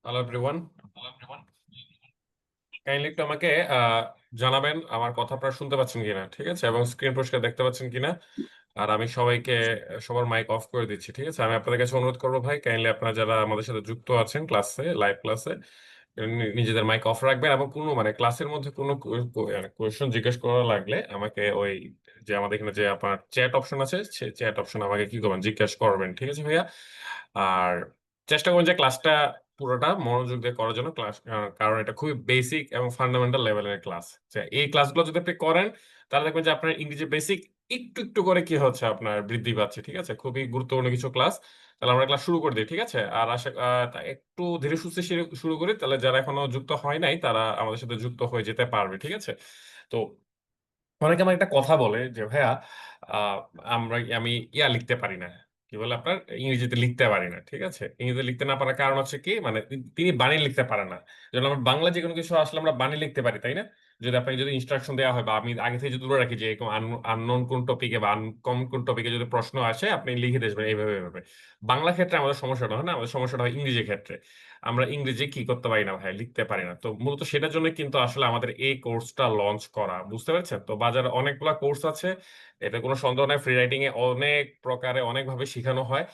Hello everyone, kindly একটু আমাকে জানাবেন আমার কথা আপনারা শুনতে পাচ্ছেন কিনা, ঠিক আছে, এবং স্ক্রিন পরিষ্কার দেখতে পাচ্ছেন কিনা। আর আমি সবাইকে সবার মাইক অফ করে দিচ্ছি, ঠিক আছে। আমি আপনাদের কাছে অনুরোধ করবো ভাই, কাইন্ডলি আপনারা যারা আমাদের সাথে যুক্ত আছেন ক্লাসে, লাইভ ক্লাসে, নিজেদের মাইক অফ রাখবেন এবং কোনো মানে ক্লাসের মধ্যে কোনো কোয়েশ্চেন জিজ্ঞেস করা লাগলে আমাকে ওই যে আমাদের এখানে যে আপনার চ্যাট অপশন আছে, চ্যাট অপশন আমাকে কি করবেন, জিজ্ঞেস করবেন, ঠিক আছে ভাইয়া। আর চেষ্টা করুন যে ক্লাসটা পুরোটা মনোযোগ দিয়ে করার জন্য ক্লাস, কারণ এটা খুবই বেসিক এবং ফান্ডামেন্টাল লেভেলের ক্লাস। এই ক্লাসগুলো যদি আপনি করেন তাহলে দেখবেন যে আপনার ইংরেজি বেসিক একটু একটু করে কি হচ্ছে আপনার বৃদ্ধি পাচ্ছে, ঠিক আছে। খুবই গুরুত্বপূর্ণ কিছু ক্লাস। তাহলে আমরা ক্লাস শুরু করে দিই, ঠিক আছে। আর একটু ধীরে সুস্থে শুরু করি, তাহলে যারা এখনো যুক্ত হয় নাই তারা আমাদের সাথে যুক্ত হয়ে যেতে পারবে, ঠিক আছে। তো অনেকে আমার একটা কথা বলে যে ভাইয়া, আহ, আমি লিখতে পারি না, কি বলে আপনার ইংরেজিতে লিখতে পারি না, ঠিক আছে। ইংরেজিতে লিখতে না পারার কারণ হচ্ছে কি, মানে তিনি বাণী লিখতে পারেন না। যেমন আমরা বাংলা যে কোনো কিছু আসলে আমরা বাণী লিখতে পারি, তাই না। যদি আপনাকে যদি ইনস্ট্রাকশন দেওয়া হয় বা আমি আগে থেকে যদি বলে রাখি যে এরকম আননোন কোন টপিকে বা আনকমন কোন টপিকে যদি প্রশ্ন আসে আপনি লিখে দেবেন এইভাবে এইভাবে। বাংলা ক্ষেত্রে আমাদের সমস্যাটা হয় না, আমাদের সমস্যাটা হয় ইংরেজি ক্ষেত্রে। আমরা ইংরেজি কি করতে পারি না ভাই, লিখতে পারি না। তো মূলত সেটার জন্য কিন্তু আসলে আমাদের এই কোর্সটা লঞ্চ করা, বুঝতে পারছেন তো। বাজারে অনেকগুলা কোর্স আছে, এটা কোনো সন্দেহ নাই। ফ্রি রাইটিং এ অনেক প্রকারে অনেকভাবে শেখানো হয়।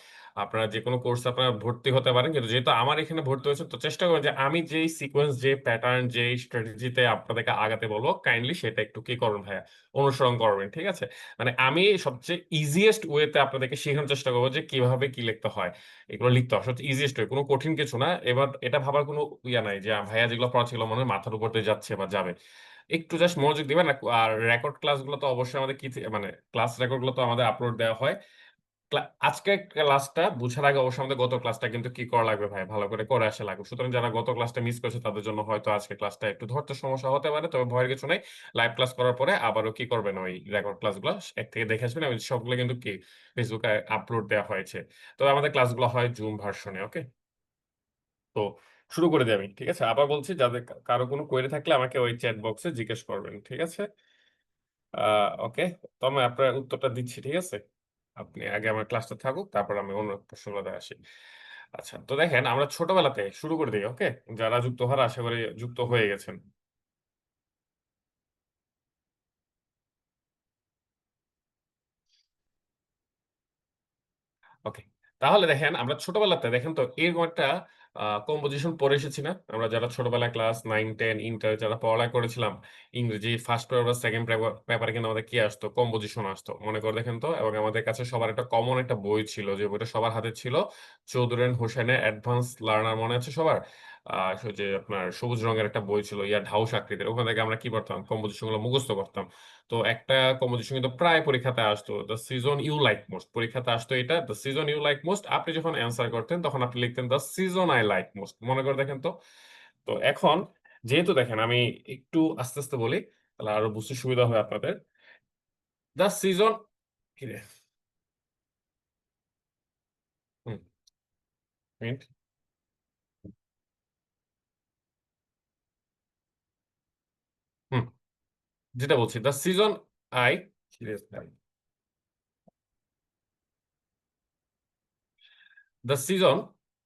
আপনারা যে কোনো কোর্স আপনারা ভর্তি হতে পারেন, কিন্তু যেহেতু আমার এখানে ভর্তি হয়েছে তো চেষ্টা করবেন যে আমি যেই সিকোয়েন্স, যে প্যাটার্ন, যেই স্ট্র্যাটেজিতে আপনাদেরকে আগাতে বলবো কাইন্ডলি সেটা একটু কি করবেন ভাইয়া, অনুসরণ করবেন, ঠিক আছে। মানে আমি সবচেয়ে ইজিয়েস্ট ওয়েতে আপনাদেরকে শেখানোর চেষ্টা করবো যে কিভাবে কি লিখতে হয়। এগুলো লিখতে হয় সবচেয়ে ইজিয়েস্ট ওয়ে, কোনো কঠিন কিছু না। এবার এটা ভাবার কোনো ইয়া নাই যে ভাইয়া যেগুলো পড়াচ্ছিল মনে হয় মাথার উপর দিয়ে যাচ্ছে বা যাবে। একটু জাস্ট মনোযোগ দিবেন। আর রেকর্ড ক্লাসগুলো তো অবশ্যই আমাদের মানে ক্লাস রেকর্ড গুলো তো আমাদের আপলোড দেওয়া হয়। আজকে ক্লাসটা বুঝার আগে অবশ্যই আমাদের গত ক্লাসটা কিন্তু কি করা লাগবে ভাই, ভালো করে করে আসা লাগবে। সুতরাং যারা গত ক্লাসটা মিস করেছে তাদের জন্য হয়তো আজকে ক্লাসটা একটু ধরতে সমস্যা হতে পারে, তবে ভয়ের কিছু নেই। লাইভ ক্লাস করার পরে আবারও কি করবেন, ওই রেকর্ড ক্লাসগুলো এক থেকে দেখে আসবেন। এবং সবগুলো কিন্তু কি ফেসবুকে আপলোড দেওয়া হয়েছে। তবে আমাদের ক্লাসগুলো হয় জুম ভার্সনে, ওকে। তো শুরু করে দিই আমি, ঠিক আছে। আবার বলছি, যাদের কারো কোনো কোয়েরি থাকলে আমাকে ওই চ্যাট বক্সে জিজ্ঞেস করবেন, ঠিক আছে। ওকে, তো আমি আপনার উত্তরটা দিচ্ছি, ঠিক আছে। আপনি আগে আমার ক্লাসটা থাকুক, তারপর আমি অন্য প্রশ্নগুলোতে আসি। আচ্ছা, তো দেখেন আমরা ছোটবেলাতে শুরু করে দিই, ওকে। যারা যুক্ত হওয়ার আশা করি যুক্ত হয়ে গেছেন। ওকে, তাহলে দেখেন আমরা ছোটবেলাতে দেখেন তো এরকম একটা কম্পোজিশন পড়ে এসেছি না আমরা, যারা ছোটবেলায় ক্লাস 9 10 ইন্টার যারা পড়ালেখা করেছিলাম। ইংরেজি ফার্স্ট পেপার বা সেকেন্ড পেপারে কিন্তু আমাদের কি আসতো, কম্পোজিশন আসতো, মনে করে দেখেন তো। এবং আমাদের কাছে সবার একটা কমন একটা বই ছিল, যে বইটা সবার হাতে ছিল, চৌধুরী হোসেনের অ্যাডভান্স লার্নার, মনে আছে সবার। যে আপনার সবুজ রঙের একটা বই ছিল, ঢাউস আকৃতির। ওখান থেকে আমরা কি করতাম, কম্পোজিশন গুলো মুখস্থ করতাম। তো একটা কম্পোজিশন কিন্তু প্রায় পরীক্ষাতে আসতো, the season you like most, পরীক্ষাতে আসতো এটা, the season you like most. আপনি যখন অ্যান্সার করতেন তখন আপনি লিখতেন the season I like most, মনে করে দেখেন তো। তো এখন যেহেতু দেখেন আমি একটু আস্তে আস্তে বলি, তাহলে আরো বুঝতে সুবিধা হয় আপনাদের। দ্য সিজন, কি রে, হুম, মিনিট, হুম, যেটা বলছি the season I, the season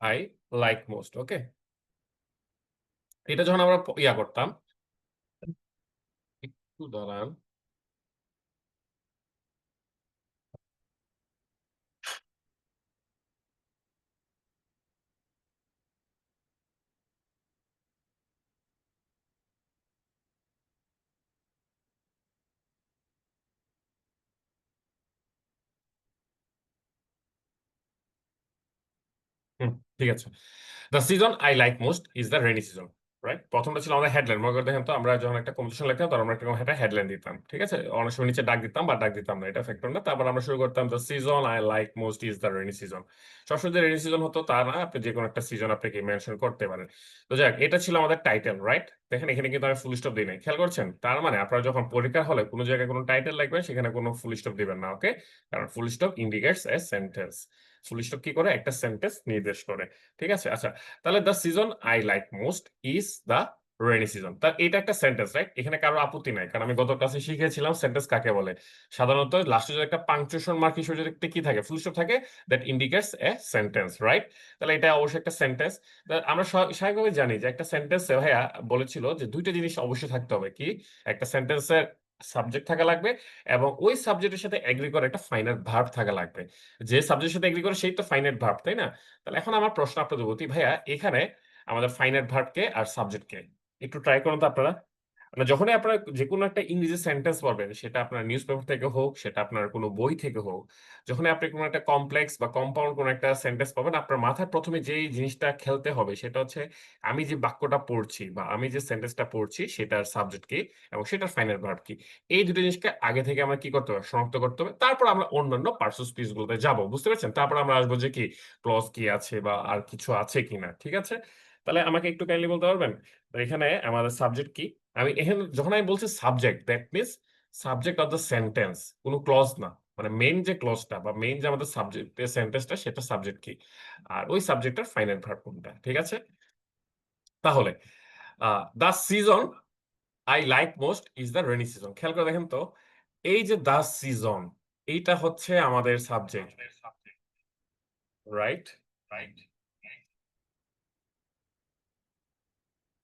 I like most, okay. এটা যখন আমরা করতাম, একটু দাঁড়ান। হুম, ঠিক আছে। The season I like most is the rainy season, right. প্রথমটা ছিল আমাদের হেডলাইন, মনে করে দেখেন তো। আমরা যখন একটা কম্পিটিশন লিখতাম তখন আমরা একটা হেডলাইন দিতাম, ঠিক আছে। অনেক সময় নিচে ডাক দিতাম বা ডাক দিতাম না, এটা ফ্যাক্টর না। তারপর আমরা শুরু করতাম the season I like most is the rainy season. সবসময় যে রেনি সিজন হতো তা না, আপনি যে কোনো একটা সিজন আপনি কি মেনশন করতে পারেন। তো যাক, এটা ছিল আমাদের টাইটেল, রাইট। দেখেন এখানে কিন্তু আমি ফুল স্টপ দিই নাই, খেয়াল করছেন। তার মানে আপনারা যখন পরীক্ষার হলে কোনো জায়গায় কোনো টাইটেল লিখবেন সেখানে কোনো ফুল স্টপ দিবেন না, ওকে। কারণ full stop indicates a sentence. Full stop কি করে, একটা সেন্টেন্স নির্দেশ করে, ঠিক আছে। আচ্ছা, তাহলে the season I like most is the rainy season. তা এটা একটা সেন্টেন্স, রাইট? এখানে কারো আপত্তি নাই, কারণ আমি গত ক্লাসে শিখেছিলাম সেন্টেন্স কাকে বলে। সাধারণত লাস্টে যদি একটা পাংচুয়েশন মার্ক হিসেবে যদি একটা কি থাকে, ফুল স্টপ থাকে, that indicates a sentence, right? তাহলে এটা অবশ্যই একটা সেন্টেন্স। আমরা স্বাভাবিকভাবে জানি যে একটা সেন্টেন্সে ভাইয়া বলেছিল যে দুইটা জিনিস অবশ্যই থাকতে হবে, কি? একটা সেন্টেন্সের সাবজেক্ট থাকা লাগবে এবং ওই সাবজেক্টের সাথে এগ্রি করে একটা ফাইনাইট ভার্ব থাকা লাগবে। যে সাবজেক্টের সাথে এগ্রি করে সেই তো ফাইনাইট ভার্ব, তাই না? তাহলে এখন আমার প্রশ্ন আপনাদের প্রতি, ভাইয়া এখানে আমাদের ফাইনাইট ভার্ব কে আর সাবজেক্ট কে? একটু ট্রাই করুন তো আপনারা। মানে যখনই আপনারা যেকোনো একটা ইংরেজি সেন্টেন্স পড়বেন, সেটা আপনার নিউজ পেপার থেকে হোক, সেটা আপনার কোনো বই থেকে হোক, যখনই আপনি কোনো একটা কমপ্লেক্স বা কম্পাউন্ড কোনো একটা সেন্টেন্স পাবেন, আপনার মাথায় ১ম এ যেই জিনিসটা খেলতে হবে সেটা হচ্ছে আমি যে বাক্যটা পড়ছি বা আমি যে সেন্টেন্সটা পড়ছি সেটার সাবজেক্ট কি এবং সেটার ফাইনাল ভার্ব কি। এই ২ টো জিনিসকে আগে থেকে আমরা কি করতে হবে? শনাক্ত করতে হবে। তারপর আমরা অন্যান্য পার্টস অফ স্পিচ গুলোতে যাবো। বুঝতে পেরেছেন? তারপর আমরা আসবো যে কি ক্লজ কি আছে বা আর কিছু আছে কিনা। ঠিক আছে? তাহলে আমাকে একটু কাইন্ডলি বলতে পারবেন? তো এখানে আমাদের সাবজেক্ট কি? আমি এখানে যখন আমি বলছি subject, that means subject of the sentence, কোনো ক্লজ না। মানে মেইন যে ক্লজটা বা মেইন যে আমাদের সাবজেক্ট সেন্টেন্সটা, সেটা সাবজেক্ট কি, আর ওই সাবজেক্টের ফাইনাল ভার্ব কোনটা। ঠিক আছে? তাহলে the season I like most is the rainy season. খেয়াল করে দেখেন তো, এই যে দ্য সিজন, এইটা হচ্ছে আমাদের সাবজেক্ট, রাইট?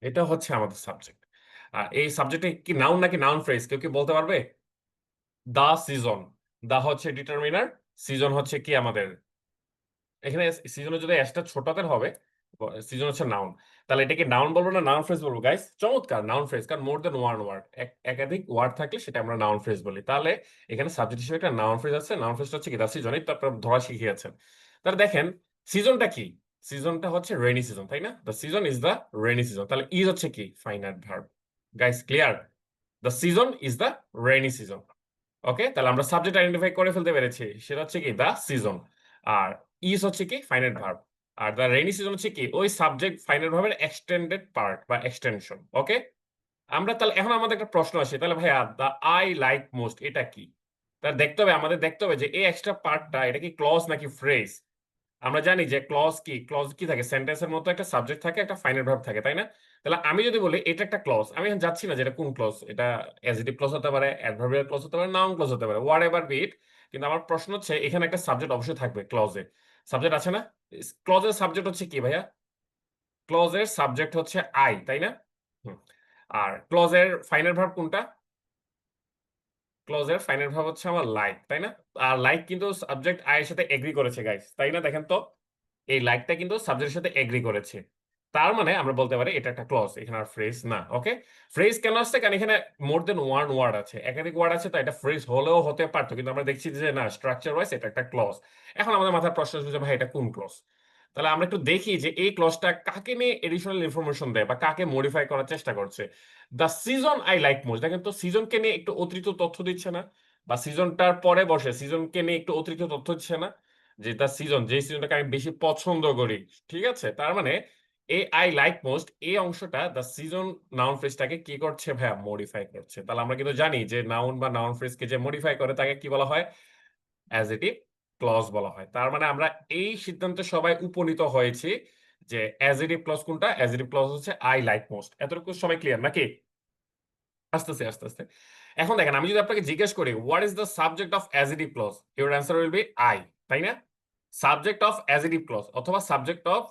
এটা হচ্ছে আমাদের সাবজেক্ট। আর এই সাবজেক্টে কি নাউন নাকি নাউন ফ্রেজ, কেউ কি বলতে পারবে? দা সিজন, দা হচ্ছে ডিটারমিনার, সিজন হচ্ছে কি আমাদের, এখানে সিজনে যদি এসটা ছোট হাতের হবে, সিজন হচ্ছে নাউন। তাহলে এটা কি নাউন বলবো না নাউন ফ্রেজ বলবো গাইস? চমৎকার, নাউন ফ্রেজ, কারণ মোর দেন ওয়ান ওয়ার্ড, একাধিক ওয়ার্ড থাকলে সেটা আমরা নাউন ফ্রেজ বলি। তাহলে এখানে সাবজেক্ট হিসেবে একটা নাউন ফ্রেজ আছে, নাউন ফ্রেজটা হচ্ছে কি দা সিজন, এই তো আপনারা ধরা শিখিয়েছেন। তাহলে দেখেন সিজনটা কি, সিজনটা হচ্ছে রেইনি সিজন, তাই না? The season is the rainy season. তাহলে ইজ হচ্ছে কি finite verb. Guys clear? The season is the rainy season. Okay, তাহলে আমরা সাবজেক্ট আইডেন্টিফাই করে ফেলতে পেরেছি, সেটা হচ্ছে কি দা সিজন। আর ইজ হচ্ছে কি ফাইনাইট ভার্ব। আর দা রেইনি সিজন হচ্ছে কি ওই সাবজেক্ট ফাইনাইট ভার্বের এক্সটেন্ডেড পার্ট বা এক্সটেনশন। ওকে, আমরা তাহলে এখন আমাদের একটা প্রশ্ন আসে, তাহলে ভাইয়া দা আই লাইক মোস্ট এটা কি? তাহলে দেখতে হবে, আমাদের দেখতে হবে যে এই এক্সট্রা পার্টটা এটা কি ক্লজ নাকি ফ্রেজ। আমরা জানি যে ক্লজ কি, ক্লজ কি থাকে, সেন্টেন্সের মতো একটা সাবজেক্ট থাকে, একটা ফাইনাল ভার্ব থাকে, তাই না? তাহলে আমি যদি বলি এটা একটা ক্লজ, আমি এখন যাচ্ছি না যে এটা কোন ক্লজ, এটা অ্যাডজেক্টিভ ক্লজ হতে পারে, অ্যাডভার্বিয়াল ক্লজ হতে পারে, নাউন ক্লজ হতে পারে, হোয়াট এভার বি ইট। কিন্তু আমার প্রশ্ন হচ্ছে এখানে একটা সাবজেক্ট অবশ্যই থাকবে ক্লজে। সাবজেক্ট আছে না? ক্লজের সাবজেক্ট হচ্ছে কি ভাইয়া? ক্লজের সাবজেক্ট হচ্ছে আই, তাই না? হুম। আর ক্লজের ফাইনাল ভার্ব কোনটা? ক্লজের ফাইনাল ভার্ব হচ্ছে আমার লাইক, তাই না? আর লাইক কিন্তু সাবজেক্ট আই এর সাথে এগ্রি করেছে গাইস, তাই না? দেখেন তো, এই লাইকটা কিন্তু সাবজেক্টের সাথে এগ্রি করেছে। তার মানে আমরা বলতে পারি এটা একটা ক্লজ, এখানে আর ফ্রেজ না। ওকে, ফ্রেজ কেন আসছে? কারণ এখানে মোর দেন ওয়ান ওয়ার্ড আছে, একাধিক ওয়ার্ড আছে, তো এটা ফ্রেজ হলেও হতে পারতো, কিন্তু আমরা দেখছি যে না, স্ট্রাকচার ওয়াইজ এটা একটা ক্লজ। এখন আমাদের মাথায় প্রশ্ন আসবে যে ভাই এটা কোন ক্লজ? তাহলে আমরা একটু দেখি যে এই ক্লজটা কাকে নিয়ে এডিশনাল ইনফরমেশন দেয় বা কাকে মডিফাই করার চেষ্টা করছে। The season I like most, দেখেন তো সিজনকে নিয়ে একটু অতিরিক্ত তথ্য দিচ্ছে না? বা সিজনটার পরে বসে সিজনকে নিয়ে একটু অতিরিক্ত তথ্য দিচ্ছে না? যে দ্য সিজন, যে সিজনটাকে আমি বেশি পছন্দ করি। ঠিক আছে, তার মানে এই আই লাইক মোস্ট এই অংশটা দ্য সিজন নাউন ফ্রেজটাকে কি করছে ভাইয়া? মডিফাই করছে। তাহলে আমরা কিন্তু জানি যে নাউন বা নাউন ফ্রেজকে যে মডিফাই করে তাকে কি বলা হয়? অ্যাজেটিভ ক্লজ বলা হয়। তার মানে আমরা এই সিদ্ধান্তে সবাই উপনীত হয়েছি যে অ্যাজেটিভ ক্লজ কোনটা? অ্যাজেটিভ ক্লজ হচ্ছে আই লাইক মোস্ট। এতটুকু সবাই ক্লিয়ার নাকি? আসতেছে, আসতেছে। এখন দেখেন, আমি যদি আপনাকে জিজ্ঞেস করি what is the subject of adjective clause, your answer will be I, তাই না? সাবজেক্ট অফ অ্যাজেটিভ ক্লজ অথবা subject of,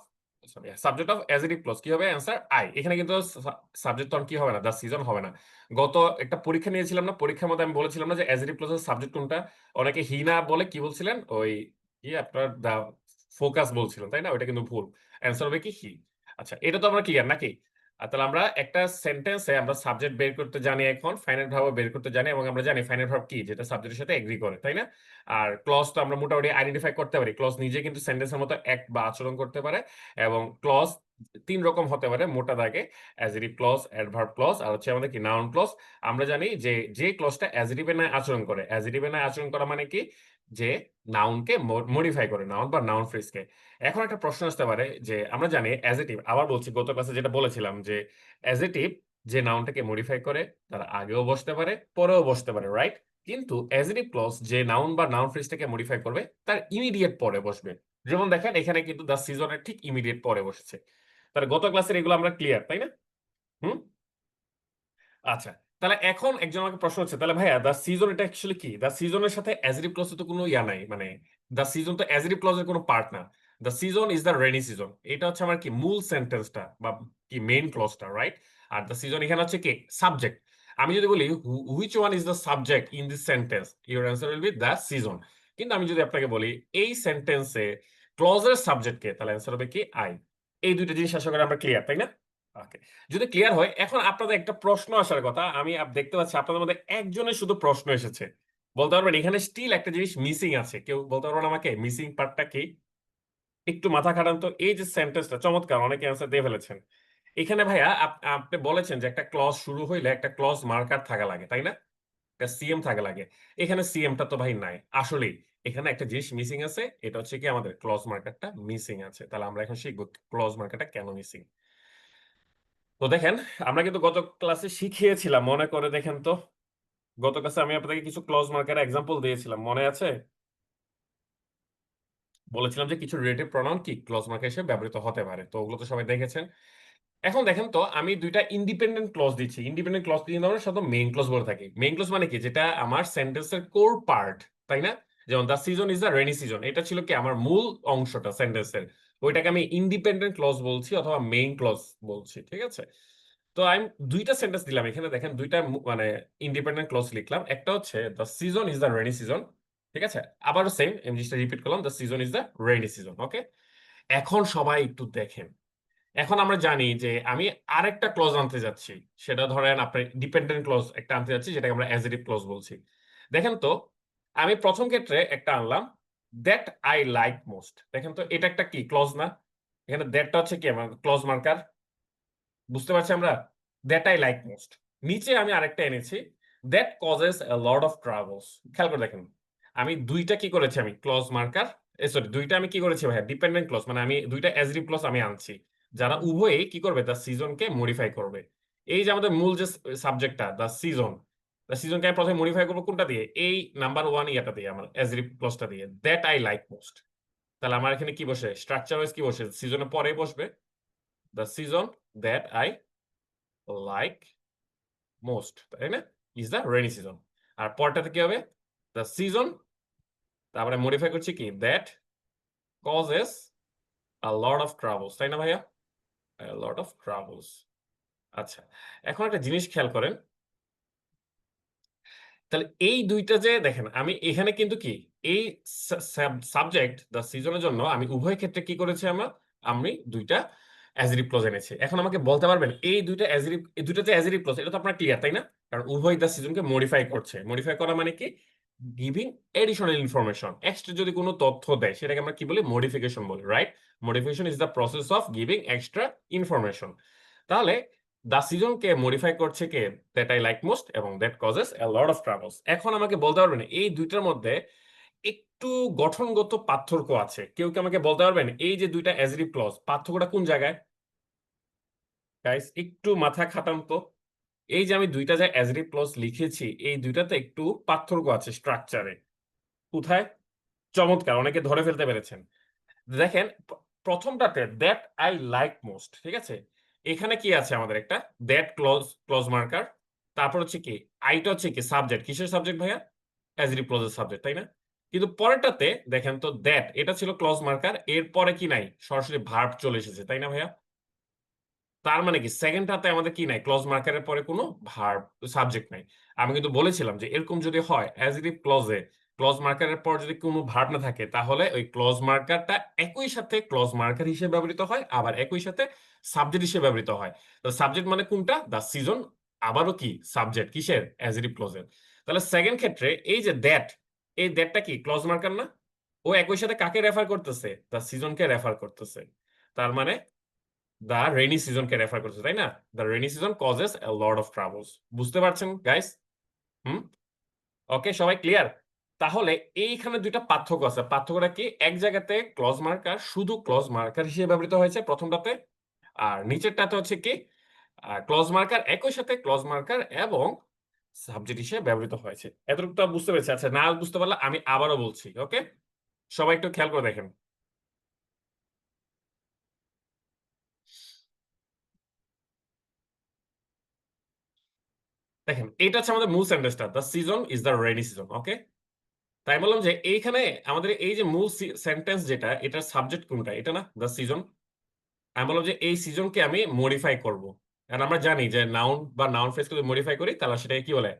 sorry, subject of adjective clause কি হবে? Answer I. এখানে কিন্তু সাবজেক্ট তখন কি হবে না? দ্য সিজন হবে না। গত একটা পরীক্ষা নিয়েছিলাম না, পরীক্ষার মধ্যে আমি বলেছিলাম না যে অ্যাজেটিভ ক্লজের সাবজেক্ট কোনটা? অনেকে হি না বলে কি বলছিলেন? ওই কি আপনার দা ফোকাস বলছিলেন, তাই না? ওইটা কিন্তু ভুল। অ্যান্সার হবে কি হি। আচ্ছা, এটা তো আমরা ক্লিয়ার নাকি? তাহলে আমরা একটা সেন্টেন্সে আমরা সাবজেক্ট বের করতে জানি, এখন ফাইনাইট ভার্বও বের করতে জানি, এবং আমরা জানি ফাইনাইট ভার্ব কি, যেটা সাবজেক্টের সাথে এগ্রি করে, তাই না? আর ক্লজ তো আমরা মোটামুটি আইডেন্টিফাই করতে পারি, ক্লজ নিজে কিন্তু সেন্টেন্সের মতো অ্যাক্ট বা আচরণ করতে পারে। এবং ক্লজ ৩ রকম হতে পারে মোটা দাগে: অ্যাজেটিভ ক্লজ, অ্যাডভার্ব ক্লজ, আর হচ্ছে আমাদের কি নাউন ক্লজ। আমরা জানি যে যে ক্লজটা অ্যাজেটিভের ন্যায় আচরণ করে, অ্যাজেটিভের ন্যায় আচরণ করা মানে কি? যে নাউনকে মডিফাই করে, নাউন বা নাউন ফ্রেজকে। এখন একটা প্রশ্ন আসতে পারে যে আমরা জানি অ্যাজেটিভ, আবার বলছি গত ক্লাসে যেটা বলেছিলাম যে অ্যাজেটিভ যে নাউনটাকে মডিফাই করে তার আগেও বসতে পারে, পরেও বসতে পারে, রাইট? কিন্তু অ্যাজেটিভ ক্লজ যে নাউন বা নাউন ফ্রেজটাকে মডিফাই করবে তার ইমিডিয়েট পরে বসবে। যেমন দেখেন এখানে কিন্তু দ্য সিজনের ঠিক ইমিডিয়েট পরে বসেছে। তাহলে গত ক্লাসের এগুলো আমরা ক্লিয়ার, তাই না? হুম। আচ্ছা, তাহলে এখন একজন আমাকে প্রশ্ন হচ্ছে, তাহলে ভাইয়া দ্য সিজন এটা অ্যাকচুয়ালি কি? দ্য সিজনের সাথে অ্যাজরিভ ক্লজের তো কোনো ইয়া নাই, মানে দ্য সিজন তো অ্যাজরিভ ক্লজের কোনো পার্ট না। The season is the rainy season, এটা হচ্ছে আমার কি মূল সেন্টেন্সটা বা কি মেইন ক্লজটা, রাইট? আর দ্য সিজন এখানে হচ্ছে কি সাবজেক্ট। আমি যদি বলি which one is the subject in this sentence, your answer will be the season. কিন্তু আমি যদি আপনাকে বলি এই সেন্টেন্সে ক্লজের সাবজেক্ট কে, তাহলে অ্যান্সার হবে কি আই। এই দুইটা জিনিস আশা করি আমরা ক্লিয়ার, তাই না? ওকে, যদি ক্লিয়ার হয়, এখন আপনাদের একটা প্রশ্ন আসার কথা। আমি দেখতে পাচ্ছি আপনাদের মধ্যে একজনের শুধু প্রশ্ন এসেছে। বলতে পারবেন এখানে স্টিল একটা জিনিস মিসিং আছে? কেউ বলতে পারবেন আমাকে মিসিং পার্টটা কি? একটু মাথা খাটান তো। এই যে সেন্টেন্সটা চমৎকার, অনেকে অ্যান্সার দিয়ে ফেলেছেন। এখানে ভাইয়া আপনি বলেছেন যে একটা ক্লজ শুরু হইলে একটা ক্লজ মার্কার থাকা লাগে, তাই না? একটা সিএম থাকা লাগে। এখানে সিএমটা তো ভাই নাই আসলেই। এখানে একটা জিনিস মিসিং আছে, এটা হচ্ছে কি আমাদের ক্লজ মার্কারটা মিসিং আছে। তাহলে আমরা এখন শিখবো ক্লজ মার্কারটা কেন মিসিং। তো দেখেন, আমরা কিন্তু গত ক্লাসে শিখিয়েছিলাম, মনে করে দেখেন তো। গত ক্লাসে আমি আপনাকে কিছু ক্লজ মার্কার এক্সাম্পল দিয়েছিলাম, মনে আছে? বলেছিলাম যে কিছু রিলেটিভ প্রনাউন কি ক্লজ মার্কার হিসেবে ব্যবহৃত হতে পারে, তো ওগুলো তো সবাই দেখেছেন। এখন দেখেন তো, আমি দুইটা ইন্ডিপেন্ডেন্ট ক্লজ দিচ্ছি। ইন্ডিপেন্ডেন্ট ক্লজ কিন্তু আমরা সাধারণত মেইন ক্লজ বলে থাকি। মেইন ক্লজ মানে কি, যেটা আমার সেন্টেন্সের কোর পার্ট, তাই না? যেমন the season is the rainy season, এটা ছিল কি আমার মূল অংশটা সেন্টেন্সের। ওইটাকে আমি ইন্ডিপেন্ডেন্ট ক্লজ বলছি অথবা মেইন ক্লজ বলছি, ঠিক আছে? তো আমি দুইটা সেন্টেন্স দিলাম এখানে, দেখেন দুইটা মানে ইন্ডিপেন্ডেন্ট ক্লজ লিখলাম। একটা হচ্ছে the season is the rainy season, ঠিক আছে? আবারও সেম আমি জিনিসটা রিপিট করলাম, the season is the rainy season, okay? এখন সবাই একটু দেখেন। এখন আমরা জানি যে আমি আরেকটা ক্লজ আনতে যাচ্ছি। সেটা ধরেন আপনি ডিপেন্ডেন্ট ক্লজ একটা আনতে যাচ্ছি, যেটাকে আমরা অ্যাজেটিভ ক্লজ বলছি। দেখেন তো, আমি প্রথম ক্ষেত্রে একটা আনলাম, দ্যাট আই লাইক মোস্ট। দেখেন তো, এটা একটা কি ক্লজ না? এখানে দ্যাটটা হচ্ছে কি আমার ক্লজ মার্কার। বুঝতে পারছি আমরা? That I like most. নিচে আমি আরেকটা এনেছি, that causes a lot of travels. খেয়াল করে দেখেন, আমি দুইটা কি করেছি, আমি ক্লজ মার্কার, সরি দুইটা আমি কি করেছি ভাইয়া, ডিপেন্ডেন্ট ক্লজ, মানে আমি দুইটা অ্যাজরিভ ক্লজ আমি আনছি, যারা উভয়ই কি করবে, দ্য সিজনকে মডিফাই করবে। এই যে আমাদের মূল যে সাবজেক্টটা দ্য সিজন, দ্য সিজনকে আমি প্রথমে মডিফাই করবো কোনটা দিয়ে, এই নাম্বার ওয়ান ইয়াটা দিয়ে, আমার অ্যাজরিভ ক্লজটা দিয়ে, দ্যাট আই লাইক মোস্ট। তাহলে আমার এখানে কি বসে, স্ট্রাকচার ওয়াইজ কি বসে, সিজনের পরে বসবে the season that I like most, তাই না? Is the rainy season. আর পরটাতে কি হবে, দ্য সিজন, তারপরে মডিফাই করছি কি, that causes a lot of travels, তাই না ভাইয়া? Lot of travels. আচ্ছা, এখন একটা জিনিস খেয়াল করেন। তাহলে এই দুইটা যে দেখেন, আমি এখানে কিন্তু কি এই সাবজেক্ট দ্য সিজনের জন্য আমি উভয় ক্ষেত্রে কি করেছি, আমি দুইটা অ্যাজরিভ ক্লজ এনেছি। এখন আমাকে বলতে পারবেন এই দুইটা অ্যাজরিভ, এই দুইটা যে অ্যাজরিভ ক্লজ, এটা তো আপনার ক্লিয়ার, তাই না? কারণ উভয় দ্য সিজনকে মডিফাই করছে। মডিফাই করা মানে কি, গিভিং এডিশনাল ইনফরমেশন, এক্সট্রা যদি কোনো তথ্য দেয় সেটাকে আমরা কি বলি, মডিফিকেশন বলি, right? Modification is the process of giving extra information. তাহলে দ্য সিজনকে মডিফাই করছে কে, দ্যাট আই লাইক মোস্ট এবং that causes a lot of travels. এখন আমাকে বলতে পারবেন এই দুইটার মধ্যে একটু গঠনগত পার্থক্য আছে। কেউ কি আমাকে বলতে পারবেন এই যে দুইটা অ্যাজরিভ ক্লজ পার্থক্যটা কোন জায়গায়? গাইস একটু মাথা খাটান তো। এই যে আমি দুইটা যে অ্যাজরিভ ক্লজ লিখেছি, এই দুইটাতে একটু পার্থক্য আছে স্ট্রাকচারে। কোথায়? চমৎকার, অনেকে ধরে ফেলতে পেরেছেন। দেখেন, প্রথমটাতে দ্যাট আই লাইক মোস্ট, ঠিক আছে? এখানে কি আছে আমাদের একটা দ্যাট ক্লজ, ক্লজ মার্কার। তারপর হচ্ছে কি আইটা হচ্ছে কি সাবজেক্ট। কিসের সাবজেক্ট ভাইয়া? অ্যাজরিভ ক্লজের সাবজেক্ট, তাই না? কিন্তু পরেরটাতে দেখেন তো, দ্যাট এটা ছিল ক্লজ মার্কার, এরপরে কি নাই, সরাসরি ভার্ব চলে এসেছে, তাই না ভাইয়া? তার মানে কি সেকেন্ডটাতে আমাদের কি নাই, ক্লজ মার্কারের পরে কোনো ভার্ব সাবজেক্ট নাই। আমি কিন্তু বলেছিলাম যে এরকম যদি হয় অ্যাজরিভ ক্লজে ক্লজ মার্কারের পর যদি কোনো ভার্ব না থাকে, তাহলে ওই ক্লজ মার্কারটা একই সাথে ক্লজ মার্কার হিসেবে ব্যবহৃত হয়, আবার একই সাথে সাবজেক্ট হিসেবে ব্যবহৃত হয়। তো সাবজেক্ট মানে কোনটা, দ্য সিজন, আবারও কি সাবজেক্ট কিসের, অ্যাজরিভ ক্লজের। তাহলে সেকেন্ড ক্ষেত্রে এই যে দ্যাট, এই দ্যাটটা কি ক্লজ মার্কার না? ও একই সাথে কাকে রেফার করতেছে, দ্য সিজনকে রেফার করতেছে। তার মানে দা রেইনি সিজনকে রেফার করছে, তাই না? The rainy season causes a lot of travels. বুঝতে পারছেন গাইস? হুম, ওকে, সবাই ক্লিয়ার? তাহলে এইখানে দুইটা পার্থক্য আছে। পার্থক্যটা কি, এক জায়গাতে ক্লজ মার্কার শুধু ক্লজ মার্কার হিসেবে ব্যবহৃত হয়েছে প্রথমটাতে, আর নিচেরটাতে হচ্ছে কি ক্লজ মার্কার একই সাথে ক্লজ মার্কার এবং সাবজেক্ট হিসেবে ব্যবহৃত হয়েছে। এতটুকু তো বুঝতে পেরেছি? আচ্ছা, না বুঝতে পারলে আমি আবারও বলছি, ওকে? সবাই একটু খেয়াল করে দেখেন। দেখেন এটা হচ্ছে আমাদের মূল সেন্টেন্সটা, the season is the rainy season. Okay, তাই বললাম যে এইখানে আমাদের এই যে মূল সেন্টেন্স যেটা, এটার সাবজেক্ট কোনটা, এটা না দ্য সিজন। আমি বললাম যে এই সিজনকে আমি মডিফাই করব, কারণ আমরা জানি যে নাউন বা নাউন ফ্রেজকে যদি মডিফাই করি তাহলে সেটাকে কি বলে,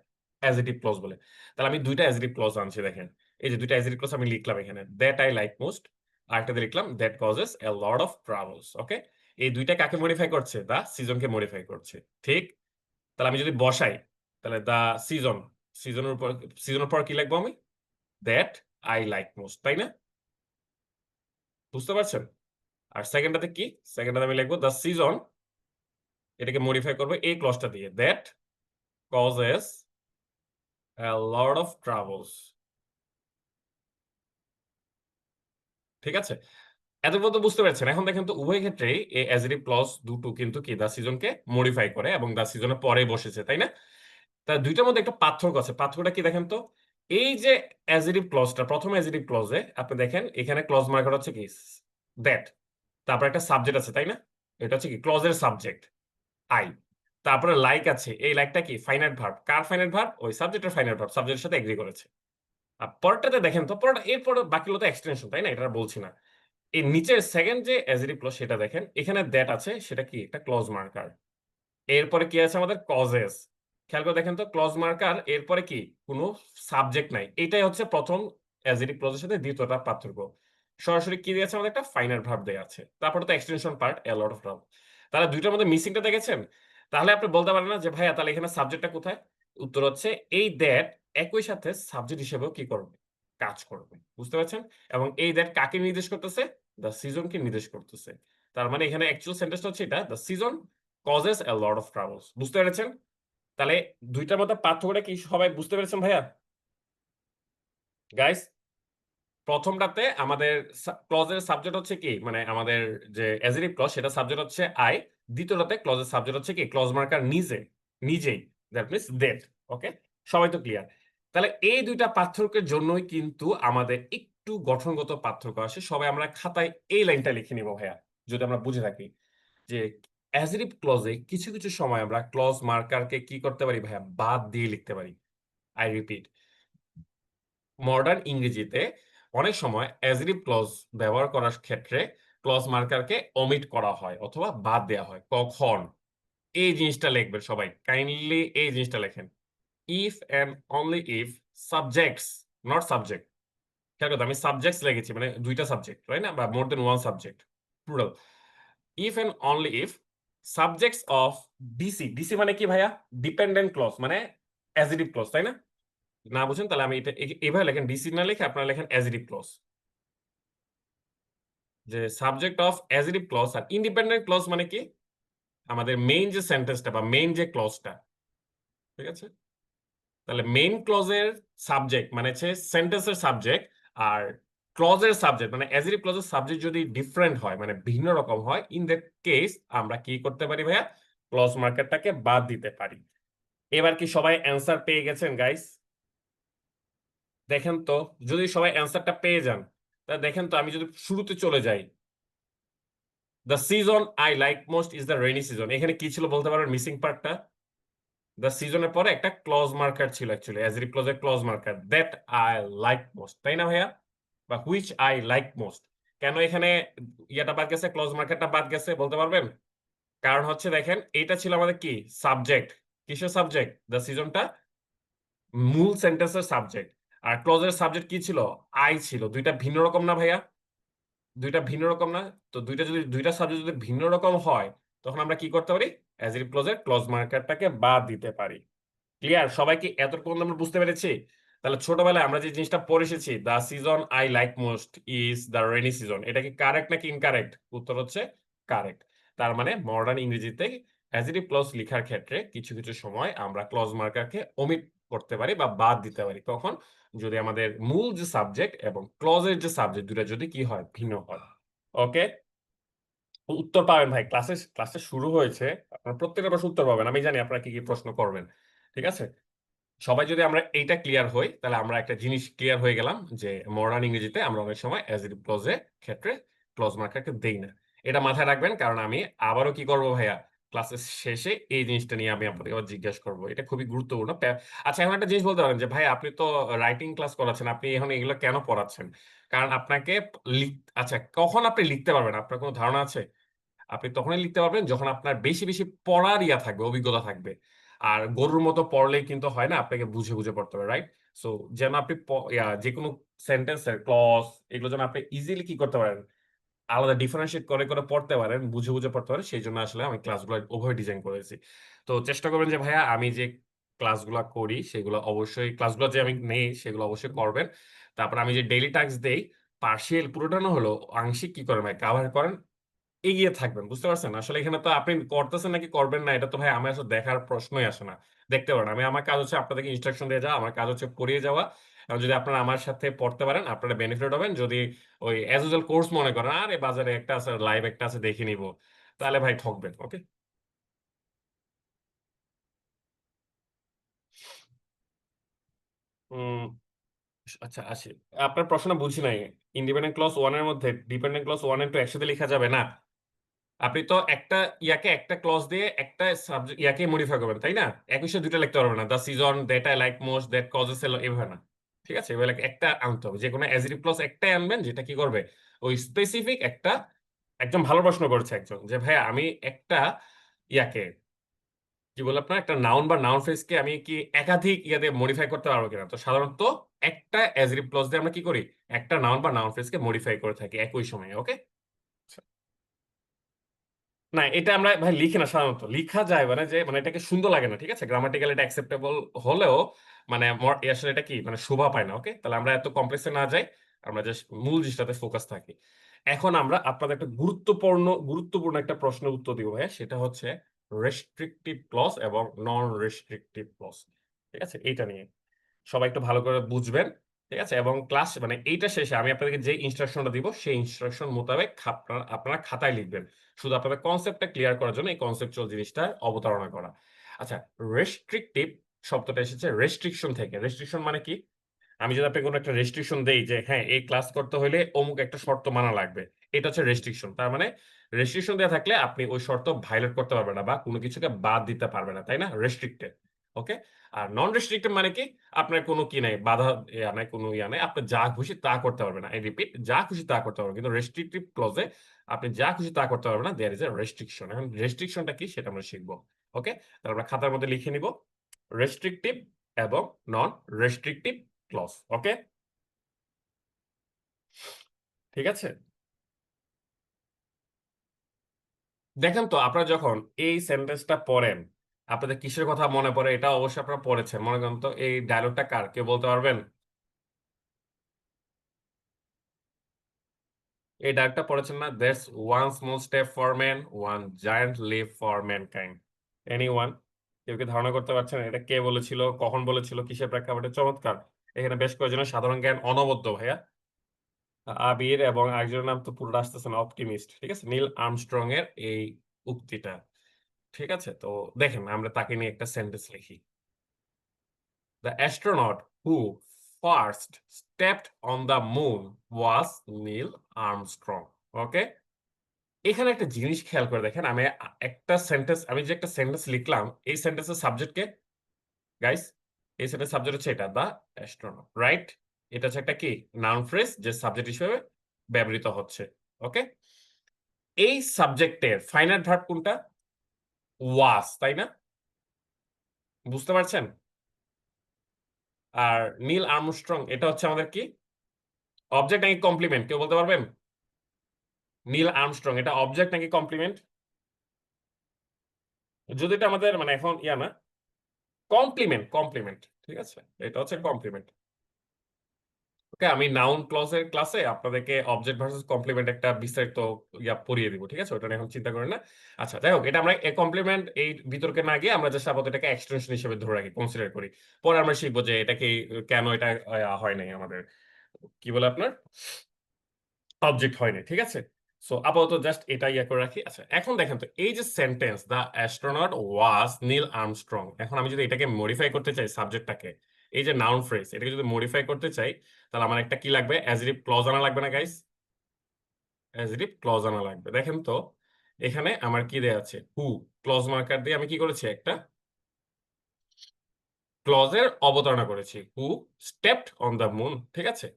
অ্যাজেটিভ ক্লজ বলে। তাহলে আমি দুইটা অ্যাজেটিভ ক্লজ আনছি, দেখেন এই যে দুইটা অ্যাজেটিভ ক্লজ আমি লিখলাম এখানে, দ্যাট আই লাইক মোস্ট, আরেকটাতে লিখলাম that causes a lot of travels. Okay, এই দুইটা কাকে মডিফাই করছে, দা সিজনকে মডিফাই করছে, ঠিক? তাহলে আমি যদি বসাই, তাহলে দা সিজন, সিজনের উপর, সিজনের পর কি লিখবো আমি, দ্যাট আই লাইক মোস্ট, তাই না? বুঝতে পারছেন? আর সেকেন্ডটাতে কি, সেকেন্ডটাতে আমি লিখবো দ্য সিজন, এটাকে মডিফাই করবো এই ক্লজটা দিয়ে, that causes a lot of travels. ঠিক আছে, এত পর্যন্ত বুঝতে পেরেছেন? এখন দেখেন তো উভয় ক্ষেত্রেই এই অ্যাজেটিভ ক্লজ দুটো কিন্তু কি দা সিজনকে মডিফাই করে এবং দা সিজনের পরে বসেছে, তাই না? তা দুইটার মধ্যে একটা পার্থক্য আছে, পার্থক্যটা কি দেখেন তো। এই যে অ্যাজেটিভ ক্লজটা, প্রথম অ্যাজেটিভ ক্লজে আপনি দেখেন এখানে ক্লজ মার্কার হচ্ছে কি, দ্যাট, তারপর একটা সাবজেক্ট আছে, তাই না? এটা হচ্ছে কি ক্লজের সাবজেক্ট, আই। তারপরে লাইক আছে, এই লাইকটা কি ফাইনাইট ভার্ব, কার ফাইনাইট ভার্ব, ওই সাবজেক্টের ফাইনাইট ভার্ব, সাবজেক্টের সাথে এগ্রি করেছে। আর পরেরটাতে দেখেন তো, পরেরটা এরপর বাকিগুলো তো এক্সটেনশন, তাই না? এটা আর বলছি না। এই নিচের সেকেন্ড যে অ্যাজেটিভ ক্লজ সেটা দেখেন, এখানে দ্যাট আছে, সেটা কি একটা ক্লজ মার্কার। এরপরে কি আছে আমাদের, কজেস। খেয়াল করে দেখেন তো, ক্লজ মার্কার এরপরে কি কোনো সাবজেক্ট নাই, এটাই হচ্ছে প্রথম অ্যাজেটিভ ক্লজের সাথে দ্বিতীয়টা পার্থক্য। সরাসরি কি দিয়েছে আমাদের, একটা ফাইনাল ভার্ব দেয়া আছে, তারপরে তো extension part A lot of verb. তাহলে দুইটার মধ্যে মিসিংটা দেখেছেন? তাহলে আপনি বলতে পারেন না যে ভাইয়া তাহলে এখানে সাবজেক্টটা কোথায়। উত্তর হচ্ছে এই দ্যাট একই সাথে সাবজেক্ট হিসেবেও কি করবে, কাজ করবে। বুঝতে পারছেন? এবং এই দ্যাট কাকে নির্দেশ করতেছে, দ্য সিজনকে নির্দেশ করতেছে। তার মানে এখানে অ্যাকচুয়াল সেন্টেন্সটা হচ্ছে এটা, the season causes a lot of troubles। বুঝতে পেরেছেন? তাহলে দুইটার মধ্যে পার্থক্যটা কি সবাই বুঝতে পেরেছেন ভাইয়া? গাইস, প্রথমটাতে আমাদের ক্লজের সাবজেক্ট হচ্ছে কি, মানে আমাদের যে অ্যাজেটিভ ক্লজ সেটা সাবজেক্ট হচ্ছে আই। দ্বিতীয়টাতে ক্লজের সাবজেক্ট হচ্ছে কি ক্লজ মার্কার নিজেই, দ্যাট মিন্স দ্যাট। ওকে, সবাই তো ক্লিয়ার? তাহলে এই দুইটা পার্থক্যের জন্যই কিন্তু আমাদের একটু গঠনগত পার্থক্য আসে। সবাই আমরা খাতায় এই লাইনটা লিখে নিব ভাইয়া, যদি আমরা বুঝে থাকি যে অ্যাজেটিভ ক্লজে কিছু কিছু সময় আমরা ক্লজ মার্কারকে কি করতে পারি ভাইয়া, বাদ দিয়ে লিখতে পারি। আই রিপিট, মডার্ন ইংরেজিতে অনেক সময় অ্যাজেটিভ ক্লজ ব্যবহার করার ক্ষেত্রে ক্লজ মার্কারকে অমিট করা হয় অথবা বাদ দেওয়া হয়। কখন? এই জিনিসটা লিখবেন সবাই, কাইন্ডলি এই জিনিসটা লেখেন। If and only if subjects, not subject. খেয়াল করতে আমি সাবজেক্টস লিখেছি, মানে দুইটা সাবজেক্ট, রাইট না, বা more than one subject, plural. If and only if subjects of DC, DC মানে কি ভাইয়া, ডিপেন্ডেন্ট ক্লজ মানে অ্যাজেটিভ ক্লজ, তাই না? না বুঝেন তাহলে আমি এটা এইভাবে লেখেন, ডিসি না লিখে আপনারা লেখেন অ্যাজেটিভ ক্লজ। যে সাবজেক্ট অফ অ্যাজেটিভ ক্লজ আর ইন্ডিপেন্ডেন্ট ক্লজ মানে কি, আমাদের মেইন যে সেন্টেন্সটা বা মেইন যে ক্লজটা, ঠিক আছে? তাহলে মেইন ক্লজের সাবজেক্ট মানে হচ্ছে সেন্টেন্সের সাবজেক্ট, আর ক্লজের সাবজেক্ট মানে অ্যাজেটিভ ক্লজের সাবজেক্ট যদি ডিফারেন্ট হয়, মানে ভিন্ন রকম হয়, ইন দ্যাট কেস আমরা কি করতে পারি ভাইয়া, ক্লজ মার্কারটাকে বাদ দিতে পারি। এবার কি সবাই অ্যান্সার পেয়ে গেছেন গাইস? দেখেন তো, যদি সবাই অ্যান্সারটা পেয়ে যান, তা দেখেন তো আমি যদি শুরুতে চলে যাই, the season I like most is the rainy season, এখানে কি ছিল বলতে পারবেন মিসিং পার্টটা? দ্য সিজনের পরে একটা ক্লজ মার্কার ছিল, অ্যাকচুয়ালি অ্যাজেটিভ ক্লজের clause marker, that I like most, তাই না ভাইয়া? বা হুইচ আই লাইক মোস্ট। কেন এখানে ইয়াটা বাদ গেছে, ক্লজ মার্কারটা বাদ গেছে বলতে পারবেন? কারণ হচ্ছে দেখেন এইটা ছিল আমাদের কি সাবজেক্ট, কিসের সাবজেক্ট, দ্য সিজনটা মূল সেন্টেন্সের সাবজেক্ট। আর ক্লজের সাবজেক্ট কি ছিল, আই ছিল। দুইটা ভিন্ন রকম না ভাইয়া? দুইটা ভিন্ন রকম না? তো দুইটা যদি দুইটা সাবজেক্ট যদি ভিন্ন রকম হয়, তখন আমরা কি করতে পারি, অ্যাজেটিভ ক্লজের ক্লজ মার্কারটাকে বাদ দিতে পারি। ক্লিয়ার? সবাই কি এতক্ষণ আমরা বুঝতে পেরেছি? তাহলে ছোটবেলায় আমরা যে জিনিসটা পড়ে এসেছি, the season I like most is the rainy season, এটা কি কারেক্ট নাকি ইনকারেক্ট? উত্তর হচ্ছে কারেক্ট। তার মানে মডার্ন ইংরেজিতে অ্যাজেটিভ ক্লজ লেখার ক্ষেত্রে কিছু কিছু সময় আমরা ক্লজ মার্কারকে ওমিট করতে পারি বা বাদ দিতে পারি, তখন যদি আমাদের মূল যে সাবজেক্ট এবং ক্লজের যে সাবজেক্ট দুটো যদি কি হয়, ভিন্ন হয়। ওকে, উত্তর পাবেন ভাই, ক্লাসে ক্লাসে শুরু হয়েছে, আপনারা প্রত্যেকটা প্রশ্ন উত্তর পাবেন, আমি জানি আপনারা কি কি প্রশ্ন করবেন। ঠিক আছে, সবাই যদি আমরা এইটা ক্লিয়ার হই, তাহলে আমরা একটা জিনিস ক্লিয়ার হয়ে গেলাম যে মডার্ন ইংরেজিতে আমরা অনেক সময় অ্যাজেটিভ ক্লজের ক্ষেত্রে ক্লজ মার্কারকে দেই না। এটা মাথায় রাখবেন, কারণ আমি আবারও কি করব ভাইয়া, ক্লাসের শেষে এই জিনিসটা নিয়ে আমি আপনাকে আবার জিজ্ঞাসা করবো, এটা খুবই গুরুত্বপূর্ণ। আচ্ছা, এখন একটা জিনিস বলতে পারেন যে ভাই আপনি তো রাইটিং ক্লাস করাচ্ছেন, আপনি এখন এগুলো কেন পড়াচ্ছেন? কারণ আপনাকে আচ্ছা, কখন আপনি লিখতে পারবেন আপনার কোনো ধারণা আছে? আপনি তখনই লিখতে পারবেন যখন আপনার বেশি বেশি পড়ার ইয়া থাকবে, অভিজ্ঞতা থাকবে। আর গরুর মতো পড়লেই কিন্তু হয় না, আপনাকে বুঝে বুঝে পড়তে হবে, রাইট? সো যেন আপনি যে কোনো সেন্টেন্সের ক্লজ এগুলো যেন আপনি ইজিলি কি করতে পারেন, আলাদা ডিফারেন্সিয়েট করে করে পড়তে পারেন, বুঝে বুঝে পড়তে পারেন, সেই জন্য আসলে আমি ক্লাসগুলো ওভাবে ডিজাইন করেছি। তো চেষ্টা করবেন যে ভাইয়া আমি যে ক্লাসগুলো করি সেগুলো অবশ্যই, ক্লাসগুলো যে আমি নেই সেগুলো অবশ্যই করবেন। তারপর আমি যে ডেইলি টাস্ক দেই, পার্শিয়াল পুরোটা না হলো আংশিক কি করেন ভাই, কাভার করেন, এগিয়ে থাকবেন। বুঝতে পারছেন? আসলে এখানে তো আপনি করতেছেন নাকি করবেন না, এটা তো ভাই আমার আসলে দেখার প্রশ্নই আসে না। দেখতে পারেন, আমার কাজ হচ্ছে আপনাদেরকে ইনস্ট্রাকশন দিয়ে যাওয়া, আমার কাজ হচ্ছে পড়িয়ে যাওয়া। এবং যদি আপনারা আমার সাথে পড়তে পারেন আপনারা বেনিফিট হবেন। যদি ওই অ্যাজ ইউজুয়াল কোর্স মনে করেন, আরে বাজারে একটা আছে, লাইভ একটা আছে, দেখে নিব, তাহলে ভাই ঠকবেন। ওকে। উম আচ্ছা, আসি। আপনার প্রশ্ন বুঝি নাই। ইন্ডিপেন্ডেন্ট ক্লজ ওয়ান এর মধ্যে dependent clause one and two একসাথে লেখা যাবে না। আপনি তো একটা ইয়াকে একটা ক্লজ দিয়ে একটা সাবজেক্ট ইয়াকে মডিফাই করবেন, তাই না? একই সাথে দুইটা লিখতে পারবেন না, the season, that I like most, that causes এলো, এভাবে না। ঠিক আছে, এবার একটা আনতে হবে, যে কোনো অ্যাজেক্টিভ ক্লজ একটাই আনবেন, যেটা কি করবে ওই স্পেসিফিক একটা। একদম ভালো প্রশ্ন করেছে একজন, যে ভাই আমি একটা ইয়াকে কি বলে আপনার একটা নাউন বা নাউন ফ্রেজকে আমি কি একাধিক ইয়াতে মডিফাই করতে পারবো কিনা। তো সাধারণত একটা অ্যাজেক্টিভ ক্লজ দিয়ে আমরা কি করি, একটা নাউন বা নাউন ফ্রেজকে মডিফাই করে থাকি একই সময়ে। ওকে। না, এটা আমরা ভাই লিখি না, সাধারণত লিখা যায় মানে যে মানে এটাকে সুন্দর লাগে না, ঠিক আছে, গ্রামাটিক্যাল এটা অ্যাকসেপ্টেবল হলেও মানে আসলে এটা কি মানে শোভা পায় না। ওকে, তাহলে আমরা এত কমপ্লেক্সে না যাই, আমরা জাস্ট মূল জিনিসটাতে ফোকাস থাকি। এখন আমরা আপনাদের একটা গুরুত্বপূর্ণ গুরুত্বপূর্ণ একটা প্রশ্নের উত্তর দিব ভাই, সেটা হচ্ছে রেস্ট্রিকটিভ ক্লজ এবং নন রেস্ট্রিকটিভ ক্লজ। ঠিক আছে, এইটা নিয়ে সবাই একটু ভালো করে বুঝবেন। ঠিক আছে, এবং ক্লাস মানে এইটা শেষে আমি আপনাদেরকে যে ইনস্ট্রাকশনটা দিব সেই ইনস্ট্রাকশন মোতাবেক আপনারা আপনারা খাতায় লিখবেন। শুধু আপনাদের কনসেপ্টটা ক্লিয়ার করার জন্য এই কনসেপচুয়াল জিনিসটা অবতারণা করা। আচ্ছা, রেস্ট্রিকটিভ শব্দটা এসেছে রেস্ট্রিকশন থেকে। রেস্ট্রিকশন মানে কি? আমি যদি আপনাকে কোনো একটা রেস্ট্রিকশন দেই যে হ্যাঁ এই ক্লাস করতে হলে অমুক একটা শর্ত মানা লাগবে, এটা হচ্ছে রেস্ট্রিকশন। তার মানে রেস্ট্রিকশন দেওয়া থাকলে আপনি ওই শর্ত ভায়োলেট করতে পারবেন না বা কোনো কিছুকে বাদ দিতে পারবেন না, তাই না? রেস্ট্রিক্টেড। ওকে। আর নন রেস্ট্রিক্টেড মানে কি? আপনার কোনো কি নাই, বাধা ইয়া নাই, কোনো ইয়া নাই, আপনি যা খুশি তা করতে পারবেন না। আই রিপিট, যা খুশি তা করতে পারবেন, কিন্তু রেস্ট্রিকটিভ ক্লজে আপনি যা খুশি তা করতে পারবেন না, দেয়ার ইজ এ রেস্ট্রিকশন। এখন রেস্ট্রিকশনটা কি সেটা আমরা শিখবো। ওকে, তাহলে আমরা খাতার মধ্যে লিখে নিব রেস্ট্রিকটিভ এবং নন রেস্ট্রিকটিভ ক্লজ। ওকে, ঠিক আছে। দেখেন তো আপনারা যখন এই সেন্টেন্সটা পড়েন, আপনাদের কিসের কথা মনে পড়ে, এটা অবশ্যই আপনারা পড়েছেন। মনে করেন তো এই ডায়লগটা কার, কেউ বলতে পারবেন? এই ডায়লগটা পড়েছেন না, that's one small step for man, one giant leap for mankind. Anyone? কেউ কি ধারণা করতে পারছেন এটা কে বলেছিল, কখন বলেছিল, কিসের প্রেক্ষাপটে? চমৎকার। এখানে বেশ কয়েকজনের সাধারণ জ্ঞান অনবদ্য ভাইয়া। আবির এবং আরেকজনের নাম তো পুরো আসতেছে না, অপটিমিস্ট। ঠিক আছে, নীল আর্মস্ট্রং এর এই উক্তিটা। ঠিক আছে, তো দেখেন আমরা তাকে নিয়ে একটা সেন্টেন্স লিখি। The astronaut who first stepped on the moon was Neil Armstrong. ওকে, এখানে একটা জিনিস খেয়াল করে দেখেন, আমি একটা সেন্টেন্স, আমি যে একটা সেন্টেন্স লিখলাম, এই সেন্টেন্সের সাবজেক্ট কে গাইস? এই সেন্টেন্স সাবজেক্ট হচ্ছে এটা, দা অ্যাস্ট্রোনট, রাইট? এটা হচ্ছে একটা কি নাউন ফ্রেজ যে সাবজেক্ট হিসেবে ব্যবহৃত হচ্ছে। ওকে, এই সাবজেক্টের ফাইনাল ভার্ব কোনটা? ওয়াজ, তাই না? বুঝতে পারছেন? আর নীল আর্মস্ট্রং এটা হচ্ছে আমাদের কি অবজেক্ট নাকি কমপ্লিমেন্ট, কেউ বলতে পারবেন? নীল আর্মস্ট্রং এটা অবজেক্ট নাকি কমপ্লিমেন্ট? যদি এটা আমাদের মানে এখন ইয়া না, কমপ্লিমেন্ট, কমপ্লিমেন্ট। ঠিক আছে, এটা হচ্ছে কমপ্লিমেন্ট। ওকে, আমি নাউন ক্লজের ক্লাসে আপনাদেরকে অবজেক্ট ভার্সেস কমপ্লিমেন্ট একটা বিস্তারিত ইয়া পড়িয়ে দিব। ঠিক আছে, ওটা নিয়ে এখন চিন্তা করেন না। আচ্ছা, যাই হোক, এটা আমরা কমপ্লিমেন্ট এই বিতর্কে না গিয়ে আমরা জাস্ট আপাতত এটাকে এক্সটেনশন হিসেবে ধরে রাখি, কনসিডার করি। পরে আমরা শিখবো যে এটা কি কেন এটা হয় নাই আমাদের কি বলে আপনার অবজেক্ট হয়নি। ঠিক আছে, সো আপাতত জাস্ট এটা ইয়া করে রাখি। আচ্ছা, এখন দেখেন তো এই যে sentence the astronaut was Neil Armstrong, এখন আমি যদি এটাকে মডিফাই করতে চাই সাবজেক্টটাকে, এই যে নাউন ফ্রেজ এটাকে যদি মডিফাই করতে চাই, তাহলে আমার একটা কি লাগবে, অ্যাজেক্টিভ ক্লজ আনা লাগবে না গাইস? অ্যাজেক্টিভ ক্লজ আনা লাগবে। দেখেন তো এখানে আমার কি দেয়া আছে, হু ক্লজ মার্কার দিয়ে আমি কি করেছি, একটা ক্লজের অবতারণা করেছি, হু স্টেপড অন দ্য মুন। ঠিক আছে,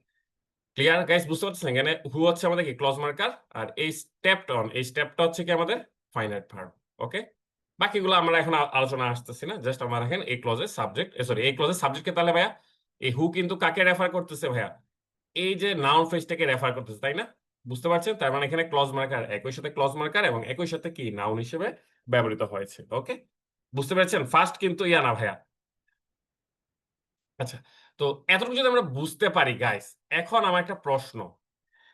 ক্লিয়ার গাইস, বুঝতে পারছেন? এখানে হু হচ্ছে আমাদের কি ক্লজ মার্কার, আর এই স্টেপড অন, এই স্টেপটা হচ্ছে কি আমাদের ফাইনাইট ভার্ব। ওকে, বাকিগুলো আমরা এখন আলোচনা আসতেছি না, জাস্ট আমরা এখন এই ক্লজের সাবজেক্ট, সরি এই ক্লজের সাবজেক্টকে, তাহলে ভাইয়া এই হু কিন্তু কাকে রেফার করতেছে ভাইয়া, এই যে নাউন ফ্রেজটাকে রেফার করতেছে, তাই না? বুঝতে পারছেন? তার মানে এখানে ক্লজ মার্কার একই সাথে ক্লজ মার্কার এবং একই সাথে কি নাউন হিসেবে ব্যবহৃত হয়েছে। ওকে, বুঝতে পেরেছেন? ফার্স্ট কিন্তু ইয়া না ভাইয়া। আচ্ছা, তো এতটুকু যদি আমরা বুঝতে পারি গাইস, এখন আমার একটা প্রশ্ন,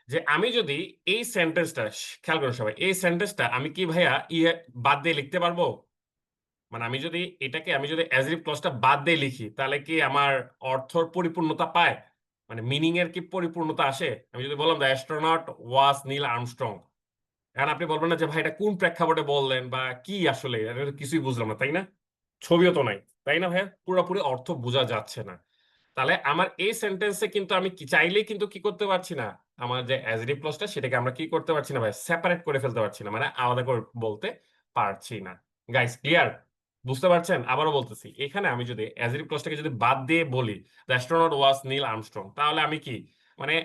যে আমি যদি এই সেন্টেন্সটা, খেয়াল করুন সবাই, এই সেন্টেন্সটা আমি কি ভাইয়া ইয়ে বাদ দিয়ে লিখতে পারবো? মানে আমি যদি এটাকে, আমি যদি অ্যাজরিভ ক্লজটা বাদ দিয়ে লিখি, তাহলে কি আমার অর্থর পরিপূর্ণতা পায়, মানে মিনিং এর কি পরিপূর্ণতা আসে? আমি যদি বললাম the astronaut was Neil Armstrong, এখন আপনি বলবেন না যে ভাই এটা কোন প্রেক্ষাপটে বললেন বা কি, আসলে এটা তো কিছুই বুঝলাম না, তাই না? ছবিও তো নাই, তাই না ভাইয়া? পুরোপুরি অর্থ বোঝা যাচ্ছে না। তাহলে আমার এই সেন্টেন্সে কিন্তু আমি কি চাইলেই কিন্তু কি করতে পারছি না, আমার যে অ্যাজরিভ ক্লজটা সেটাকে আমরা কি করতে পারছি না ভাই, সেপারেট করে ফেলতে পারছি না, মানে আলাদা করে বলতে পারছি না। Guys clear? বুঝতে পারছেন? আবারও বলতেছি, এখানে আমি যদি অ্যাজরিভ ক্লজটাকে যদি বাদ দিয়ে বলি the astronaut was Neil Armstrong, তাহলে আমি কি, মানে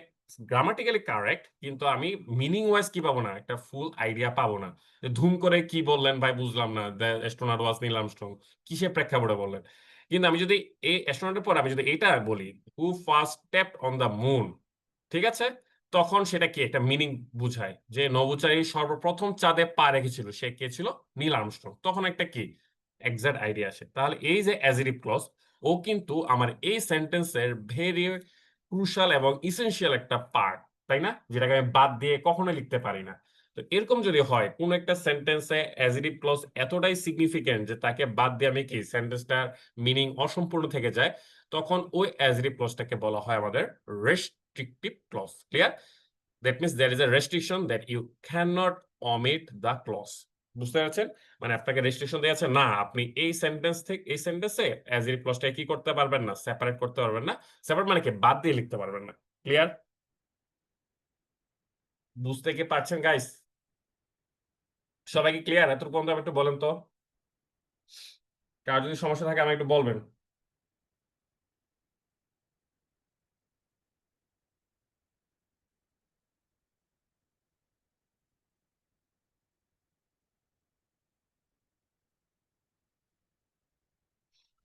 গ্রামাটিক্যালি কারেক্ট, কিন্তু আমি মিনিং ওয়াইজ কি পাবো না, একটা ফুল আইডিয়া পাবো না, যে ধুম করে কি বললেন ভাই বুঝলাম না, the astronaut was Neil Armstrong কিসের প্রেক্ষাপটে বললেন। কিন্তু আমি যদি এই অ্যাস্ট্রোনটের পর আমি যদি এটা বলি, হু first stepped on the moon, ঠিক আছে, তখন সেটা কি একটা মিনিং বুঝায়, যে নভোচারী সর্বপ্রথম চাঁদে পা রেখেছিল সে কে ছিল, নীল আর্মস্ট্রং, তখন একটা কি এক্সাক্ট আইডিয়া আসে। তাহলে এই যে অ্যাজরিভ ক্লজ, ও কিন্তু আমার এই সেন্টেন্সের ভেরি ক্রুশাল এবং ইসেনশিয়াল একটা পার্ট, তাই না, যেটাকে আমি বাদ দিয়ে কখনো লিখতে পারি না। তো এরকম যদি হয় কোন একটা সেন্টেন্সে অ্যাজরিভ ক্লজ এতটাই সিগনিফিকেন্ট যে তাকে বাদ দিয়ে আমি কি সেন্টেন্সটার মিনিং অসম্পূর্ণ থেকে যায়, তখন ওই অ্যাজরিভ ক্লজটাকে বলা হয় আমাদের restrictive clause. Clear? That means there is a restriction that you can not omit the clause. বুঝতে পারছেন? মানে আপনাকে রেস্ট্রিকশন দেওয়া আছে, না আপনি এই সেন্টেন্স থেকে এই সেন্টেন্সে অ্যাজরিভ ক্লজটা কি করতে পারবেন না, সেপারেট করতে পারবেন না। সেপারেট মানে কি, বাদ দিয়ে লিখতে পারবেন না। ক্লিয়ার? বুঝতে কি পারছেন গাইস? সবাই কি ক্লিয়ার? এত পর্যন্ত আমি একটু বলেন তো, কার যদি সমস্যা থাকে আমাকে একটু বলবেন।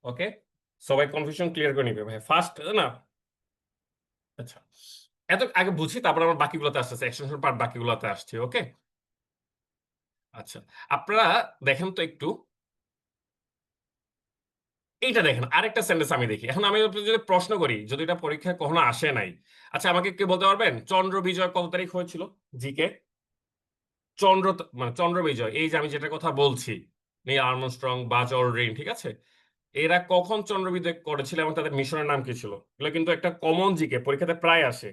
ওকে, সবাই কনফিউশন ক্লিয়ার করে নিবে ভাই, ফার্স্ট না। আচ্ছা, এত আগে বুঝি, তারপর আমরা বাকিগুলোতে আসতেছি, এক্সটেনশন পার্ট বাকিগুলোতে আসছি। ওকে, আচ্ছা, আপনারা দেখেন তো একটু, এইটা দেখেন, আরেকটা সেন্টেন্স আমি দেখি। এখন আমি আপনাদের যদি প্রশ্ন করি, যদি এটা পরীক্ষায় কখনো আসে নাই, আচ্ছা আমাকে কে বলতে পারবেন চন্দ্র বিজয় কত তারিখ হয়েছিল? জিকে, চন্দ্র, মানে চন্দ্র বিজয়, এই যে আমি যেটা কথা বলছি, নীল আর্মস্ট্রং, বাজ অলড্রিন, ঠিক আছে, এরা কখন চন্দ্র বিজয় করেছিল এবং তাদের মিশনের নাম কি ছিল? এগুলো কিন্তু একটা কমন জিকে, পরীক্ষাতে প্রায় আসে।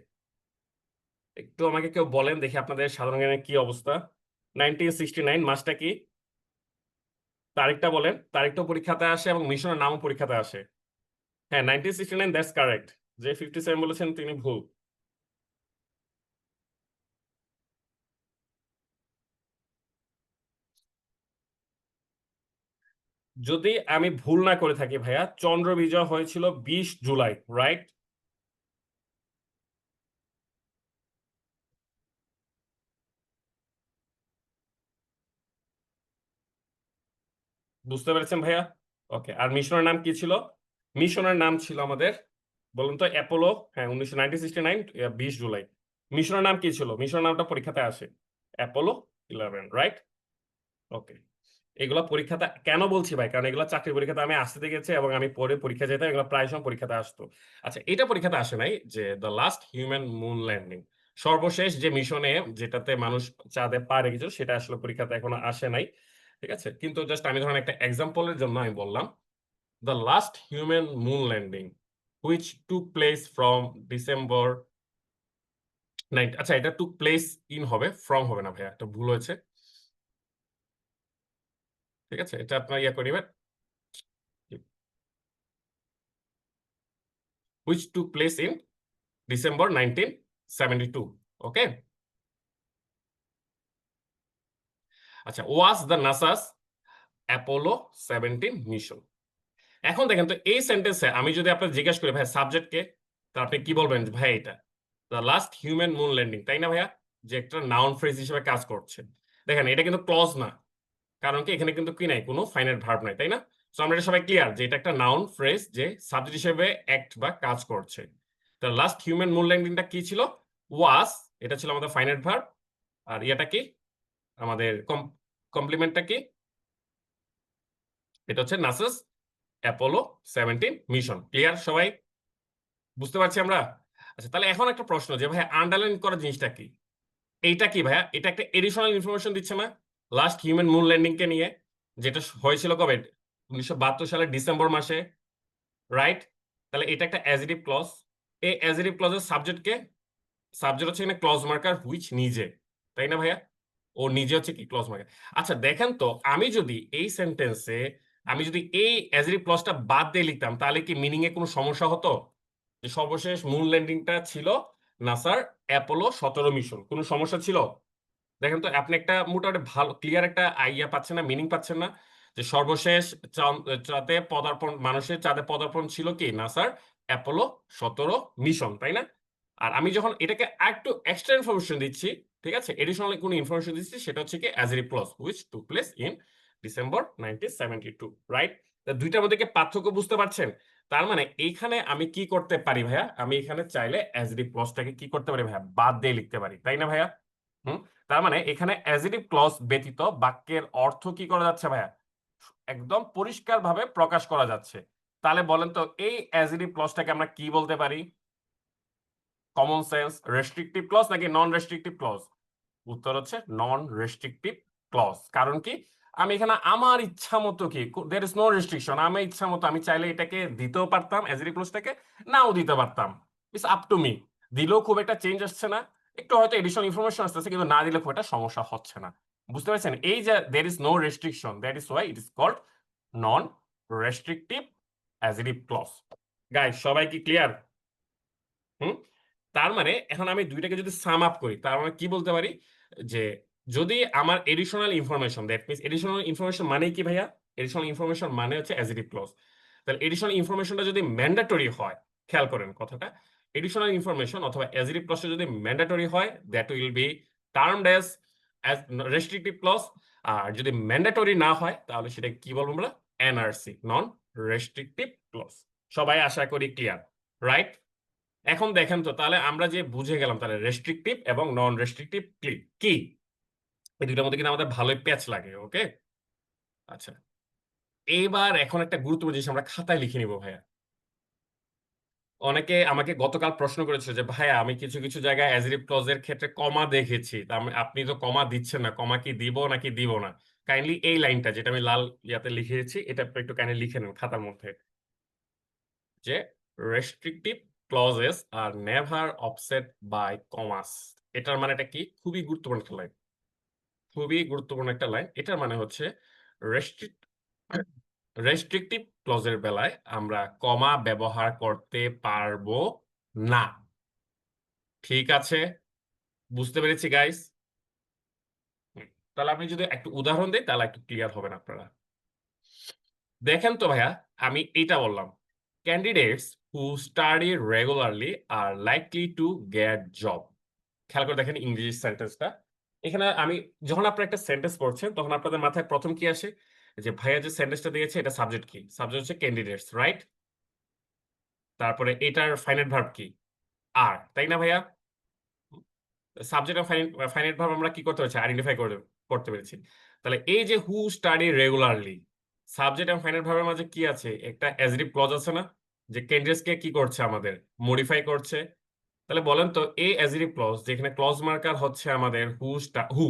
একটু আমাকে কেউ বলেন দেখি আপনাদের সাধারণ জ্ঞানের কি অবস্থা। 1969 মাসটা কি, তারিখটা বলেন। তারিখটা পরীক্ষাতে আসে এবং মিশনের নামও পরীক্ষাতে আসে। হ্যাঁ, 1969, দ্যাটস কারেক্ট। যে 57 বলেছেন তিনি ভুল। যদি আমি ভুল না করে থাকি ভাইয়া, চন্দ্র বিজয় হয়েছিল 20 জুলাই, রাইট? বুঝতে পেরেছেন ভাইয়া? ওকে, আর মিশনের নাম কি ছিল? মিশনের নাম ছিল আমাদের, বলুন তো, অ্যাপোলো। হ্যাঁ, 1969, 20 জুলাই। মিশনের নাম কি ছিল? মিশনের নামটা পরীক্ষাতে আসে, অ্যাপোলো 11, রাইট? ওকে, এগুলা পরীক্ষাতে কেন বলছি ভাই, কারণ এগুলো চাকরি পরীক্ষাতে আমি আসতে দেখেছি এবং আমি পরে পরীক্ষা যেতাম, এগুলো প্রায় সময় পরীক্ষাতে আসতো। আচ্ছা, এটা পরীক্ষাতে আসে নাই যে the last human moon landing, সর্বশেষ যে মিশনে, যেটাতে মানুষ চাঁদে পা রেখেছিল, সেটা আসলে পরীক্ষাতে এখনো আসে নাই। ঠিক আছে, কিন্তু জাস্ট আমি ধরেন একটা এক্সাম্পলের জন্য আমি বললাম, the last human moon landing which took place from December 9। আচ্ছা, এটা টুক প্লেস ইন হবে, ফ্রম হবে না ভাইয়া, একটা ভুল হয়েছে। ঠিক আছে, এটা আপনার ইয়া করিবেন, which took place in December 1972. ওকে, আচ্ছা, ওয়াজ দ্য নাসাস অ্যাপোলো 17 মিশন। এখন দেখেন তো এই সেন্টেন্সে আমি যদি আপনার জিজ্ঞাসা করি ভাই সাবজেক্টকে, তা আপনি কি বলবেন যে, ভাই এটা the last human moon landing, তাই না ভাইয়া? যে একটা নাউন ফ্রেজ হিসেবে কাজ করছে। দেখেন এটা কিন্তু ক্লজ না, কারণ কি এখানে কিন্তু কি নাই, কোনো ফাইনাইট ভার্ব নাই, তাই না? সো আমরা এটা সবাই ক্লিয়ার যে এটা একটা নাউন ফ্রেজ যে সাবজেক্ট হিসেবে অ্যাক্ট বা কাজ করছে। দ্য লাস্ট হিউম্যান মুন ল্যান্ডিংটা কি ছিল? ওয়াজ, এটা ছিল আমাদের ফাইনাইট ভার্ব। আর ইয়াটা কি, আমাদের কমপ্লিমেন্টটা কি? এটা হচ্ছে নাসাস অ্যাপোলো 17 মিশন। ক্লিয়ার সবাই? বুঝতে পারছি আমরা? আচ্ছা, তাহলে এখন একটা প্রশ্ন যে ভাই আন্ডারলাইন করা জিনিসটা কি? এইটা কি ভাইয়া? এটা একটা এডিশনাল ইনফরমেশন দিচ্ছে না লাস্ট হিউম্যান মুন ল্যান্ডিং কে নিয়ে, যেটা হয়েছিল কবে? 1972 সালের ডিসেম্বর মাসে, রাইট? তাহলে এটা একটা অ্যাজেটিভ ক্লজ। এই অ্যাজেটিভ ক্লজের সাবজেক্ট কে? সাবজেক্ট হচ্ছে এখানে ক্লজ মার্কার হুইচ নিজে, তাই না ভাইয়া? ও নিজে হচ্ছে কি ক্লজ মার্কার। আচ্ছা দেখেন তো, আমি যদি এই সেন্টেন্সে আমি যদি এই অ্যাজেটিভ ক্লজটা বাদ দিয়ে লিখতাম, তাহলে কি মিনিং এ কোনো সমস্যা হতো? যে সর্বশেষ মুন ল্যান্ডিংটা ছিল নাসার অ্যাপোলো 17 মিশন, কোনো সমস্যা ছিল? দেখেন তো, আপনি একটা মোটামুটি ভালো ক্লিয়ার একটা আইডিয়া পাচ্ছেন না, মিনিং পাচ্ছেন না? যে সর্বশেষ চাঁদে পদার্পণ, মানুষের চাঁদে পদার্পণ ছিল কি নাসার অ্যাপোলো 17 মিশন, তাই না? আর আমি যখন এটাকে আরেকটু এক্সট্রা ইনফরমেশন দিচ্ছি, ঠিক আছে, এডিশনাল কোনো ইনফরমেশন দিচ্ছি, সেটা হচ্ছে কি as a clause which took place in December 1972, right? দুইটার মধ্যে কি পার্থক্য বুঝতে পারছেন? তার মানে এইখানে আমি কি করতে পারি ভাইয়া, আমি এখানে চাইলে অ্যাজ এ ক্লজটাকে কি করতে পারি ভাইয়া, বাদ দিয়ে লিখতে পারি, তাই না ভাইয়া? হুম। তার মানে এখানে অ্যাজেটিভ ক্লজ ব্যতীত বাক্যের অর্থ কি করা যাচ্ছে ভাইয়া, একদম পরিষ্কারভাবে প্রকাশ করা যাচ্ছে। তাহলে বলেন তো এই অ্যাজেটিভ ক্লজটাকে আমরা কি বলতে পারি? কমন সেন্স রেস্ট্রিকটিভ ক্লজ নাকি নন রেস্ট্রিকটিভ ক্লজ? উত্তর হচ্ছে নন রেস্ট্রিকটিভ ক্লজ। কারণ কি, আমি এখানে আমার ইচ্ছা মতো কি, দের ইজ নো রেস্ট্রিকশন, আমি ইচ্ছা মতো আমি চাইলে এটাকে দিতেও পারতাম অ্যাজেটিভ ক্লজটাকে, নাও দিতে পারতাম। It's up to me. দিলেও খুব একটা চেঞ্জ আসছে না, একটু হয়তো এডিশনাল ইনফরমেশন আসতেছে, কিন্তু না দিলে খুব একটা সমস্যা হচ্ছে না। বুঝতে পারছেন? এই যে there is no restriction, that is why it is called non restrictive adjective clause. Guys সবাই কি ক্লিয়ার? হুম। তার মানে এখন আমি দুইটাকে যদি সাম আপ করি, তার মানে কি বলতে পারি যে যদি আমার additional information, that means additional information মানে কি ভাইয়া? এডিশনাল ইনফরমেশন মানে হচ্ছে অ্যাজেটিভ ক্লজ। তাহলে এডিশনাল ইনফরমেশনটা যদি ম্যান্ডেটরি হয়, খেয়াল করেন কথাটা, এডিশনাল ইনফরমেশন অথবা অ্যাজেটিভ ক্লজটা যদি ম্যান্ডেটরি হয়, that will be termed as restrictive clause. আর যদি ম্যান্ডেটরি না হয়, তাহলে সেটা কি বলবো আমরা? NRC, non restrictive clause. সবাই আশা করি ক্লিয়ার, রাইট? এখন দেখেন তো, তাহলে আমরা যে বুঝে গেলাম তাহলে রেস্ট্রিকটিভ এবং নন রেস্ট্রিকটিভ কি, এই দুটোর মধ্যে কিন্তু আমাদের ভালোই প্যাচ লাগে। ওকে, আচ্ছা, এইবার এখন একটা গুরুত্বপূর্ণ জিনিস আমরা খাতায় লিখে নিব ভাইয়া। অনেকে আমাকে গতকাল প্রশ্ন করেছে যে ভাইয়া আমি কিছু কিছু জায়গায় অ্যাজেটিভ ক্লজের ক্ষেত্রে কমা দেখেছি, আপনি তো কমা দিচ্ছেন না, কমা কি দিব নাকি দিব না? কাইন্ডলি এই লাইনটা যেটা আমি লাল ইয়াতে লিখেছি, এটা একটু কাইন্ডলি লিখে নেন খাতার মধ্যে, যে restrictive clauses are never offset by commas. এটার মানেটা কি? খুবই গুরুত্বপূর্ণ একটা লাইন, খুবই গুরুত্বপূর্ণ একটা লাইন। এটার মানে হচ্ছে রেস্ট্রিক্ট রেস্ট্রিকটিভ ক্লজের বেলায় আমরা কমা ব্যবহার করতে পারবো না। ঠিক আছে, বুঝতে পেরেছি গাইস? তাহলে আমি যদি একটু উদাহরণ দিই, তাহলে একটু ক্লিয়ার হবেন আপনারা। দেখেন তো ভাইয়া, আমি এইটা বললাম, candidates who study regularly R likely to get job. খেয়াল করে দেখেন ইংরেজি সেন্টেন্সটা। এখানে আমি যখন আপনারা একটা সেন্টেন্স পড়ছেন, তখন আপনাদের মাথায় প্রথম কি আসে? যে ভাইয়া যে সেন্টেন্সটা দিয়েছে, এটা সাবজেক্ট কি? সাবজেক্ট হচ্ছে ক্যান্ডিডেটস, রাইট? তারপরে এটার ফাইনাইট ভার্ব কি? আর, তাই না ভাইয়া? সাবজেক্ট আর ফাইনাইট ভার্ব আমরা কি করতে পেরেছি? আইডেন্টিফাই করতে পেরেছি। তাহলে এই যে হু স্টাডি রেগুলারলি, সাবজেক্ট এবং ফাইনাইট ভার্বের মাঝে কি আছে? একটা অ্যাজেটিভ ক্লজ আছে না, যে ক্যান্ডিডেটস কে কি করছে, আমাদের মডিফাই করছে। তাহলে বলেন তো এই অ্যাজেটিভ ক্লজ, যেখানে ক্লজ মার্কার হচ্ছে আমাদের হু,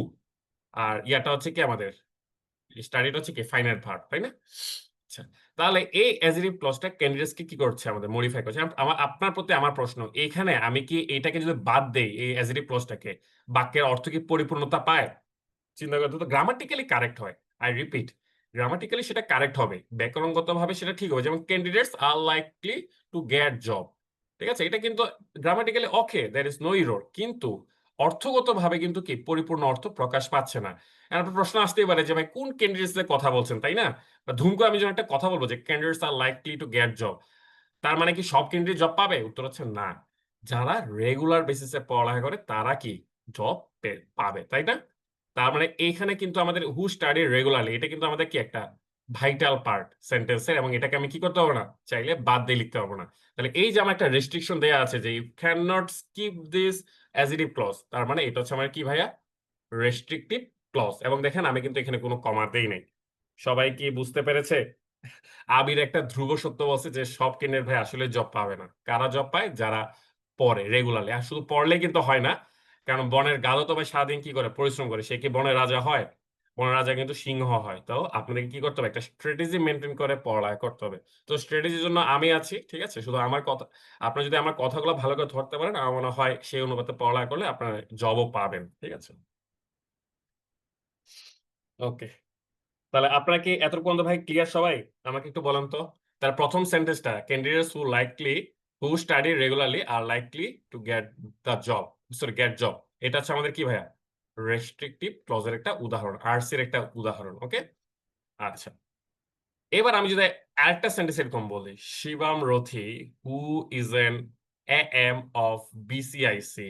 আর ইয়াটা হচ্ছে কি আমাদের স্টাডিটা হচ্ছে কি ফাইনাইট ভার্ব, তাই না? আচ্ছা, তাহলে এই অ্যাজেটিভ ক্লজটা ক্যান্ডিডেটস কে কি করছে, আমাদের মডিফাই করছে। আপনার প্রতি আমার প্রশ্ন, এইখানে আমি কি এটাকে যদি বাদ দেই, এই অ্যাজেটিভ ক্লজটাকে, বাক্যের অর্থ কি পরিপূর্ণতা পায়? চিন্তা করতে তো গ্রামাটিক্যালি কারেক্ট হয়। আই রিপিট, গ্রামাটিক্যালি সেটা কারেক্ট হবে, ব্যাকরণগতভাবে সেটা ঠিক হবে। যেমন candidates are likely to get job, ঠিক আছে, এটা কিন্তু grammatically okay, there is no error. কিন্তু অর্থগতভাবে কিন্তু কি পরিপূর্ণ অর্থ প্রকাশ পাচ্ছে না। এখন আপনার প্রশ্ন আসতেই পারে যে ভাই কোন ক্যান্ডিডেটস এর কথা বলছেন, তাই না? বা ধুম করে আমি যখন একটা কথা বলবো যে candidates are likely to get job, তার মানে কি সব ক্যান্ডিডেট জব পাবে? উত্তর হচ্ছে না। যারা রেগুলার বেসিসে পড়ালেখা করে তারা কি জব পাবে, তাই না? তার মানে এইখানে কিন্তু আমাদের হু স্টাডি রেগুলারলি, এটা কিন্তু আমাদের কি একটা ভাইটাল পার্ট সেন্টেন্সের, এবং এটাকে আমি কি করতে পারবো না, চাইলে বাদ দিয়ে লিখতে পারবো না। তাহলে এই যে আমার একটা রেস্ট্রিকশন দেয়া আছে যে you can not skip this adjective clause, তার মানে এটা হচ্ছে আমার কি ভাইয়া, রেস্ট্রিকটিভ ক্লজ। এবং দেখেন আমি কিন্তু এখানে কোনো কমা দেই নাই। সবাই কি বুঝতে পেরেছে? আবির একটা ধ্রুব সত্য বলছে যে সব ক্যান্ডিডেট ভাই আসলে জব পাবে না। কারা জব পায়? যারা পড়ে রেগুলারলি। আর শুধু পড়লেই কিন্তু হয় না, কারণ বনের গাধা তো ভাই সারাদিন কি করে, পরিশ্রম করে। সে কি বনের রাজা হয়? বনের রাজা কিন্তু সিংহ হয়। তো আপনাদেরকে কি করতে হবে, একটা স্ট্র্যাটেজি মেনটেন করে পড়ালেখা করতে হবে। তো স্ট্র্যাটেজির জন্য আমি আছি, ঠিক আছে? শুধু আমার কথা, আপনি যদি আমার কথাগুলো ভালো করে ধরতে পারেন, আমার মনে হয় সেই অনুপাতে পড়ালেখা করলে আপনারা জবও পাবেন, ঠিক আছে? ওকে, তাহলে আপনারা কি এতটুকু পর্যন্ত ভাই ক্লিয়ার সবাই? আমাকে একটু বলেন তো। তার প্রথম সেন্টেন্সটা, candidates who study regularly R likely to get the job, sorry get job, এটা হচ্ছে আমাদের কি ভাইয়া, রেস্ট্রিকটিভ ক্লজের একটা উদাহরণ, আরসি এর একটা উদাহরণ। ওকে, আচ্ছা। এবার আমি যদি আরেকটা সেন্টেন্স এরকম বলি, Shivam Rathi who is an AM of BCIC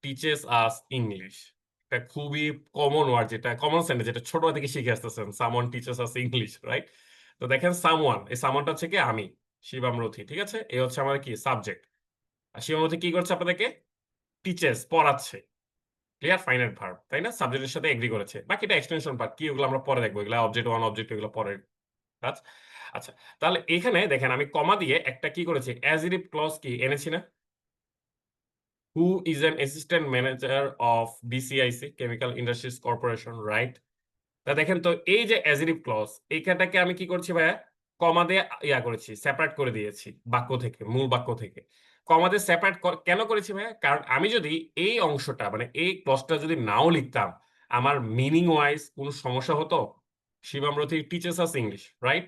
teaches us English. এটা খুবই কমন ওয়ার্ড, যেটা কমন সেন্টেন্স, যেটা ছোটবেলা থেকে শিখে আসতেছেন, someone teaches us English, right? তো দেখেন সামওয়ান, এই সামওয়ানটা হচ্ছে কি আমি, শিবাম রথি, ঠিক আছে? এই হচ্ছে আমার কি সাবজেক্ট। আর শিবাম রথি কি করছে আপনাদেরকে? টিচেস, পড়াচ্ছে। ক্লিয়ার, ফাইনাইট ভার্ব, তাই না? সাবজেক্টের সাথে এগ্রি করেছে। বাকিটা এক্সটেনশন পার্ট, কি ওগুলো আমরা পরে দেখবো, এগুলো অবজেক্ট ওয়ান অবজেক্ট এগুলো পরে কাজ। আচ্ছা, তাহলে এখানে দেখেন আমি কমা দিয়ে একটা কি করেছি, অ্যাজরিভ ক্লজ কি এনেছি না? হু is an assistant manager of BCIC chemical industries corporation, right? তা দেখেন তো এই যে অ্যাজরিভ ক্লজ, এইখানটাকে আমি কি করছি ভাইয়া, কমা দিয়ে ইয়া করেছি, সেপারেট করে দিয়েছি বাক্য থেকে, মূল বাক্য থেকে। কমা দিয়ে সেপারেট কেন করেছি ভাইয়া? কারণ আমি যদি এই অংশটা মানে এই ক্লজটা যদি নাও লিখতাম, আমার মিনিং ওয়াইজ কোনো সমস্যা হতো? Shivam Rathi teaches us English, right?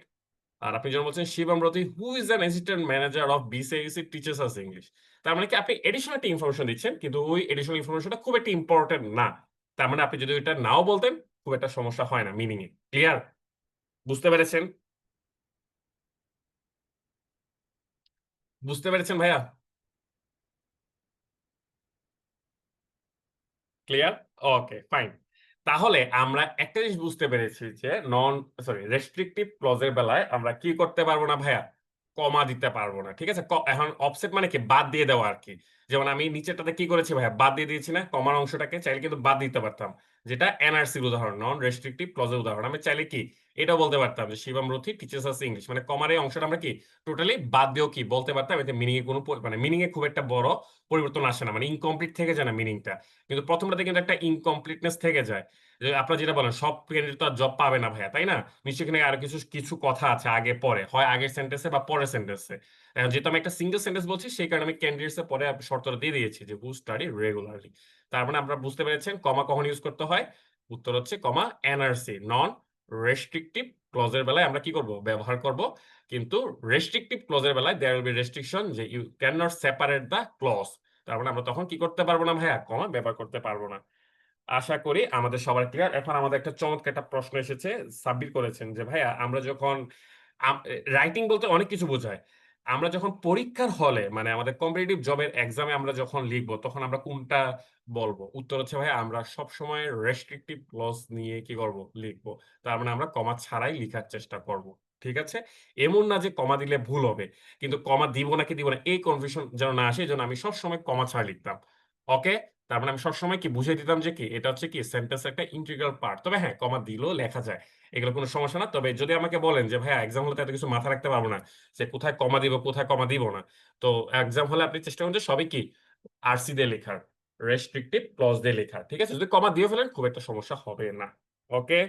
আর আপনি যখন বলছেন Shivam Rathi who is an assistant manager of BCIC teaches us English, তার মানে কি আপনি এডিশনাল একটা ইনফরমেশন দিচ্ছেন, কিন্তু ওই এডিশনাল ইনফরমেশনটা খুব একটা ইম্পর্টেন্ট না। তার মানে আপনি যদি ওইটা নাও বলতেন, খুব একটা সমস্যা হয় না মিনিং এ। ক্লিয়ার? বুঝতে পেরেছেন? বুঝতে পেরেছেন ভাইয়া? ক্লিয়ার? ওকে, ফাইন। তাহলে আমরা একটা জিনিস বুঝতে পেরেছি যে রেস্ট্রিকটিভ ক্লজ এর বেলায় আমরা কি করতে পারবো না ভাইয়া? কমা দিতে পারবো না। ঠিক আছে? এখন অফসেট মানে কি? বাদ দিয়ে দেওয়া আরকি। যেমন আমি নিচেরটাতে কি করেছি ভাইয়া? বাদ দিয়ে দিয়েছি না? কমার অংশটাকে চাইলে কিন্তু বাদ দিতে পারতাম। যেটা এনআরসির উদাহরণ, নন রেস্ট্রিকটিভ ক্লজ এর উদাহরণ। আমি চাইলে কি এটাও বলতে পারতাম যে Shivam Rathi teaches us English. মানে কমার এই অংশটা আমরা কি টোটালি বাদ দিয়েও কি বলতে পারতাম। এতে মিনিং এ কোনো মানে মিনিং এ খুব একটা বড় পরিবর্তন আসে না। মানে ইনকমপ্লিট থেকে যায় না মিনিংটা। কিন্তু প্রথমটাতে কিন্তু একটা ইনকমপ্লিটনেস থেকে যায়। যে আপনারা যেটা বলেন সব ক্যান্ডিডেট তো আর জব পাবে না ভাইয়া, তাই না? নিশ্চয়ই এখানে আরো কিছু কিছু কথা আছে আগে পরে, হয় আগের সেন্টেন্সে বা পরের সেন্টেন্সে। এখন যেহেতু আমি একটা সিঙ্গেল সেন্টেন্স বলছি, সেই কারণে আমি ক্যান্ডিডেটস এর পরে শর্তটা দিয়ে দিয়েছি যে হু স্টাডি রেগুলারলি। তার মানে আপনারা বুঝতে পেরেছেন কমা কখন ইউজ করতে হয়? উত্তর হচ্ছে কমা এনআরসি, নন রেস্ট্রিকটিভ ক্লজের বেলায় আমরা কি করব, ব্যবহার করব। কিন্তু রেস্ট্রিকটিভ ক্লজের বেলায় দেয়ার উইল বি রেস্ট্রিকশন, যে you can not separate the clause. তার মানে আমরা তখন কি করতে পারবো না ভাইয়া, কমা ব্যবহার করতে পারবো না। আশা করি আমাদের সবার ক্লিয়ার। এখন আমাদের একটা চমৎকার একটা প্রশ্ন এসেছে, সাব্বির করেছেন যে ভাইয়া আমরা যখন রাইটিং বলতে অনেক কিছু বোঝায়। আমরা যখন পরীক্ষার হলে মানে আমাদের কম্পিটিটিভ জবের এক্সামে আমরা যখন লিখবো তখন আমরা কোনটা বলবো? উত্তর হচ্ছে ভাইয়া আমরা সবসময় রেস্ট্রিকটিভ ক্লজ নিয়ে কি করব, লিখবো। তার মানে আমরা কমা ছাড়াই লিখার চেষ্টা করব। ঠিক আছে? এমন না যে কমা দিলে ভুল হবে। কিন্তু কমা দিব নাকি দিব না এই কনফিউশন যেন না আসে, এজন্য আমি সবসময় কমা ছাড়া লিখতাম। ওকে? তার মানে আমি সবসময় কি বুঝিয়ে দিতাম যে কি এটা হচ্ছে কি সেন্টেন্সের একটা ইন্টিগ্রাল পার্ট। তবে হ্যাঁ, কমা দিলেও লেখা যায়। এগুলো কোনো সমস্যা না। তবে যদি আমাকে বলেন যে ভাইয়া এক্সাম হলে তো এত কিছু মাথায় রাখতে পারব না। যে কোথায় কমা দিব, কোথায় কমা দিব না। তো এক্সাম হলে আপনি চেষ্টা করুন যে সবই কি আরসি দিয়ে লেখার, রেস্ট্রিকটিভ ক্লজ দিয়ে লেখার। ঠিক আছে? যদি কমা দিয়ে ফেলেন খুব একটা সমস্যা হবে না। ওকে?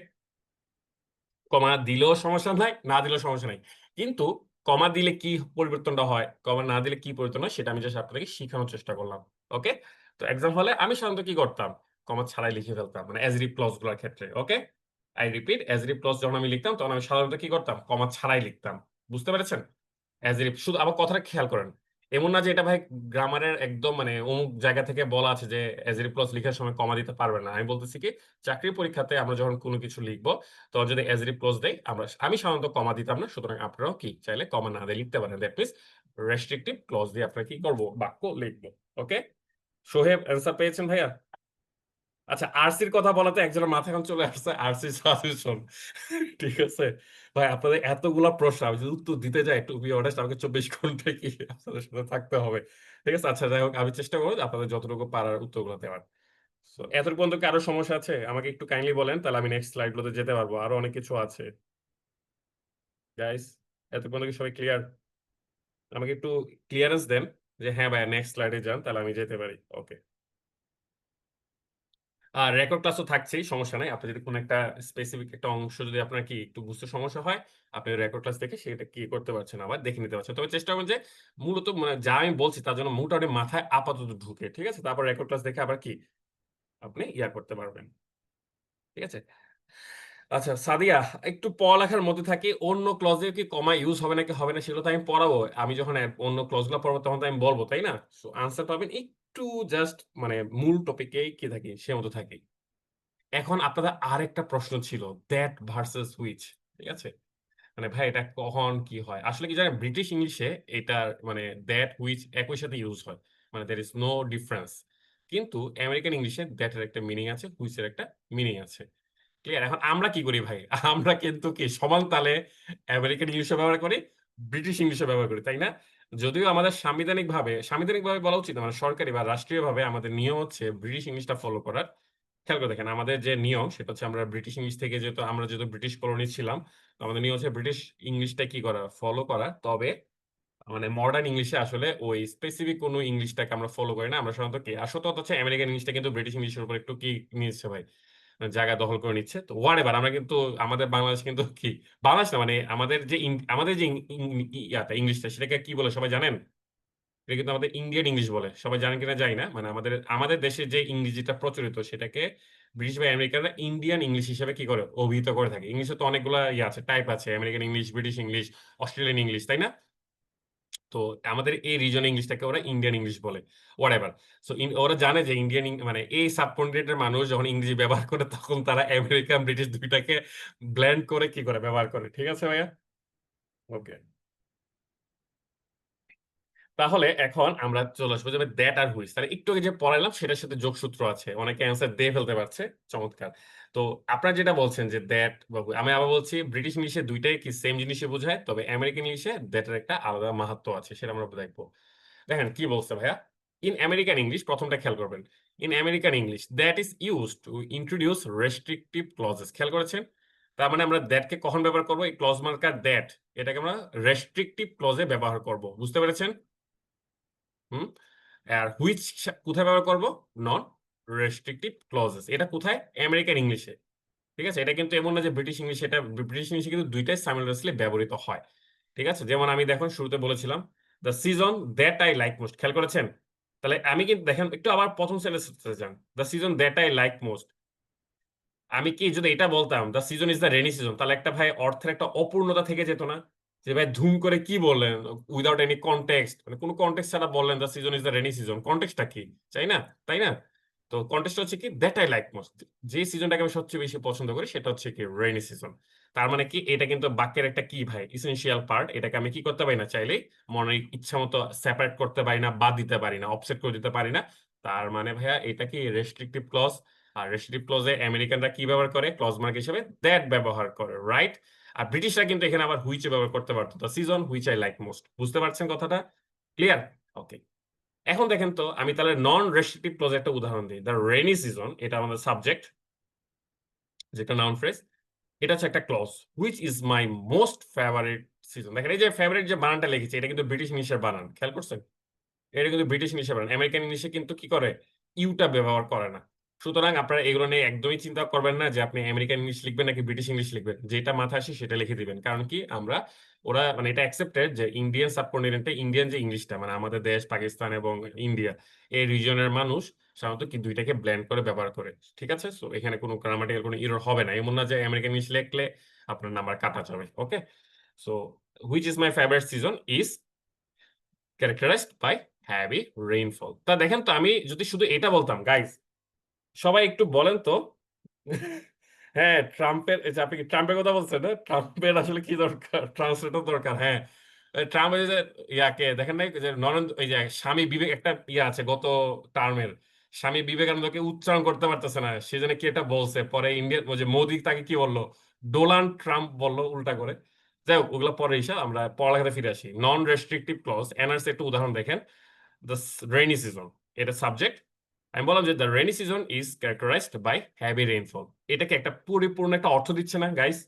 কমা দিলেও সমস্যা নাই, না দিলেও সমস্যা নাই। কিন্তু কমা দিলে কি পরিবর্তনটা হয়, কমা না দিলে কি পরিবর্তন হয় সেটা আমি জাস্ট আপনাদেরকে শিখানোর চেষ্টা করলাম। ওকে? তো এক্সাম হলে আমি সাধারণত কি করতাম? কমা ছাড়াই লিখে ফেলতাম। মানে অ্যাজরিভ ক্লজ গুলার ক্ষেত্রে। ওকে? আই রিপিট, অ্যাজরিভ ক্লজ যখন আমি লিখতাম তখন আমি সাধারণত কি করতাম? কমা ছাড়াই লিখতাম। বুঝতে পেরেছেন? অ্যাজরিভ শুধু আবার কথাটা খেয়াল করেন। এমন না যে এটা ভাই গ্রামারের একদম মানে অমুক জায়গা থেকে বলা আছে যে অ্যাজেরিভ ক্লজ লিখার সময় কমা দিতে পারবে না। আমি বলতেছি কি চাকরির পরীক্ষাতে আমরা যখন কোনো কিছু লিখবো তখন যদি অ্যাজেরিভ ক্লজ দেই আমি সাধারণত কমা দিতাম না। সুতরাং আপনারাও কি চাইলে কমা না দিয়ে লিখতে পারেন। দ্যাট মিনস রেস্ট্রিকটিভ ক্লজ দিয়ে আপনারা কি করবো বাক্য লিখবো। ওকে, সোহেব অ্যান্সার পেয়েছেন ভাইয়া? আচ্ছা, আরসির কথা বলাতে একজনের মাথা এখন চলে আসছে আরসি সাজেশন। ঠিক আছে ভাই, আপনাদের এতগুলা প্রশ্ন আমি যদি উত্তর দিতে যাই টু বি অনেস্ট আমাকে 24 ঘন্টা কি আপনাদের সাথে থাকতে হবে। ঠিক আছে, আচ্ছা যাই হোক, আমি চেষ্টা করবো আপনাদের যতটুকু পারার উত্তরগুলো দেওয়ার। সো এতটুকু পর্যন্ত কি আরো সমস্যা আছে আমাকে একটু কাইন্ডলি বলেন, তাহলে আমি নেক্সট স্লাইড গুলোতে যেতে পারবো। আরো অনেক কিছু আছে গাইস। এতটুকু পর্যন্ত কি সবাই ক্লিয়ার? আমাকে একটু ক্লিয়ারেন্স দেন যে হ্যাঁ ভাই নেক্সট স্লাইডে যান, তাহলে আমি যেতে পারি। ওকে, আর রেকর্ড ক্লাসও থাকছেই, সমস্যা নাই। আপনি যদি কোনো একটা স্পেসিফিক একটা অংশ যদি আপনার কি একটু বুঝতে সমস্যা হয়, আপনি রেকর্ড ক্লাস দেখে সেটা কি করতে পারছেন, আবার দেখে নিতে পারছেন। তবে চেষ্টা করবেন যে মূলত মানে যা আমি বলছি তার জন্য মোটামুটি মাথায় আপাতত ঢুকে, ঠিক আছে? তারপর রেকর্ড ক্লাস দেখে আবার কি আপনি করতে পারবেন। ঠিক আছে? আচ্ছা সাদিয়া, একটু পড়ালেখার মধ্যে থাকি, অন্য ক্লজে কি কমা ইউজ হবে নাকি হবে না সেগুলো তো আমি পড়াবো। আমি যখন অন্য ক্লজগুলো পড়াবো তখন তো আমি বলবো, তাই না? সো আনসার পাবেন একটু জাস্ট মানে মূল টপিকেই কি থাকি সে মতো থাকি। এখন আপনাদের আরেকটা প্রশ্ন ছিল দ্যাট ভার্সেস হুইচ, ঠিক আছে? মানে ভাই এটা কখন কি হয় আসলে কি জানেন, ব্রিটিশ ইংলিশে এটা মানে দ্যাট হুইচ একই সাথে ইউজ হয়, মানে দের ইজ নো ডিফারেন্স। কিন্তু আমেরিকান ইংলিশে দ্যাট এর একটা মিনিং আছে, হুইচ এর একটা মিনিং আছে। ক্লিয়ার? এখন আমরা কি করি ভাই? আমরা কিন্তু কি সমান তালে আমেরিকান ইংলিশও ব্যবহার করি, ব্রিটিশ ইংলিশও ব্যবহার করি, তাই না? যদিও আমাদের সাংবিধানিকভাবে বলা উচিত না, মানে সরকারি বা রাষ্ট্রীয়ভাবে আমাদের নিয়ম হচ্ছে ব্রিটিশ ইংলিশটা ফলো করার। খেয়াল করে দেখেন আমাদের যে নিয়ম সেটা হচ্ছে আমরা ব্রিটিশ ইংলিশ থেকে যেহেতু আমরা যেহেতু ব্রিটিশ কলোনি ছিলাম, তো আমাদের নিয়ম হচ্ছে ব্রিটিশ ইংলিশটা কি করা? ফলো করা। তবে মানে মডার্ন ইংলিশে আসলে ওই স্পেসিফিক কোনো ইংলিশটাকে আমরা ফলো করি না। আমরা সাধারণত কি আসল কথা হচ্ছে আমেরিকান ইংলিশটা কিন্তু ব্রিটিশ ইংলিশের উপর একটু কি নিচ্ছে ভাই? জায়গা দখল করে নিচ্ছে। তো হোয়াটএভার আমরা কিন্তু আমাদের বাংলাদেশ কিন্তু কি বাংলাদেশ না, মানে আমাদের যে ইংলিশটা সেটাকে কি বলে সবাই জানেন? এটা কিন্তু আমাদের ইন্ডিয়ান ইংলিশ বলে। সবাই জানেন কিনা জানি না। মানে আমাদের দেশে যে ইংরেজিটা প্রচলিত সেটাকে ব্রিটিশ বা আমেরিকানরা ইন্ডিয়ান ইংলিশ হিসেবে কি করে? অভিহিত করে থাকে। ইংলিশে তো অনেকগুলা আছে, টাইপ আছে। American English, British English, Australian English, তাই না? তো আমাদের এই রিজন ইংলিশটাকে ওরা ইন্ডিয়ান ইংলিশ বলে। হোয়াটএভার। সো ওরা জানে যে মানে এই সাবকন্টিনেন্টের মানুষ যখন ইংরেজি ব্যবহার করে তখন তারা আমেরিকান, ব্রিটিশ ২ টাকে ব্লেন্ড করে কি করে ব্যবহার করে। ঠিক আছে ভাইয়া? ওকে। তাহলে এখন আমরা চলে আসবো যে দ্যাট আর হুইচ। তাহলে একটু আগে যে পড়াইলাম সেটার সাথে যোগসূত্র আছে। অনেকে অ্যান্সার দিয়ে ফেলতে পারছে। চমৎকার। তো আপনারা যেটা বলছেন যে দ্যাট বা আমি আবার বলছি ব্রিটিশ ইংলিশে ২ টাই কি সেম জিনিসই বোঝায়। তবে আমেরিকান ইংলিশে দ্যাট এর একটা আলাদা মাহাত্ম্য আছে। সেটা আমরা দেখব। দেখেন কি বলছে ভাইয়া? ইন আমেরিকান ইংলিশ, প্রথমটা খেয়াল করবেন। In American English that is used to introduce restrictive clauses. খেয়াল করেছেন? তার মানে আমরা দ্যাট কে কখন ব্যবহার করব? এই ক্লজ মার্কার দ্যাট এটাকে আমরা রেস্ট্রিকটিভ ক্লজে ব্যবহার করব। বুঝতে পেরেছেন? হুম? আর হুইচ কোথায় ব্যবহার করব? নন রেস্ট্রিকটিভ ক্লজেস। এটা কোথায়? আমেরিকান ইংলিশে। ঠিক আছে? এটা কিন্তু এমন না যে ব্রিটিশ ইংলিশে, এটা ব্রিটিশ ইংলিশে কিন্তু ২ টাই সাইমালটেনিয়াসলি ব্যবহৃত হয়। ঠিক আছে? যেমন আমি দেখুন শুরুতে বলেছিলাম, "the season that I like most" খেয়াল করেছেন? তাহলে আমি কিন্তু দেখেন একটু আবার ১ম সেন্টেন্সে যান। "The season that I like most" আমি কি যদি এটা বলতাম the season is the rainy season, তাহলে একটা ভাই অর্থের একটা অপূর্ণতা থেকে যেত না? যে ভাই ধুম করে কি বললেন উইথআউট এনি কনটেক্সট, মানে কোন কনটেক্সট ছাড়া বললেন the season is the rainy season. কনটেক্সটটা কি? চাই না? তাই না? তো কনটেক্সট হচ্ছে কি দ্যাট আই লাইক মোস্ট। যে সিজনটাকে আমি সবচেয়ে বেশি পছন্দ করি সেটা হচ্ছে কি রেইনি সিজন। তার মানে কি এটা কিন্তু বাক্যের একটা কি ভাই এসেনশিয়াল পার্ট। এটাকে আমি কি করতে পারি না চাইলেই মনের ইচ্ছামত সেপারেট করতে পারি না, বাদ দিতে পারি না, অফসেট করে দিতে পারি না। তার মানে ভাইয়া এটা কি রেস্ট্রিকটিভ ক্লজ। আর রেস্ট্রিকটিভ ক্লজে আমেরিকানরা কি ব্যবহার করে? ক্লজ মার্ক হিসেবে দ্যাট ব্যবহার করে, রাইট? আর ব্রিটিশরা কিন্তু এখানে আবার হুইচ ব্যবহার করতে পারতো। The season which I like most. বুঝতে পারছেন কথাটা? ক্লিয়ার? ওকে। এখন দেখেন তো আমি তাহলে নন রেস্ট্রিকটিভ ক্লজ একটা উদাহরণ দিই। দ্য রেইনি সিজন এটা আমাদের সাবজেক্ট, যেটা নাউন ফ্রেজ। এটা হচ্ছে একটা clause. Which is my most favourite season. দেখেন এই যে ফেভারিট যে বানানটা লিখেছি এটা কিন্তু ব্রিটিশ ইংলিশের বানান। খেয়াল করছেন? এটা কিন্তু ব্রিটিশ ইংলিশে বলেন। আমেরিকান ইংলিশে কিন্তু কি করে? ইউটা ব্যবহার করে না। সুতরাং আপনারা এগুলো নিয়ে একদমই চিন্তা করবেন না যে আপনি আমেরিকান ইংলিশ লিখবেন নাকি ব্রিটিশ ইংলিশ লিখবেন। যেটা মাথায় আসে সেটা লিখে দিবেন। কারণ কি ওরা মানে এটা অ্যাকসেপ্টেড যে ইন্ডিয়ান সাবকন্টিনেন্টে ইন্ডিয়ান যে ইংলিশটা মানে আমাদের দেশ, পাকিস্তান এবং ইন্ডিয়া এই রিজিয়নের মানুষ সাধারণত কি ২ টাকে ব্লেন্ড করে ব্যবহার করে। ঠিক আছে? সো এখানে কোনো গ্রামাটিক্যাল কোনো এরর হবে না। এমন না যে আমেরিকান ইংলিশ লিখলে আপনার নাম্বার কাটা যাবে। Okay? So which is my favourite season is characterised by heavy rainfall. তা দেখেন তো, আমি যদি শুধু এটা বলতাম গাইস, সবাই একটু বলেন তো। হ্যাঁ, ট্রাম্পের এই যে আপনি কি ট্রাম্পের কথা বলছেন না? ট্রাম্পের আসলে কি দরকার? ট্রান্সলেটর দরকার। হ্যাঁ। ট্রাম্প এই যে ইয়াকে দেখেন নাই যে নরেন্দ্র এই যে স্বামী বিবেক একটা ইয়া আছে গত টার্মের, স্বামী বিবেকানন্দকে উচ্চারণ করতে পারতেছে না। সে যেন কি এটা বলছে। পরে ইন্ডিয়ান ওই যে মোদি তাকে কি বললো? ডোনাল্ড ট্রাম্প বললো উল্টা করে। যাই হোক, ওগুলো পরে হিসাব, আমরা পড়ালেখাতে ফিরে আসি। নন রেস্ট্রিকটিভ ক্লজ এনআরসি একটা উদাহরণ দেখেন। দ্য রেইনি সিজন, এটা সাবজেক্ট। আমি বললাম যে the rainy season is characterised by heavy rainfall. এটাকে একটা পরিপূর্ণ একটা অর্থ দিচ্ছে না গাইস?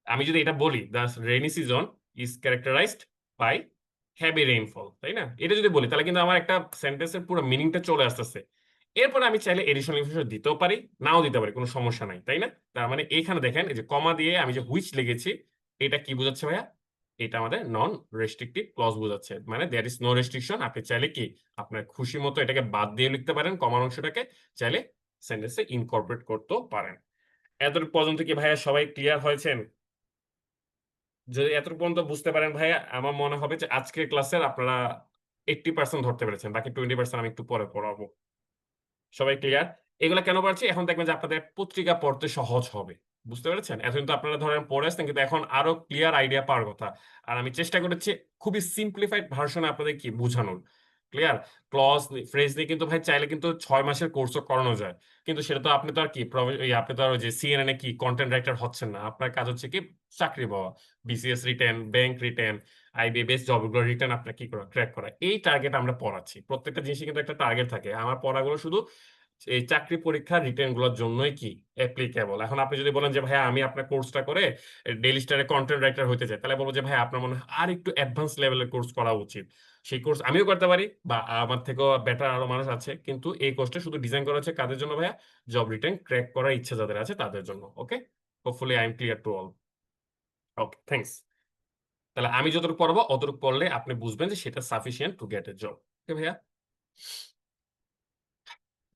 আমি যদি এটা বলি the rainy season is characterised by heavy rainfall, তাই না? এটা যদি বলি তাহলে কিন্তু আমার একটা সেন্টেন্সের পুরো মিনিংটা চলে আসতেছে। এরপরে আমি চাইলে এডিশনাল ইনফরমেশন দিতেও পারি, নাও দিতে পারি, কোনো সমস্যা নাই, তাই না? তার মানে এখানে দেখেন এই যে কমা দিয়ে আমি যে হুইচ লিখেছি, এটা কি বোঝাচ্ছে ভাইয়া? এটা আমাদের নন রেস্ট্রিকটিভ ক্লজ বোঝাচ্ছে। মানে দেয়ার ইজ নো রেস্ট্রিকশন। আপনি চাইলে কি আপনার খুশি মতো এটাকে বাদ দিয়ে লিখতে পারেন, কমার অংশটাকে চাইলে সেন্টেন্সে ইনকর্পোরেট করতেও পারেন। এতটুকু পর্যন্ত কি ভাইয়া সবাই ক্লিয়ার হয়েছেন? যদি এতটুকু পর্যন্ত বুঝতে পারেন ভাইয়া, আমার মনে হবে যে আজকের ক্লাসের আপনারা 80% ধরতে পেরেছেন, বাকি 20% আমি একটু পরে পড়াবো। সবাই ক্লিয়ার? এগুলা কেন পারছি? এখন দেখবেন যে আপনাদের পত্রিকা পড়তে সহজ হবে। বুঝতে পেরেছেন? এতদিন তো আপনারা ধরেন পড়ে আসতেন, কিন্তু এখন আরো ক্লিয়ার আইডিয়া পাওয়ার কথা। আর আমি চেষ্টা করেছি খুবই সিম্পলিফাইড ভার্সনে আপনাদের কি বুঝানোর। ক্লিয়ার? ক্লজ ফ্রেজ দিয়ে কিন্তু ভাই চাইলে কিন্তু 6 মাসের কোর্সও করানো যায়। কিন্তু সেটা তো আপনি তো আর কি আপনি তো আর ওই যে সিএনএন এ কি কন্টেন্ট রাইটার হচ্ছেন না। আপনার কাজ হচ্ছে কি চাকরি পাওয়া। BCS written, bank written, IBS জবগুলো রিটেন আপনার কি করা, ক্র্যাক করা। এই টার্গেট আমরা পড়াচ্ছি। প্রত্যেকটা জিনিসই কিন্তু একটা টার্গেট থাকে। আমার পড়াগুলো শুধু এই চাকরি পরীক্ষা রিটেন গুলোর জন্যই কি অ্যাপ্লিকেবল। এখন আপনি যদি বলেন যে ভাই আমি আপনার কোর্সটা করে ডেইলি স্টারে কন্টেন্ট রাইটার হতে চাই, তাহলে বলবো যে ভাই আপনার মনে হয় আর একটু অ্যাডভান্স লেভেলের কোর্স করা উচিত। সেই কোর্স আমিও করতে পারি বা আমার থেকেও বেটার আরো মানুষ আছে, কিন্তু এই কোর্সটা শুধু ডিজাইন করা হচ্ছে কাদের জন্য ভাইয়া? জব রিটেন ক্র্যাক করার ইচ্ছা যাদের আছে তাদের জন্য। Okay, hopefully I am clear to all. Okay, thanks. তাহলে আমি যতটুকু পড়বো অতটুকু পড়লে আপনি বুঝবেন যে সেটা sufficient to get a job. Okay ভাইয়া?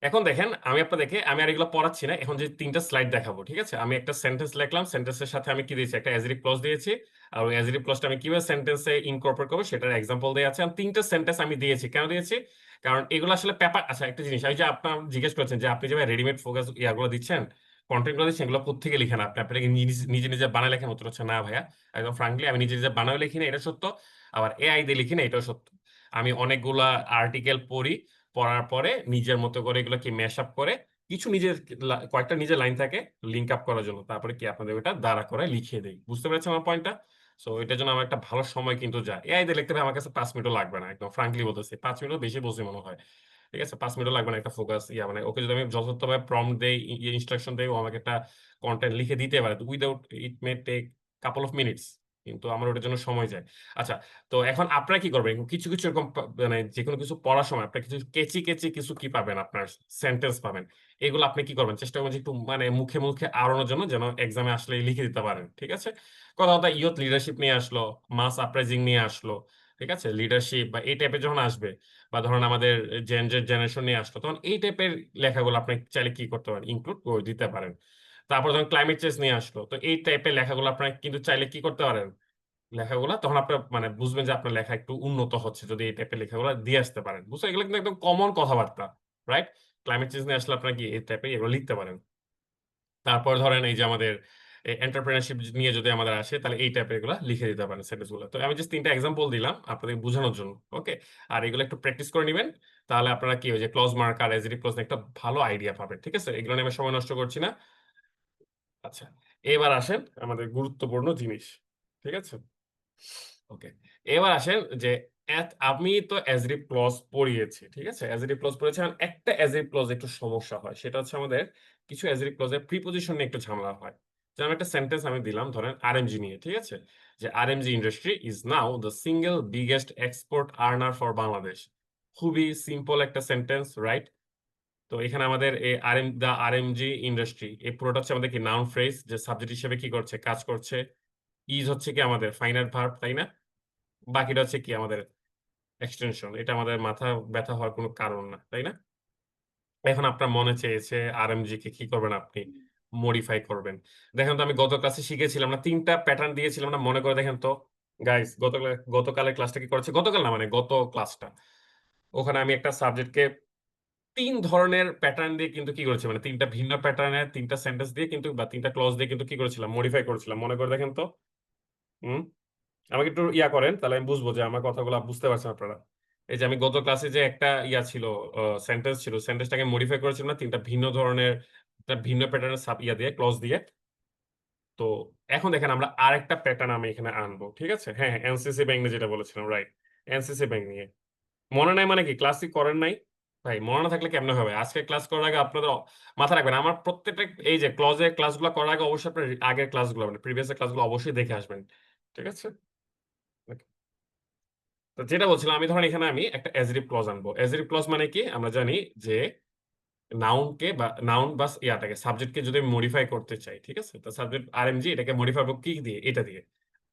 এখন দেখেন, আমি আপনাদেরকে আমি আর এগুলো পড়াচ্ছি না। এখন যে ৩টা স্লাইড দেখাবো, ঠিক আছে? আমি একটা সেন্টেন্স লিখলাম, সেন্টেন্সের সাথে আমি কি দিয়েছি? একটা অ্যাজেটিভ ক্লজ দিয়েছি। আর ওই অ্যাজেটিভ ক্লজটা আমি কিভাবে সেন্টেন্সে ইনকর্পোরেট করবো সেটার এক্সাম্পল দেয়া আছে। আমি ৩টা সেন্টেন্স আমি দিয়েছি। কেন দিয়েছি? কারণ এগুলো আসলে পেপার। আচ্ছা, একটা জিনিস আমি যে আপনার জিজ্ঞেস করেছেন যে আপনি যে রেডিমেড ফোকাস ইয়াগুলো দিচ্ছেন, কন্টেন্ট গুলো দিচ্ছেন, এগুলো কোত্থেকে লিখেন আপনি? আপনাকে নিজে নিজে বানায় লেখেন? উত্তর হচ্ছে না ভাইয়া। একদম ফ্রাঙ্কলি আমি নিজে নিজে বানায় লিখি না, এটা সত্য। আবার এআই দিয়ে লিখি না, এটাও সত্য। আমি অনেকগুলা আর্টিকেল পড়ি, পড়ার পরে নিজের মতো করে এগুলো কি ম্যাশ আপ করে কিছু নিজের কয়েকটা নিজের লাইন থাকে লিঙ্ক আপ করার জন্য, তারপরে কি আপনাদের ওটা দাঁড়া করে লিখিয়ে দেই। বুঝতে পেরেছেন আমার পয়েন্টটা? সো এটার জন্য আমার একটা ভালো সময় কিন্তু যায়। এআই দিয়ে লিখতে হবে আমার কাছে 5 মিনিটও লাগবে না, একদম ফ্রাঙ্কলি বলতেছি। 5 মিনিটও বেশি বলছি মনে হয়। ঠিক আছে, 5 মিনিটও লাগবে না একটা ফোকাস ইয়া মানে ওকে যদি আমি যথাযথভাবে প্রম্পট দেই, ইনস্ট্রাকশন দেই, ও আমাকে একটা কন্টেন্ট লিখে দিতে পারে without it may take couple of minutes. কিন্তু আমার ওটার জন্য সময় যায়। আচ্ছা, তো এখন আপনারা কি করবেন? কিছু কিছু এরকম মানে যেকোনো কিছু পড়ার সময় আপনার কিছু কেচি কেচি কিছু কি পাবেন, আপনার সেন্টেন্স পাবেন। এগুলো আপনি কি করবেন? চেষ্টা করবেন যে একটু মানে মুখে মুখে আওড়ানোর জন্য, যেন এক্সামে আসলে লিখে দিতে পারেন। ঠিক আছে? কথা কথা ইয়ুথ লিডারশিপ নিয়ে আসলো, মাস আপরাইজিং নিয়ে আসলো, ঠিক আছে, লিডারশিপ বা এই টাইপের যখন আসবে, বা ধরুন আমাদের জেনারেশন নিয়ে আসলো, তখন এই টাইপের লেখাগুলো আপনি চাইলে কি করতে পারেন? ইনক্লুড করে দিতে পারেন। তারপর যখন ক্লাইমেট চেঞ্জ নিয়ে আসলো, তো এই টাইপের লেখাগুলো আপনার কিন্তু চাইলে কি করতে পারেন? লেখাগুলা তখন আপনার মানে বুঝবেন যে আপনার লেখা একটু উন্নত হচ্ছে যদি এই টাইপের লেখাগুলো দিয়ে আসতে পারেন। বুঝছো? এগুলো কিন্তু একদম কমন কথাবার্তা, রাইট? ক্লাইমেট চেঞ্জ নিয়ে আসলে আপনার কি এই টাইপের এগুলো লিখতে পারেন। তারপর ধরেন এই যে আমাদের এন্টারপ্রেনারশিপ নিয়ে যদি আমাদের আসে, তাহলে এই টাইপের এগুলো লিখে দিতে পারেন সেন্টেন্স গুলো। তো আমি জাস্ট 3টা এক্সাম্পল দিলাম আপনাদের বোঝানোর জন্য। ওকে, আর এগুলো একটু প্র্যাকটিস করে নেবেন, তাহলে আপনারা কি ওই যে ক্লজ মার্কার, অ্যাজেটিভ ক্লজ একটা ভালো আইডিয়া পাবেন। ঠিক আছে, এগুলো নিয়ে আমি সময় নষ্ট করছি না। আচ্ছা, এবার আসেন আমাদের গুরুত্বপূর্ণ জিনিস। ঠিক আছে, ওকে, এবার আসেন যে আমি তো অ্যাজেটিভ ক্লজ পড়িয়েছি। ঠিক আছে, অ্যাজেটিভ ক্লজ পড়েছি। এখন একটা অ্যাজেটিভ ক্লজ একটু সমস্যা হয়, সেটা হচ্ছে আমাদের কিছু অ্যাজেটিভ ক্লজের প্রিপোজিশন নিয়ে একটু ঝামেলা হয়। যেমন একটা সেন্টেন্স আমি দিলাম ধরেন আরএমজি নিয়ে, ঠিক আছে, যে RMG industry is now the single biggest export earner for Bangladesh. খুবই সিম্পল একটা সেন্টেন্স, রাইট? তো এখানে আমাদের এই আরএমজি ইন্ডাস্ট্রি এই পুরোটা হচ্ছে আমাদের কি নাউন ফ্রেজ, যে সাবজেক্ট হিসেবে কি করছে, কাজ করছে। ইজ হচ্ছে কি আমাদের ফাইনাল ভার্ব, তাই না? বাকিটা হচ্ছে কি আমাদের এক্সটেনশন। এটা আমাদের মাথা ব্যথা হওয়ার কোনো কারণ না, তাই না? এখন আপনার মনে চেয়েছে আরএমজি কে কি করবেন আপনি? মডিফাই করবেন। দেখেন তো, আমি গত ক্লাসে শিখেছিলাম না, ৩টা প্যাটার্ন দিয়েছিলাম না, মনে করে দেখেন তো। গাইস গতকালের ক্লাসটা কি করেছে, গতকাল না মানে গত ক্লাসটা, ওখানে আমি একটা সাবজেক্টকে ৩ ধরনের প্যাটার্ন দিয়ে কিন্তু কি করেছি, মানে ৩টা ভিন্ন প্যাটার্নের ৩টা সেন্টেন্স দিয়ে কিন্তু বা ৩টা ক্লজ দিয়ে কিন্তু কি করেছিলাম, মডিফাই করেছিলাম। মনে করে দেখেন তো। হুম আমাকে একটু ইয়া করেন, তাহলে আমি বুঝবো যে আমার কথাগুলো বুঝতে পারছেন আপনারা। এই যে আমি গত ক্লাসে যে একটা ইয়া ছিল, সেন্টেন্স ছিল, সেন্টেন্সটাকে মডিফাই করেছিলাম না ৩টা ভিন্ন ধরনের, একটা ভিন্ন প্যাটার্নের সাব ইয়া দিয়ে, ক্লজ দিয়ে। তো এখন দেখেন আমরা আরেকটা প্যাটার্ন আমি এখানে আনবো, ঠিক আছে? হ্যাঁ হ্যাঁ, এনসিসি ব্যাংক নিয়ে যেটা বলেছিলাম, রাইট। এনসিসি ব্যাংক নিয়ে মনে নাই মানে কি, ক্লাসই করেন নাই? ভাই মনে না থাকলে কেমনে হবে? আজকে ক্লাস করার আগে আপনাদের মাথা রাখবেন, আমার প্রত্যেকটা এই যে ক্লজের ক্লাসগুলো করার আগে অবশ্যই আপনার আগের ক্লাসগুলো মানে প্রিভিয়াস ক্লাসগুলো অবশ্যই দেখে আসবেন, ঠিক আছে? তো যেটা বলছিলাম, আমি ধরেন এখানে আমি একটা অ্যাজরিভ ক্লজ আনবো। অ্যাজরিভ ক্লজ মানে কি, আমরা জানি যে নাউনকে বা নাউন বা ইয়াটাকে সাবজেক্টকে যদি আমি মডিফাই করতে চাই, ঠিক আছে, তো সাবজেক্ট আরএমজি এটাকে মডিফাই করব কি দিয়ে, এটা দিয়ে,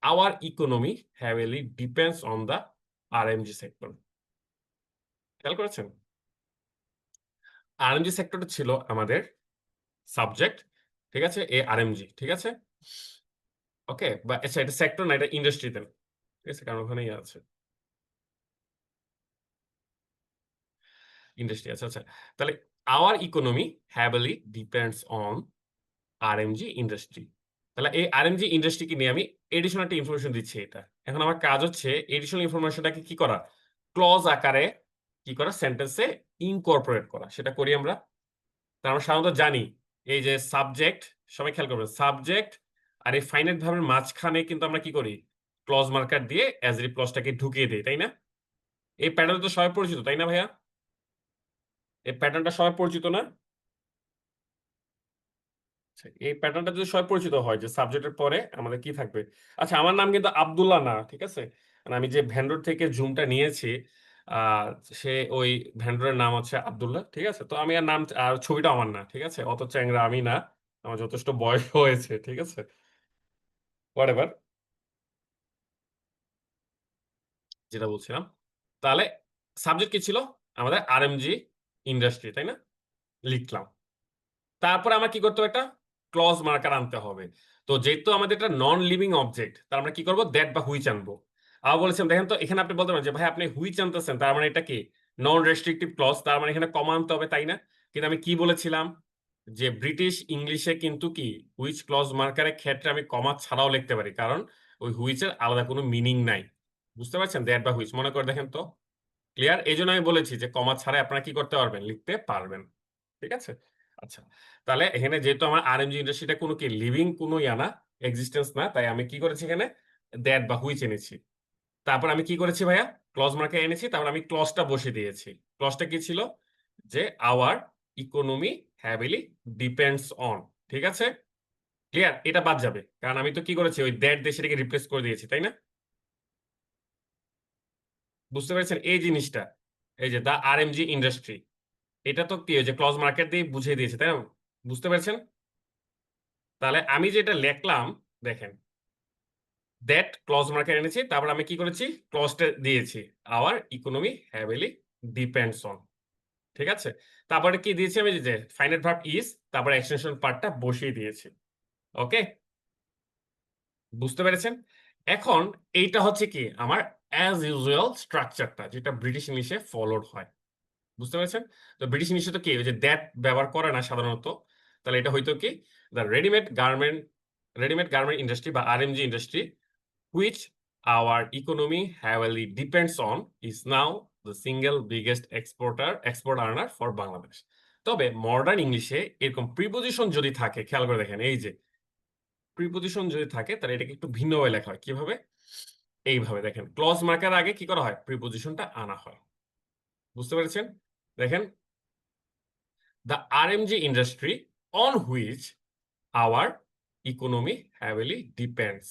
our economy heavily depends on the RMG sector. খেয়াল করেছেন? আরএমজি সেক্টরটা ছিল আমাদের সাবজেক্ট, ঠিক আছে, এ আরএমজি, ঠিক আছে, ওকে, বা আচ্ছা এটা সেক্টর না, এটা ইন্ডাস্ট্রিতে, ঠিক আছে, কারণ ওখানেই আছে ইন্ডাস্ট্রি। আচ্ছা আচ্ছা, তাহলে hour economy heavily depends on RMG industry. তাহলে এই আরএমজি ইন্ডাস্ট্রিকে নিয়ে আমি এডিশনাল একটা ইনফরমেশন দিচ্ছি। এটা এখন আমার কাজ হচ্ছে এডিশনাল ইনফরমেশনটাকে কি করা, ক্লজ আকারে কি করা, সেন্টেন্সে ইনকর্পোরেট করা। সেটা করি আমরা। তার আমরা সাধারণত জানি এই যে সাবজেক্ট, সবাই খেয়াল করবেন, সাবজেক্ট আর এই ফাইনাইট ভার্বের মাঝখানে কিন্তু আমরা কি করি, ক্লজ মার্কার দিয়ে অ্যাজরিভ ক্লজটাকে ঢুকিয়ে দিই, তাই না? এই প্যাটার্ন তো সবাই পরিচিত, তাই না ভাইয়া? এই প্যাটার্নটা সবাই পরিচিত না? আচ্ছা, এই প্যাটার্নটা যদি সবাই পরিচিত হয় যে সাবজেক্টের পরে আমাদের কি থাকবে। আচ্ছা, আমার নাম কিন্তু আব্দুল্লাহ না, ঠিক আছে? মানে আমি যে ভেন্ডর থেকে জুমটা নিয়েছি, আহ সে ওই ভেন্ডরের নাম হচ্ছে আব্দুল্লাহ, ঠিক আছে? তো আমি আর নাম আর ছবিটা আমার না, ঠিক আছে? অত চ্যাংরা আমি না, আমার যথেষ্ট বয়স হয়েছে, ঠিক আছে? হোয়াট এভার, যেটা বলছিলাম, তাহলে সাবজেক্ট কি ছিল আমাদের, আরএমজি ইন্ডাস্ট্রি, তাই না? লিখলাম। তারপরে আমার কি করতে হবে, একটা ক্লজ মার্কার আনতে হবে। তো যেহেতু আমাদের একটা নন লিভিং অবজেক্ট, তার আমরা কি করবো, দ্যাট বা হুইচ আনবো। আবার বলেছিলাম দেখেন তো, এখানে আপনি বলতে পারেন যে ভাই আপনি হুইচ আনতেছেন, তার মানে এটা কি নন রেস্ট্রিকটিভ ক্লজ, তার মানে এখানে কমা আনতে হবে, তাই না? কিন্তু আমি কি বলেছিলাম, যে ব্রিটিশ ইংলিশে কিন্তু কি হুইচ ক্লজ মার্কারের ক্ষেত্রে আমি কমা ছাড়াও লিখতে পারি, কারণ ওই হুইচের আলাদা কোনো মিনিং নাই। বুঝতে পারছেন? দ্যাট বা হুইচ মনে করে দেখেন তো। ক্লিয়ার? এই জন্য আমি বলেছি যে কমা ছাড়াই আপনারা কি করতে পারবেন, লিখতে পারবেন, ঠিক আছে? আচ্ছা, তাহলে এখানে যেহেতু আমার আরএমজি ইন্ডাস্ট্রিটা কোনো কি লিভিং কোনো ইয়া না, এক্সিস্টেন্স না, তাই আমি কি করেছি এখানে দ্যাট বা হুইচ এনেছি। তারপর আমি কি করেছি ভাইয়া, ক্লজ মার্কে এনেছি, তারপর আমি ক্লজটা বসে দিয়েছি। ক্লজটা কি ছিল, যে hour economy heavily depends on, ঠিক আছে? ক্লিয়ার? এটা বাদ যাবে, কারণ আমি তো কি করেছি, ওই দ্যাট দিয়ে সেটাকে রিপ্লেস করে দিয়েছি, তাই না? বুঝতে পেরেছেন এই জিনিসটা? এই যে দা আরএমজি ইন্ডাস্ট্রি, এটা তো কি ওই যে ক্লজ মার্কেট দিয়ে বুঝিয়ে দিয়েছে, তাই না? বুঝতে পেরেছেন? তাহলে আমি যেটা লিখলাম, দেখেন, দ্যাট ক্লজ মার্কেট এনেছি, তারপর আমি কি করেছি, ক্লজটা দিয়েছি, hour economy heavily depends on, ঠিক আছে? তারপরে কি দিয়েছি আমি, যে ফাইনাইট ভার্ব ইজ, তারপরে এক্সটেনশন পার্টটা বসিয়ে দিয়েছি। ওকে, বুঝতে পেরেছেন? এখন এইটা হচ্ছে কি আমার অ্যাজ ইউজুয়াল স্ট্রাকচারটা, যেটা ব্রিটিশ ইংলিশে ফলোড হয়। বুঝতে পেরেছেন? তো ব্রিটিশ ইংলিশে তো কি ওই যে দ্যাট ব্যবহার করে না সাধারণত। তাহলে এটা হয়তো কি, দ্য রেডিমেড গার্মেন্ট ইন্ডাস্ট্রি বা RMG industry which our economy heavily depends on is now the single biggest export earner for Bangladesh. তবে মডার্ন ইংলিশে এরকম প্রিপোজিশন যদি থাকে, খেয়াল করে দেখেন, এই যে প্রিপোজিশন যদি থাকে তাহলে এটাকে একটু ভিন্নভাবে লেখা হয়। কিভাবে? এইভাবে দেখেন, ক্লজ মার্কার আগে কি করা হয়, প্রিপোজিশনটা আনা হয়। বুঝতে পেরেছেন? দেখেন, the RMG industry on which our economy heavily depends,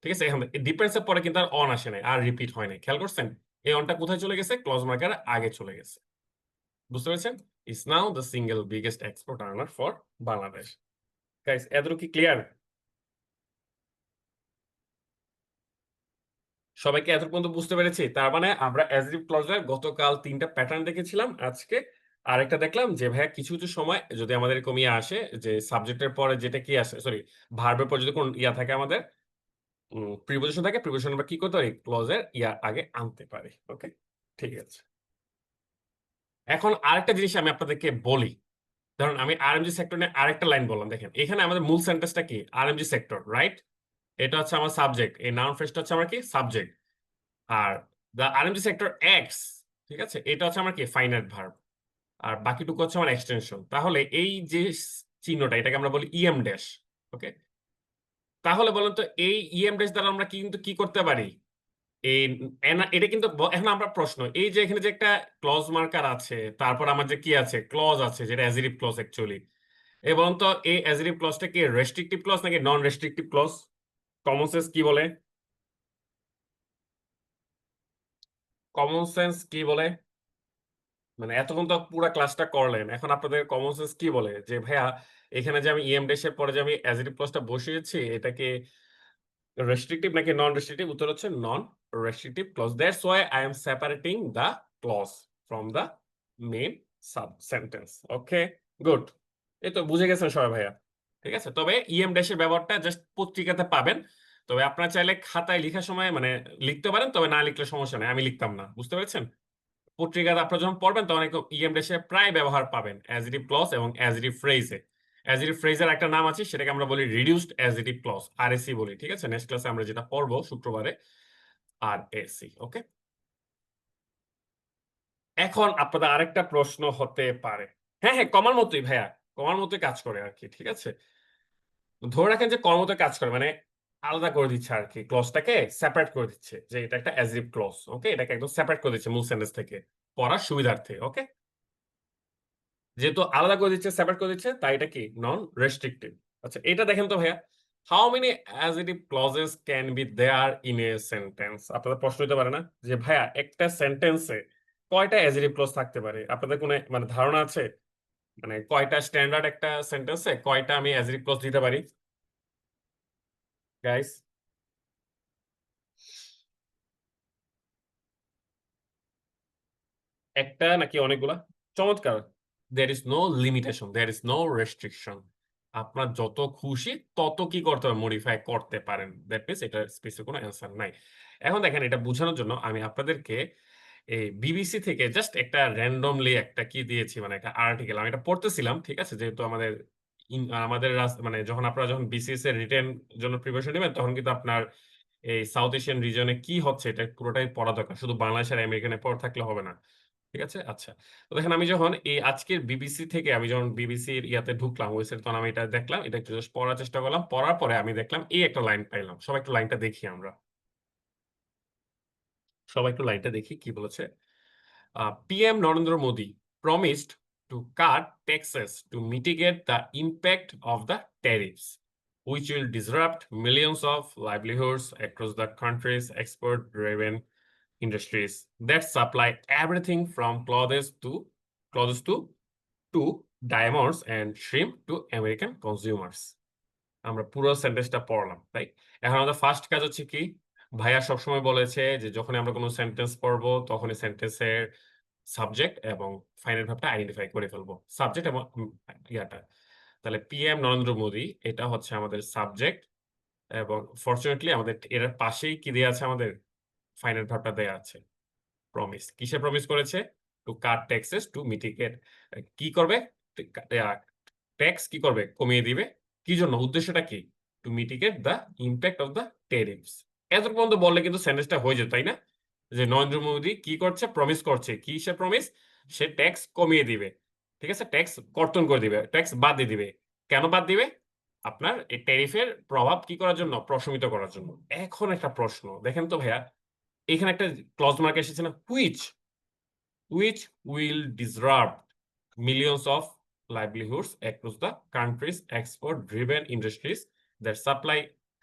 ঠিক আছে? এখন ডিপেন্ডস এর পরে কিন্তু আর অন আসে নাই, আর রিপিট হয় নাই। খেয়াল করছেন? এই অনটা কোথায় চলে গেছে, ক্লজ মার্কার আগে চলে গেছে। বুঝতে পেরেছেন? Is now the single biggest export earner for Bangladesh. Guys, এতটুকু কি ক্লিয়ার? সবাইকে এত পর্যন্ত বুঝতে পেরেছি? তার মানে আমরা অ্যাজরিভ ক্লজের গতকাল 3টা প্যাটার্ন দেখেছিলাম, আজকে আরেকটা দেখলাম, যে ভাইয়া কিছু কিছু সময় যদি আমাদের কমিয়ে আসে, যে সাবজেক্টের পরে যেটা কি আসে, সরি, ভার্বের পর যদি কোন ইয়া থাকে আমাদের, প্রিপোজিশন থাকে, প্রিপোজিশন আমরা কি করতে পারি, ক্লজের ইয়া আগে আনতে পারি। ওকে, ঠিক আছে। এখন আরেকটা জিনিস আমি আপনাদেরকে বলি, ধরুন আমি আরএমজি সেক্টর নিয়ে আরেকটা লাইন বললাম, দেখেন এখানে আমাদের মূল সেন্টেন্সটা কি, আরএমজি সেক্টর, রাইট? এটা হচ্ছে আমার সাবজেক্ট, এই নাউন ফ্রেজটা হচ্ছে আমার কি subject. Are the RMG sector x, ঠিক আছে, এটা হচ্ছে আমার কি ফাইনাইট ভার্ব। আর বাকিটুকু হচ্ছে আমার এক্সটেনশন। তাহলে এই যে চিহ্নটা, এটাকে আমরা বলি ইএম ড্যাশ। ওকে, তাহলে বলেন তো এই ইএম ড্যাশ দ্বারা আমরা কিন্তু কি করতে পারি, এই এটা কিন্তু এখন আমরা প্রশ্ন, এই যে এখানে যে একটা ক্লজ মার্কার আছে, তারপর আমার যে কি আছে, ক্লজ আছে, যেটা অ্যাজেরিভ ক্লজ অ্যাকচুয়ালি। এবং তো এই অ্যাজেরিভ ক্লজটা কি রেস্ট্রিকটিভ ক্লজ নাকি non restrictive clause? Common sense কি বলে? কমন সেন্স কি বলে? মানে এতক্ষণ তো পুরো ক্লাসটা করলেন, এখন আপনাদের কমন সেন্স কি বলে যে ভাইয়া এখানে যে আমি ইএম ড্যাশের পরে যে আমি অ্যাজেটিভ ক্লজটা বসিয়েছি, এটা কি রেস্ট্রিকটিভ নাকি নন রেস্ট্রিকটিভ? উত্তর হচ্ছে non restrictive clause. That's why I am separating the clause from the main sub sentence. Okay, good. এই তো বুঝে গেছেন সবাই ভাইয়া, ঠিক আছে। তবে ইএম ড্যাশের ব্যবহারটা জাস্ট পত্রিকাতে পাবেন। তবে আপনারা চাইলে খাতায় লেখার সময় মানে লিখতে পারেন, তবে না লিখলে সমস্যা নেই, আমি লিখতাম না, বুঝতে পেরেছেন? পত্রিকাতে আপনারা যখন পড়বেন তখন ইএম ড্যাশে প্রায় ব্যবহার পাবেন অ্যাজেটিভ ক্লজ এবং অ্যাজেটিভ ফ্রেজে। অ্যাজেটিভ ফ্রেজের একটা নাম আছে, সেটাকে আমরা বলি রিডিউসড অ্যাজেটিভ ক্লজ, আরএসি বলি, ঠিক আছে। নেক্সট ক্লাসে আমরা যেটা পড়বো শুক্রবারে, আরএসি। ওকে, এখন আপনাদের আরেকটা প্রশ্ন হতে পারে, হ্যাঁ হ্যাঁ কমার মতোই ভাইয়া, কমার মতোই কাজ করে আর কি, ঠিক আছে। ধরে রাখেন যে কমার মতো কাজ করে মানে আলাদা করে দিচ্ছে আর কি, ক্লজটাকে সেপারেট করে দিচ্ছে, যে এটা একটা অ্যাজেটিভ ক্লজ। ওকে, এটাকে একদম সেপারেট করে দিচ্ছে মূল সেন্টেন্স থেকে পড়ার সুবিধার্থে। ওকে, যেহেতু আলাদা করে দিচ্ছে, সেপারেট করে দিচ্ছে, তাই এটা কি নন রেস্ট্রিকটিভ। আচ্ছা, এটা দেখেন তো ভাইয়া, how many adjective clauses can be there in a sentence? আপনাদের প্রশ্ন হতে পারে না যে ভাইয়া একটা সেন্টেন্সে কয়টা অ্যাজেটিভ ক্লজ থাকতে পারে? আপনাদের কোনো মানে ধারণা আছে, মানে কয়টা স্ট্যান্ডার্ড একটা সেন্টেন্সে কয়টা আমি অ্যাজেটিভ ক্লজ দিতে পারি গাইস? একটা নাকি অনেকগুলা? চমৎকার। There is no limitation, there is no restriction. আপনার যত খুশি তত কি করতে হবে, মডিফাই করতে পারেন। দ্যাট মিনস এটা স্পেসিফিক কোনো অ্যান্সার নাই। এখন দেখেন, এটা বোঝানোর জন্য আমি আপনাদেরকে এই বিবিসি থেকে জাস্ট একটা র্যান্ডমলি একটা কি দিয়েছি, মানে একটা আর্টিকেল আমি এটা পড়তেছিলাম, ঠিক আছে। যেহেতু আমাদের আমাদের মানে যখন আপনারা যখন বিসিএস এর রিটেন জন্য প্রিপারেশন নেবেন, তখন কিন্তু আপনার এই সাউথ এশিয়ান রিজনে কি হচ্ছে এটা পুরোটাই পড়া দরকার, শুধু বাংলাদেশ আর আমেরিকানে পড়া থাকলে হবে না, ঠিক আছে। আচ্ছা, তো দেখেন আমি যখন এই আজকের বিবিসি থেকে আমি যখন বিবিসির ইয়াতে ঢুকলাম ওয়েবসাইট, তখন আমি এটা দেখলাম, এটা একটু just পড়ার চেষ্টা করলাম, পড়ার পরে আমি দেখলাম এই একটা লাইন পাইলাম। সবাই একটু লাইনটা দেখি, আমরা সবাই একটু লাইনটা দেখি কি বলেছে। PM Narendra Modi promised to cut taxes to mitigate the impact of the tariffs, which will disrupt millions of livelihoods across the country's export-driven industries that supply everything from clothes to diamonds and shrimp to American consumers. আমরা পুরো সেন্টেন্সটা পড়লাম, তাই। এখন আমাদের first কাজ হচ্ছে কি, ভাইয়া সবসময় বলেছে যে যখন আমরা কোনো সেন্টেন্স পড়বো তখনই সেন্টেন্সের সাবজেক্ট এবং ফাইনাল ভার্বটা আইডেন্টিফাই করে ফেলবো, সাবজেক্ট এবং ইয়াটা। তাহলে PM নরেন্দ্র মোদী, এটা হচ্ছে আমাদের সাবজেক্ট, এবং ফরচুনেটলি আমাদের এর পাশেই কি দেয়া আছে, আমাদের ফাইনাল ভার্বটা দেয়া আছে। প্রমিস, কিসে প্রমিস করেছে? Two cut taxes two mitigate, কি করবে, ট্যাক্স কি করবে, কমিয়ে দিবে। কি জন্য, উদ্দেশ্যটা কি? Two mitigate the impact of the tariffs. এত পর্যন্ত বললে কিন্তু সেন্টেন্সটা হয়ে যেত, তাই না? যে নরেন্দ্র মোদী কি করছে, প্রমিস করছে, কি সে প্রমিস, সে ট্যাক্স কমিয়ে দিবে, ঠিক আছে, ট্যাক্স কর্তন করে দিবে, ট্যাক্স বাদ দিয়ে দিবে। কেন বাদ দিবে? আপনার এই ট্যারিফের প্রভাব কি করার জন্য, প্রশমিত করার জন্য। এখন একটা প্রশ্ন দেখেন তো ভাইয়া, এখানে একটা ক্লজ মার্ক এসেছে না, which will disrupt millions of livelihoods across the country's export-driven industries that supply।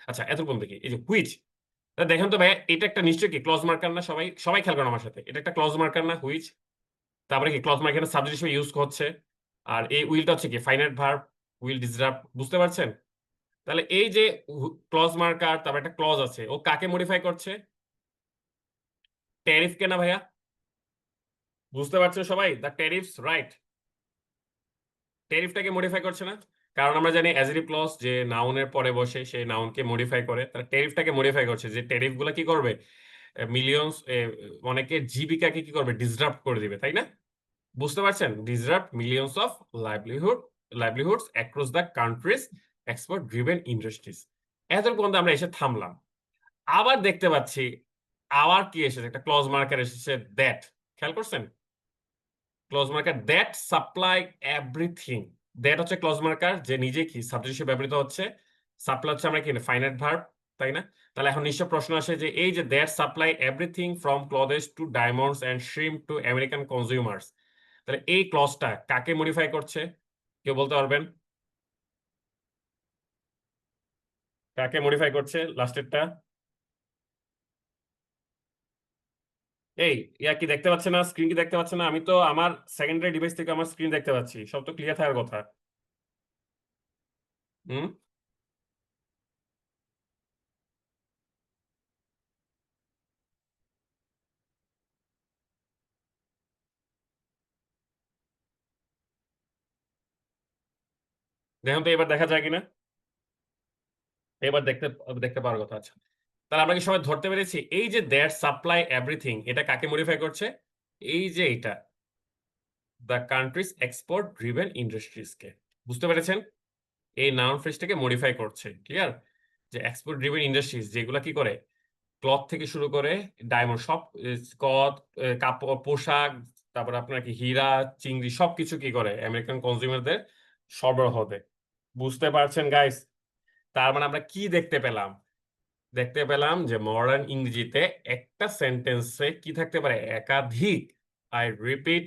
আচ্ছা, এতক্ষণ দেখি এই যে হুইচ, দেখেন তো ভাই, এটা একটা নিশ্চয়ই কি ক্লজ মার্কার না? সবাই সবাই খেয়াল করেন আমার সাথে, এটা একটা ক্লজ মার্কার না হুইচ? তারপরে কি ক্লজ মার্কার সাবজেক্ট হিসেবে ইউজ হচ্ছে, আর এই উইলটা হচ্ছে কি ফাইনাইট ভার্ব, উইল ডিসরাপ্ট, বুঝতে পারছেন? তাহলে এই যে ক্লজ মার্কার, তারপর একটা ক্লজ আছে, ও কাকে মডিফাই করছে? ট্যারিফ কে না ভাইয়া? বুঝতে পারছেন সবাই, দ্য ট্যারিফস, রাইট? ট্যারিফটাকে মডিফাই করছে না? কারণ আমরা জানি অ্যাজেটিভ ক্লজ যে নাউনের পরে বসে সেই নাউনকে মডিফাই করে, তার টেরিফটাকে মডিফাই করছে, যে টেরিফ গুলা কি করবে, মিলিয়ন্স অনেকের জীবিকাকে কি করবে, ডিসরাপ্ট করে দিবে, তাই না? বুঝতে পারছেন? Disrupt millions of livelihoods across the countries, export driven industries. এতটুকু পর্যন্ত আমরা এসে থামলাম। আবার দেখতে পাচ্ছি আবার কি এসেছে, একটা ক্লজ মার্কার এসেছে, দ্যাট। খেয়াল করছেন? Clause marker that supply everything. That হচ্ছে ক্লজ মার্কার, যে নিজে কি সাবজেক্ট হিসেবে ব্যবহৃত হচ্ছে। সাপ্লাই হচ্ছে আমরা কি ফাইনাইট ভার্ব, তাই না? তাহলে এখন নিশ্চয় প্রশ্ন আসে যে এই যে that supply everything from clothes to diamonds and shrimp to American consumers, তাহলে এই ক্লজটা কাকে মডিফাই করছে? কেউ বলতে পারবেন কাকে মডিফাই করছে লাস্টেরটা? এই ইয়া কি দেখতে পাচ্ছে না? স্ক্রিন কি দেখতে পাচ্ছে না? আমি তো আমার সেকেন্ডারি ডিভাইস থেকে আমার স্ক্রিন দেখতে পাচ্ছি, সব তো ক্লিয়ার থাকার কথা। হুম। দেখুন তো এবার দেখা যায় কিনা। এবার দেখতে দেখতে পাওয়ার কথা আছে। তাহলে আমরা কি সবাই ধরতে পেরেছি এই যে দ্যাট সাপ্লাই এভরিথিং, এটা কাকে মডিফাই করছে? এই যে এটা the countries export driven industries কে। বুঝতে পেরেছেন? এই নাউন ফ্রেজটাকে মডিফাই করছে, ক্লিয়ার? যে এক্সপোর্ট ড্রিভেন ইন্ডাস্ট্রিজ যেগুলা কি করে, ক্লথ থেকে শুরু করে ডায়মন্ড সব, ক্লথ, কাপড়, পোশাক, তারপর আপনার কি হীরা, চিংড়ি সবকিছু কি করে আমেরিকান কনজিউমারদের সরবরাহ দেয়। বুঝতে পারছেন গাইস? তার মানে আমরা কি দেখতে পেলাম? দেখতে পেলাম যে মডার্ন ইংরেজিতে একটা সেন্টেন্সে কি থাকতে পারে, একাধিক, আই রিপিট,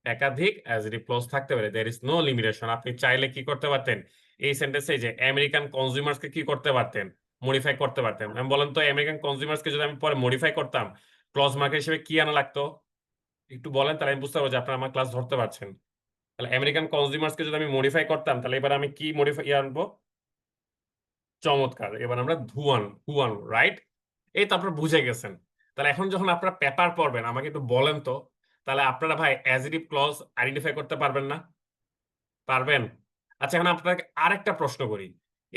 একাধিক অ্যাডজেক্টিভ ক্লজ থাকতে পারে। There is no limitation. আপনি চাইলে কি করতে পারতেন, এই সেন্টেন্সে যে আমেরিকান কনজিউমার্সকে কি করতে পারতেন, মডিফাই করতে পারতেন। আমি বলেন তো আমেরিকান কনজিউমার্সকে যদি আমি পরে মডিফাই করতাম, ক্লজ মার্কেট হিসেবে কি আনা লাগতো? একটু বলেন, তাহলে আমি বুঝতে পারবো যে আপনারা আমার ক্লাস ধরতে পারছেন। তাহলে আমেরিকান কনজিউমার্সকে যদি আমি মডিফাই করতাম, তাহলে এবার আমি কি মডিফাই আনবো? চমৎকার, এবার আমরা ধুয়ান হুয়ান, রাইট? এই তো আপনারা বুঝে গেছেন। তাহলে এখন যখন আপনারা পেপার পড়বেন আমাকে একটু বলেন তো, তাহলে আপনারা ভাই অ্যাজেটিভ ক্লজ আইডেন্টিফাই করতে পারবেন না? পারবেন? আচ্ছা, এখন আপনাকে আরেকটা প্রশ্ন করি।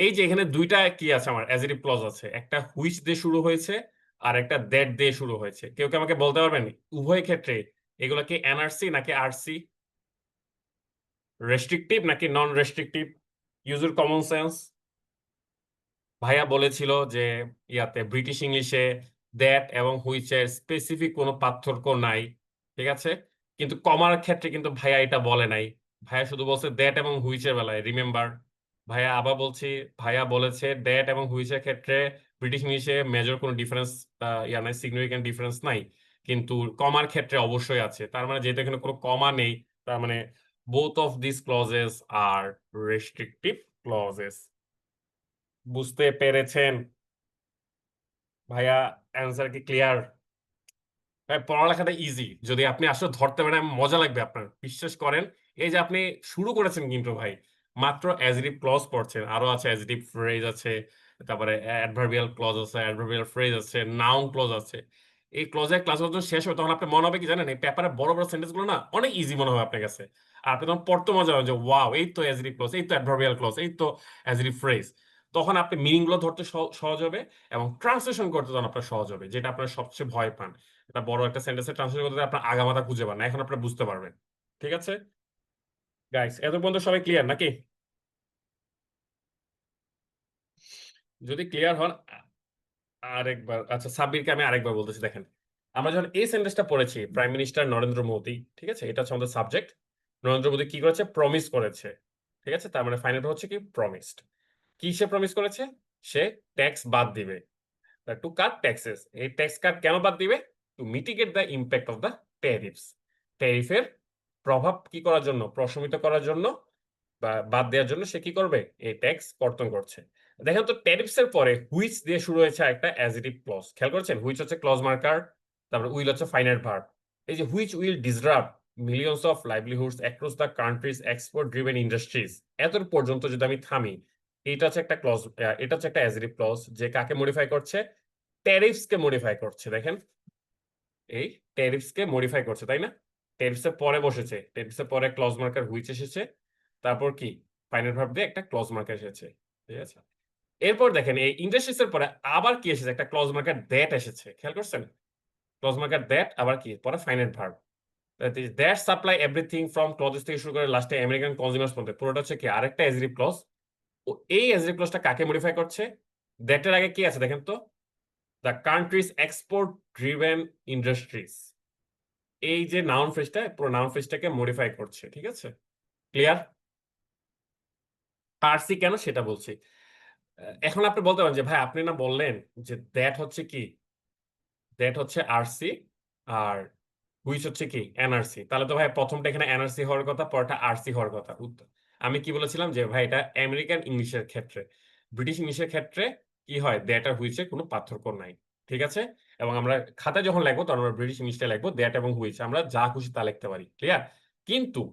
এই যে এখানে দুইটা কি আছে, আমার অ্যাজেটিভ ক্লজ আছে, একটা হুইচ দিয়ে শুরু হয়েছে আর একটা দ্যাট দিয়ে শুরু হয়েছে। কেউ কি আমাকে বলতে পারবেন উভয় ক্ষেত্রে এগুলো কি এনআরসি নাকি আরসি, রেস্ট্রিকটিভ নাকি non restrictive? Use your common sense. ভাইয়া বলেছিল যে ইয়াতে ব্রিটিশ ইংলিশে দ্যাট এবং হুইচের স্পেসিফিক কোনো পার্থক্য নাই, ঠিক আছে? কিন্তু কমার ক্ষেত্রে কিন্তু ভাইয়া এটা বলে নাই। ভাইয়া শুধু বলছে দ্যাট এবং হুইচের বেলায়, রিমেম্বার। ভাইয়া আবার বলছি, ভাইয়া বলেছে দ্যাট এবং হুইচের ক্ষেত্রে ব্রিটিশ ইংলিশে মেজর কোনো ডিফারেন্স, ইয়া নাই, সিগনিফিকেন্ট ডিফারেন্স নাই, কিন্তু কমার ক্ষেত্রে অবশ্যই আছে। তার মানে যেহেতু এখানে কোনো কমা নেই, তার মানে both of this clauses are restrictive clauses. বুঝতে পেরেছেন ভাইয়া? অ্যান্সার কি ক্লিয়ার? ভাই পড়ালেখাটা ইজি, যদি আপনি আসলে ধরতে পারেন মজা লাগবে আপনার, বিশ্বাস করেন। এই যে আপনি শুরু করেছেন কিন্তু ভাই, মাত্র অ্যাজেটিভ ক্লজ পড়ছেন, আরো আছে অ্যাজেটিভ ফ্রেজ আছে, তারপরে অ্যাডভার্বিয়াল ক্লজ আছে, অ্যাডভার্বিয়াল ফ্রেজ আছে, নাউন ক্লজ আছে। এই ক্লজের ক্লাসগুলো যখন শেষ হবে তখন আপনার মনে হবে কি জানেন, এই পেপারে বড় বড় সেন্টেন্স গুলো না অনেক ইজি মনে হবে আপনার কাছে। আর আপনি তখন পড়তে মজা হবে যে ওয়াও, এই তো অ্যাজেটিভ ক্লজ, এই তো অ্যাডভার্বিয়াল ক্লজ, এই তো অ্যাজেটিভ ফ্রেজ। তখন আপনি মিনিং গুলো ধরতে সহজ হবে, এবং ট্রান্সলেশন করতে তখন আপনার সহজ হবে, যেটা আপনার সবচেয়ে ভয় পান। এটা বড় একটা সেন্টেন্সে ট্রান্সলেট করতে আপনার আগামাথা খুঁজে পান না, এখন আপনারা বুঝতে পারবেন। ঠিক আছে গাইস, এত পর্যন্ত সবাই ক্লিয়ার নাকি? যদি ক্লিয়ার হন আরেকবার, আচ্ছা সাব্বিরকে আমি আরেকবার বলতেছি, দেখেন। আমরা যখন এই সেন্টেন্সটা পড়েছি, প্রাইম মিনিস্টার নরেন্দ্র মোদী, ঠিক আছে, এটা হচ্ছে আমাদের সাবজেক্ট। নরেন্দ্র মোদী কি করেছে, প্রমিস করেছে, ঠিক আছে? তার মানে ফাইনাল হচ্ছে কি প্রমিসড। কি সে প্রমিস করেছে? সে ট্যাক্স বাদ দিবে, টু কাট ট্যাক্সেস। এই ট্যাক্স কাট কেন বাদ দিবে? To mitigate the impact of the tariffs. ট্যারিফের প্রভাব কি করার জন্য, প্রশমিত করার জন্য বা বাদ দেওয়ার জন্য সে কি করবে, এই ট্যাক্স কর্তন করছে। দেখেন তো ট্যারিফস এর পরে হুইচ দিয়ে শুরু হয়েছে একটা অ্যাজেটিভ ক্লজ, খেয়াল করছেন? হুইচ হচ্ছে ক্লজ মার্কার, তারপর উইল হচ্ছে ফাইনাইট ভার্ব। এই যে which will disrupt millions of livelihoods across the countries export driven industries, এত পর্যন্ত যদি আমি থামি, এটা হচ্ছে একটা ক্লজ, এটা হচ্ছে একটা অ্যাজেটিভ ক্লজ, যে কাকে মডিফাই করছে, ট্যারিফস কে মডিফাই করছে। দেখেন, এই ট্যারিফস কে মডিফাই করছে, তাই না? ট্যারিফস এর পরে বসেছে, ট্যারিফস এর পরে ক্লজ মার্কার হুইচ এসেছে, তারপর কি ফাইনাল ভার্ব দিয়ে একটা ক্লজ মার্কার এসেছে, ঠিক আছে। এরপর দেখেন এই ইন্ডাস্ট্রিজ এর পরে আবার কি এসেছে, একটা ক্লজ মার্কার দ্যাট এসেছে, খেয়াল করছেন? ক্লজ মার্কার দ্যাট আবার কি পরে final verb, that supply everything from clauses থেকে শুরু করে লাস্টে আমেরিকান কনজিউমার্স পর্যন্ত পুরোটা হচ্ছে কি আরেকটা অ্যাজরিভ ক্লজ। ও এই অ্যাজরিভ ক্লজটা কাকে মডিফাই করছে? দ্যাটের আগে কি আছে দেখেন তো, the countries export driven industries. এই যে নাউন ফ্রেজটা, পুরো নাউন ফ্রেজটাকে মডিফাই করছে, ঠিক আছে? ক্লিয়ার? আরসি কেন সেটা বলছি। এখন আপনি বলতে পারেন যে ভাই আপনি না বললেন যে দ্যাট হচ্ছে কি, দ্যাট হচ্ছে আরসি আর হুইচ হচ্ছে কি এনআরসি, তাহলে তো ভাই প্রথমটা এখানে এনআরসি হওয়ার কথা, পরটা আরসি হওয়ার কথা। উত্তর আমি কি বলেছিলাম যে ভাই এটা আমেরিকান ইংলিশের ক্ষেত্রে, ব্রিটিশ ইংলিশের ক্ষেত্রে কি হয় দ্যাট আর হুইচের কোনো পার্থক্য নাই, ঠিক আছে। এবং আমরা খাতায় যখন লিখবো তখন আমরা ব্রিটিশ ইংলিশটা লিখবো, দ্যাট এবং হুইচ আমরা যা খুশি তা লিখতে পারি, ক্লিয়ার? কিন্তু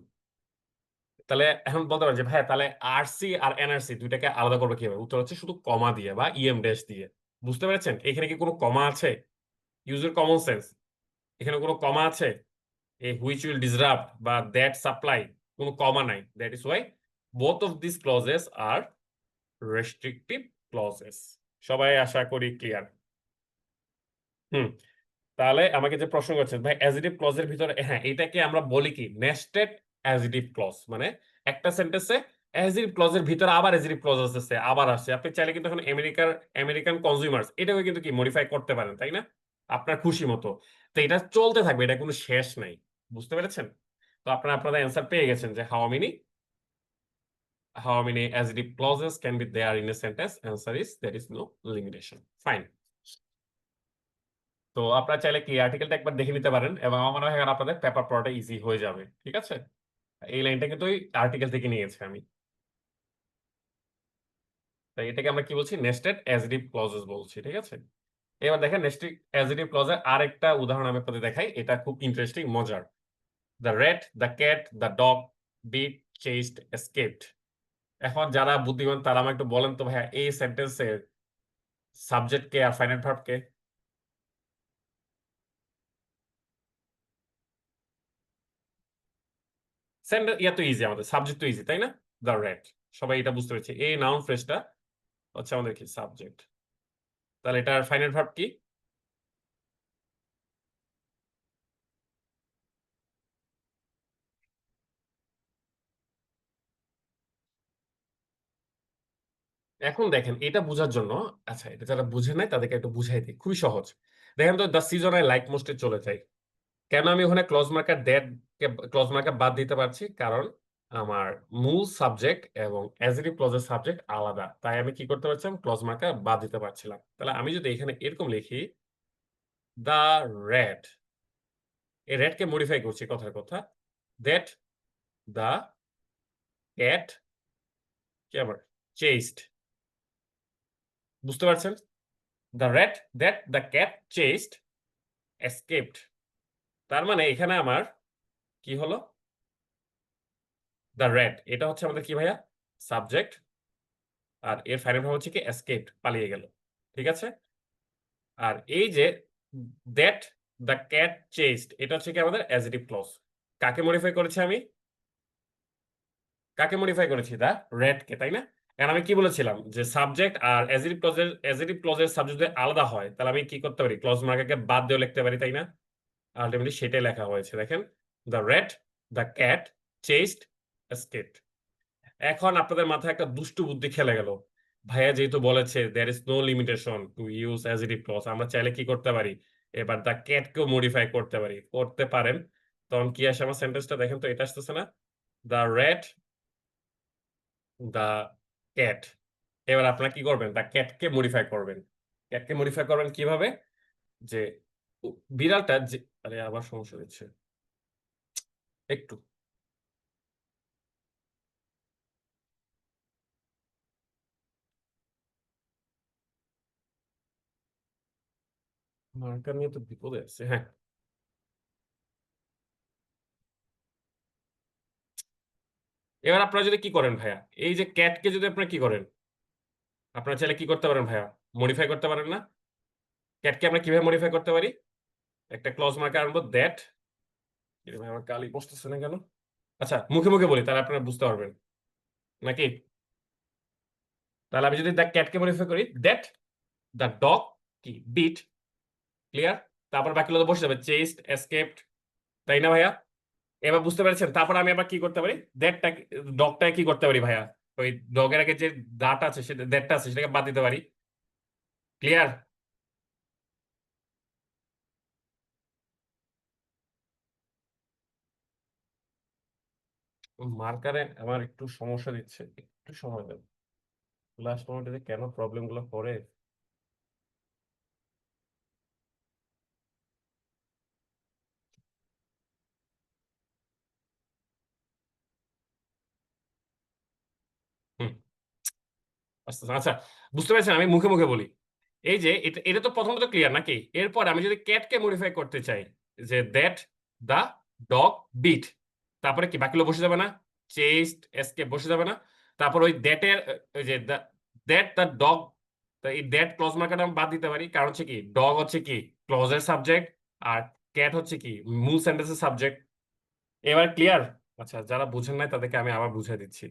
তাহলে এখন বলতে পারেন যে ভাই তাহলে আরসি আর এনআরসি দুইটাকে আলাদা করবে কিভাবে? উত্তর হচ্ছে শুধু কমা দিয়ে বা ইএম ড্যাশ দিয়ে। বুঝতে পেরেছেন এখানে কি কোনো কমা আছে? ইউজের কমন সেন্স, এখানে কোনো কমা আছে? এই হুইচ উইল ডিসরাপ্ট বা দ্যাট সাপ্লাই, কোনো কমা নাই, that is Y both of this clauses are restrictive clauses. সবাই আশা করি ক্লিয়ার। হুম, তাহলে আমাকে যে প্রশ্ন করছেন ভাই অ্যাজিটিভ ক্লজের ভিতরে, হ্যাঁ এটাকে আমরা বলি কি নেস্টেড অ্যাজিটিভ ক্লজ, মানে একটা সেন্টেন্সে অ্যাজিটিভ ক্লজের ভিতরে আবার অ্যাজিটিভ ক্লজ আসছে আবার আসছে। আপনি চাইলে কিন্তু এখন আমেরিকান কনজিউমার্স এটাকে কিন্তু কি মডিফাই করতে পারেন, তাই না? আপনার খুশি মতো। তো এটা চলতে থাকবে, এটা কোনো শেষ নাই। বুঝতে পেরেছেন? তো আপনারা আপনাদের অ্যান্সার পেয়ে গেছেন যে how many adjective clauses can be there in a sentence, answer is there is no limitation. Fine. তো আপনারা চাইলে কি আর্টিকেলটা একবার দেখে নিতে পারেন এবং আমার মনে হয় এখন আপনাদের পেপার পড়াটা ইজি হয়ে যাবে, ঠিক আছে। এই লাইনটা কিন্তু ওই আর্টিকেল থেকে নিয়েছি আমি। তাই এটাকে আমরা কি বলছি, নেস্টেড অ্যাজিটিভ ক্লজেস বলছি, ঠিক আছে। এবার দেখেন নেস্টেড অ্যাজিটিভ ক্লজের আরেকটা উদাহরণ আমি আপনাদের দেখাই, এটা খুব ইন্টারেস্টিং মজার। The rat, the cat, the dog bit chased escaped. এখন যারা বুদ্ধিমান তারা আমাকে একটু বলেন তো ভাইয়া এই সেন্টেন্সের সাবজেক্ট কে আর ফাইনাল ভার্ব কে? সেন্টেন্স ইয়া তো ইজি, আমাদের সাবজেক্ট তো ইজি তাই না? দ্য রেট, সবাই এটা বুঝতে পেরেছে, এই নাউন ফ্রেজটা হচ্ছে আমাদের কি সাবজেক্ট। তাহলে এটার ফাইনাল ভার্ব কি? এখন দেখেন এটা বোঝার জন্য, আচ্ছা এটা যারা বুঝে নাই তাদেরকে একটু বুঝাই দিই, খুবই সহজ। দেখেন তো দ্য সিজন আই লাইক মোস্টে চলে যাই, কেন আমি ওখানে ক্লজ মার্কার দ্যাট কে ক্লজ মার্কার বাদ দিতে পারছি? কারণ আমার মূল সাবজেক্ট এবং অ্যাজেটিভ ক্লজের সাবজেক্ট আলাদা, তাই আমি কি করতে পারছিলাম ক্লজ মার্কার বাদ দিতে পারছিলাম। তাহলে আমি যদি এখানে এরকম লিখি দ্য রেড, এই রেড কে মডিফাই করছি কথার কথা, দ্যাট দ্য ক্যাট কি আবার চেস্ট। বুঝতে পারছেন? The red that the cat chest escaped. তার মানে এখানে আমার কি হলো, দ্য রেড এটা হচ্ছে আমাদের কি ভাইয়া সাবজেক্ট, আর এর ফাইনাল ভাব হচ্ছে কি এসকেপড, পালিয়ে গেল, ঠিক আছে। আর এই যে দ্যাট দ্য ক্যাট চেস্ট এটা হচ্ছে কি আমাদের অ্যাডজেক্টিভ ক্লজ। কাকে মডিফাই করেছি আমি? কাকে মডিফাই করেছি? দা রেড কে, তাই না? কারণ আমি কি বলেছিলাম যে সাবজেক্ট আর অ্যাডজেক্টিভ ক্লজের সাবজেক্ট যদি আলাদা হয় তাহলে আমি কি করতে পারি, ক্লজ মার্কারকে বাদ দিয়েও লিখতে পারি, তাই না? আলটিমেটলি সেটাই লেখা হয়েছে, দেখেন the rat the cat chest escaped. এখন আপনাদের মাথায় একটা দুষ্টু বুদ্ধি খেলে গেল, ভাইয়া যেহেতু বলেছে there is no limitation to use adjective clause, আমরা চাইলে কি করতে পারি এবার দ্য ক্যাট কেও মডিফাই করতে পারি, করতে পারেন। তখন কি আসে আমার সেন্টেন্সটা দেখেন তো, এটা আসতেছে না? The rat the cat. এবার আপনারা কি করবেন, দ্য ক্যাটকে মডিফাই করবেন। ক্যাটকে মডিফাই করবেন কিভাবে? যে বিড়ালটা যে, আরে আবার সমস্যা হচ্ছে একটু, মার্কার নিয়ে তো বিপদে আছে, হ্যাঁ। এবার আপনারা যদি কি করেন ভাইয়া, এই যে ক্যাটকে যদি আপনারা কি করেন, আপনারা চাইলে কি করতে পারেন ভাইয়া, মডিফাই করতে পারেন না? ক্যাটকে আমরা কিভাবে মডিফাই করতে পারি? একটা ক্লজ মার্কার আনবো দ্যাট, ভাই আমার কালি বসতেছে না কেন? আচ্ছা মুখে মুখে বলি তাহলে আপনারা বুঝতে পারবেন। নাকি? তাহলে আমি যদি দ্য ক্যাটকে মডিফাই করি, দ্যাট দ্য ডগ কি বিট, ক্লিয়ার? তারপর বাকিগুলো তো বসে যাবে, চেস্ট, এসকেপড, তাই না ভাইয়া? এবার বুঝতে পেরেছেন? তারপর আমি আবার কি করতে পারি, দ্যাটটা, ডগটাকে কি করতে পারি ভাইয়া, ওই ডগের আগে যে দাটা আছে, সেটা দ্যাটটা আছে, সেটাকে বাদ দিতে পারি। ক্লিয়ার? মার্কারে আমার একটু সমস্যা দিচ্ছে, একটু সময় দেন। লাস্ট মোমেন্টে কেন প্রবলেম গুলো করে। হুম, আচ্ছা আচ্ছা, বুঝতে পেরেছেন? আমি মুখে মুখে বলি। এই যে এটা এটা তো প্রথমত ক্লিয়ার নাকি? এরপর আমি যদি ক্যাটকে মডিফাই করতে চাই, যে দ্যাট দ্য ডগ বিট, তারপরে কি বাকিগুলো বসে যাবে না? চেস্ট, এসকেপ বসে যাবে না? তারপর ওই দ্যাটের, ওই যে দ্যাট দ্য ডগ, এই দ্যাট ক্লজ মার্কারটা আমি বাদ দিতে পারি, কারণ হচ্ছে কি ডগ হচ্ছে কি ক্লজের সাবজেক্ট, আর ক্যাট হচ্ছে কি মূল সেন্টেন্সের সাবজেক্ট। এবার ক্লিয়ার? আচ্ছা, যারা বুঝেন নাই তাদেরকে আমি আবার বুঝিয়ে দিচ্ছি।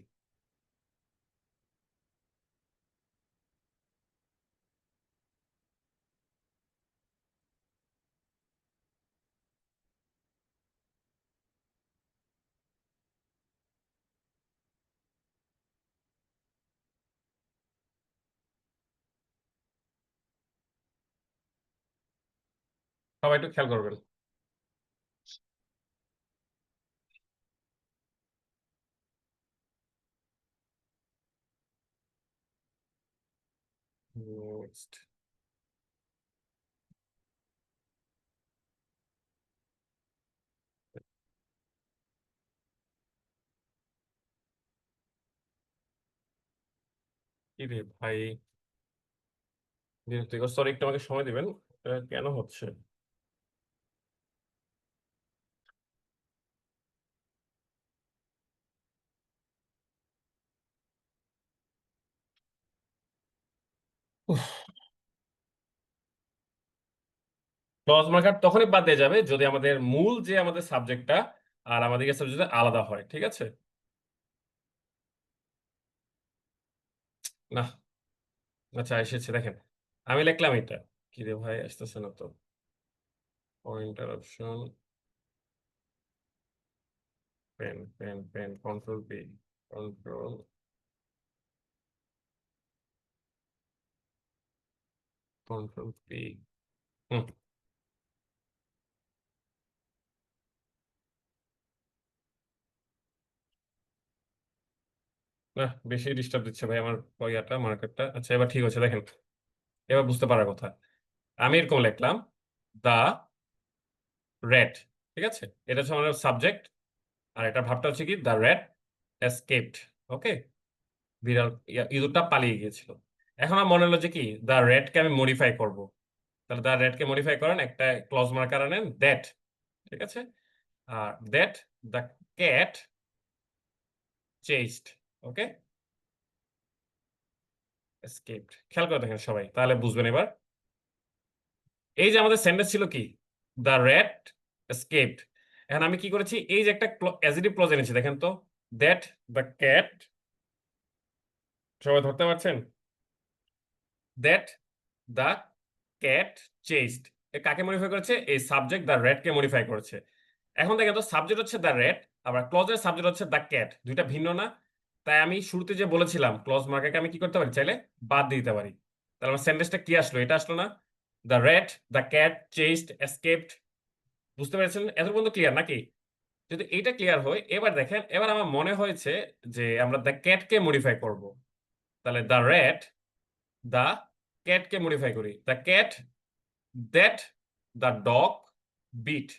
সবাই একটু খেয়াল করবেন। Next. কি রে ভাই, বিরক্তিকর, সরি, একটু আমাকে সময় দিবেন। কেন হচ্ছে? ক্লজ মার্কার তখনই বাদ দিয়ে যাবে যদি আমাদের মূল যে আমাদের সাবজেক্টটা আর আমাদের সাবজেক্ট আলাদা হয়, ঠিক আছে? না, আচ্ছা এসেছে, দেখেন। আমি লিখলাম এটা। কি রে ভাই, আসতেছে না তো। Pointer option, pen pen pen, control P, control, control P. হুম। না, বেশি ডিস্টার্ব দিচ্ছে ভাই আমার ইয়াটা, মার্কেটটা। আচ্ছা এবার ঠিক আছে, দেখেন। এবার বুঝতে পারার কথা। আমি এরকম লিখলাম, দা রেড, ঠিক আছে? এটা হচ্ছে আমাদের সাবজেক্ট, আর এটা ভাবটা হচ্ছে কি দ্য রেড এসকেপড। ওকে, বিড়াল ইঁদুরটা পালিয়ে গিয়েছিল। এখন আমার মনে হলো যে কি দ্য রেডকে আমি মডিফাই করব। তাহলে দ্য রেডকে মডিফাই করেন, একটা ক্লজ মার্কার আনেন দ্যাট, ঠিক আছে? আর that the cat chased, okay, escaped. খেয়াল করে দেখেন সবাই, তাহলে বুঝবেন এবার। এই যে আমাদের সেন্টেন্স ছিল কি দ্য রেড এসকেপড। এখন আমি কি করেছি, এই যে একটা অ্যাজেটিভ ক্লজ এনেছি, দেখেন তো, দ্যাট দ্য ক্যাট, সবাই ধরতে পারছেন? দ্যাট দ্য ক্যাট চেস্ট, কাকে মডিফাই করেছে? এই subject the red K modify করেছে। এখন দেখেন তো, সাবজেক্ট হচ্ছে দ্য রেড, আবার ক্লজের সাবজেক্ট হচ্ছে দ্য ক্যাট, দুইটা ভিন্ন না? তাই আমি শুরুতে যে বলেছিলাম ক্লজ মার্কারকে আমি কি করতে পারি, চাইলে বাদ দিতে পারি। তাহলে আমার সেন্টেন্সটা কি আসলো, এটা আসলো না? The rat the cat chest escaped. বুঝতে পেরেছেন? এত পর্যন্ত ক্লিয়ার নাকি? যদি এইটা ক্লিয়ার হয়, এবার দেখেন, এবার আমার মনে হয়েছে যে আমরা দ্য ক্যাটকে মডিফাই করব। তাহলে দ্য রেড দ্য ক্যাটকে মডিফাই করি, the cat that the dog bit.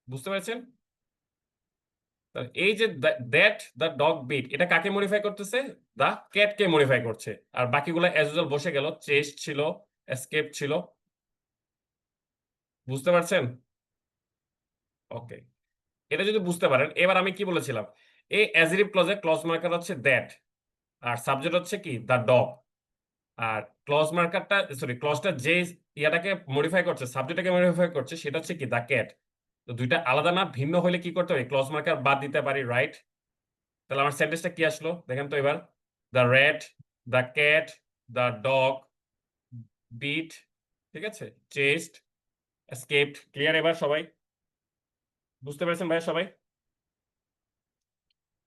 বুঝতে পেরেছেন? তাহলে এই যে দ্যাট দ্য ডগ বিট, এটা কাকে মডিফাই করতেছে? দ্য ক্যাটকে মডিফাই করছে। আর বাকিগুলো অ্যাজ ইউজুয়াল বসে গেল, চেস্ট ছিল, এসকেপ ছিল। বুঝতে পারছেন? ওকে, এটা যদি বুঝতে পারেন, এবার আমি কি বলেছিলাম, এই অ্যাজেটিভ ক্লজে ক্লজ মার্কার হচ্ছে দ্যাট, আর সাবজেক্ট হচ্ছে কি দ্য ডগ। আর ক্লজ মার্কারটা, সরি, ক্লজটা যে ইয়াটাকে মডিফাই করছে, সাবজেক্টটাকে মডিফাই করছে, সেটা হচ্ছে কি দ্য ক্যাট। তো দুইটা আলাদা না, ভিন্ন হলে কি করতে পারি, ক্লজ মার্কার বাদ দিতে পারি, রাইট? তাহলে আমার সেন্টেন্সটা কি আসলো দেখেন তো এবার, the rat, the cat, the dog bit, ঠিক আছে, চেস্ট, এসকেপড। ক্লিয়ার এবার সবাই? বুঝতে পেরেছেন ভাইয়া সবাই?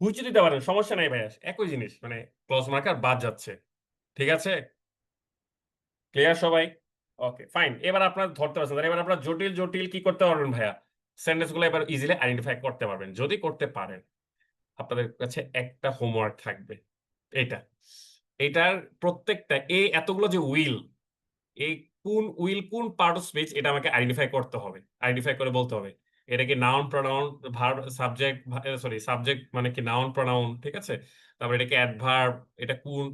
হুইচ দিতে পারেন, সমস্যা নাই ভাইয়া, একই জিনিস, মানে ক্লজ মার্কার বাদ যাচ্ছে। ঠিক আছে, ক্লিয়ার সবাই? Okay fine. এবার আপনার ধরতে পারছেন, তাহলে এবার আপনার জটিল জটিল কি করতে পারবেন ভাইয়া, সেন্টেন্স গুলো এবার ইজিলি আইডেন্টিফাই করতে পারবেন। যদি করতে পারেন, আপনাদের কাছে একটা হোমওয়ার্ক থাকবে, এটা এটার প্রত্যেকটা এই এতগুলো যে উইল, এই কোন উইল কোন পার্ট অফ স্পিচ, এটা আমাকে আইডেন্টিফাই করতে হবে, আইডেন্টিফাই করে বলতে হবে এটা কি noun pronoun, verb subject, sorry subject মানে কি নাউন প্রোনাউন, ঠিক আছে, তারপর এটা কি অ্যাডভার্ব, এটা কোন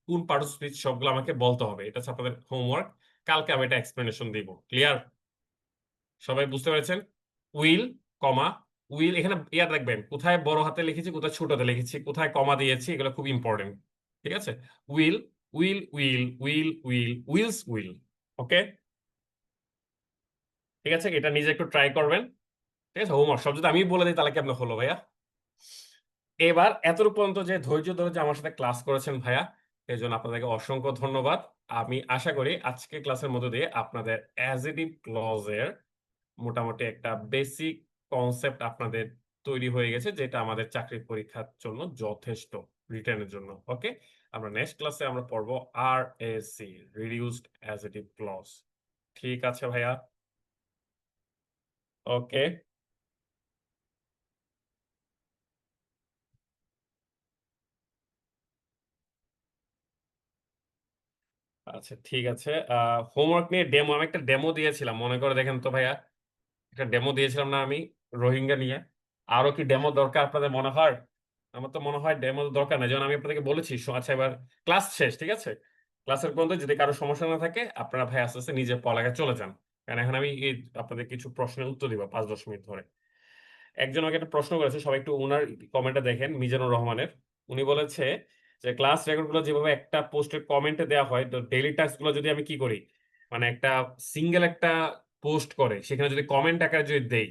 কোন পার্ট অফ স্পিচ, সবগুলো আমাকে বলতে হবে। এটা হচ্ছে আপনাদের হোমওয়ার্ক, কালকে আমি এটা এক্সপ্লেনেশন দিব। ক্লিয়ার সবাই? বুঝতে পেরেছেন? উইল, কমা, উইল এখানে ইয়াদ রাখবেন কোথায় বড় হাতে লিখেছি কোথায় ছোট হাতে লিখেছি কোথায় কমা দিয়েছি, এগুলো খুব ইম্পর্টেন্ট। ঠিক আছে, will, will, will, will, will, wills, will. Okay, ঠিক আছে, এটা নিজে একটু ট্রাই করবেন। ঠিক আছে, হোমওয়ার্ক সব যদি আমি বলে দিই তাহলে কেমন হলো ভাইয়া? এবার এতটুকু পর্যন্ত যে ধৈর্য ধরে যে আমার সাথে ক্লাস করেছেন ভাইয়া, এই জন্য আপনাদেরকে অসংখ্য ধন্যবাদ। আমি আশা করি আজকে ক্লাসের মধ্যে দিয়ে আপনাদের অ্যাজেটিভ ক্লজের মোটামুটি একটা বেসিক কনসেপ্ট আপনাদের তৈরি হয়ে গেছে, যেটা আমাদের চাকরির পরীক্ষার জন্য যথেষ্ট, রিটেনের জন্য। ওকে, আমরা নেক্সট ক্লাসে আমরা পড়বো RAC, রিডিউসড অ্যাজেটিভ ক্লজ। ঠিক আছে ভাইয়া? ওকে, আচ্ছা ঠিক আছে। হোমওয়ার্ক নিয়ে ডেমো, আমি একটা ডেমো দিয়েছিলাম, মনে করে দেখেন তো ভাইয়া, একটা ডেমো দিয়েছিলাম না আমি রোহিঙ্গা নিয়ে? আরো কি ডেমো দরকার আপনাদের মনে হয়? আমার তো মনে হয় ডেমো দরকার নাই, যেমন আমি আপনাদেরকে বলেছি। আচ্ছা এবার ক্লাস শেষ, ঠিক আছে, ক্লাসের পর্যন্ত যদি কারো সমস্যা না থাকে আপনারা ভাই আস্তে আস্তে নিজে পড়ালেখা চলে যান, কারণ এখন আমি আপনাদের কিছু প্রশ্নের উত্তর দিব 5-10 মিনিট ধরে। একজন আমাকে একটা প্রশ্ন করেছে, সবাই একটু ওনার কমেন্টটা দেখেন, মিজানুর রহমানের। উনি বলেছে যে ক্লাস রেকর্ড গুলো যেভাবে একটা পোস্টের কমেন্টে দেওয়া হয়, তো ডেইলি টাস্ক গুলো যদি আমি কি করি, মানে একটা সিঙ্গেল একটা পোস্ট করে সেখানে যদি কমেন্ট আকারে যদি দেই,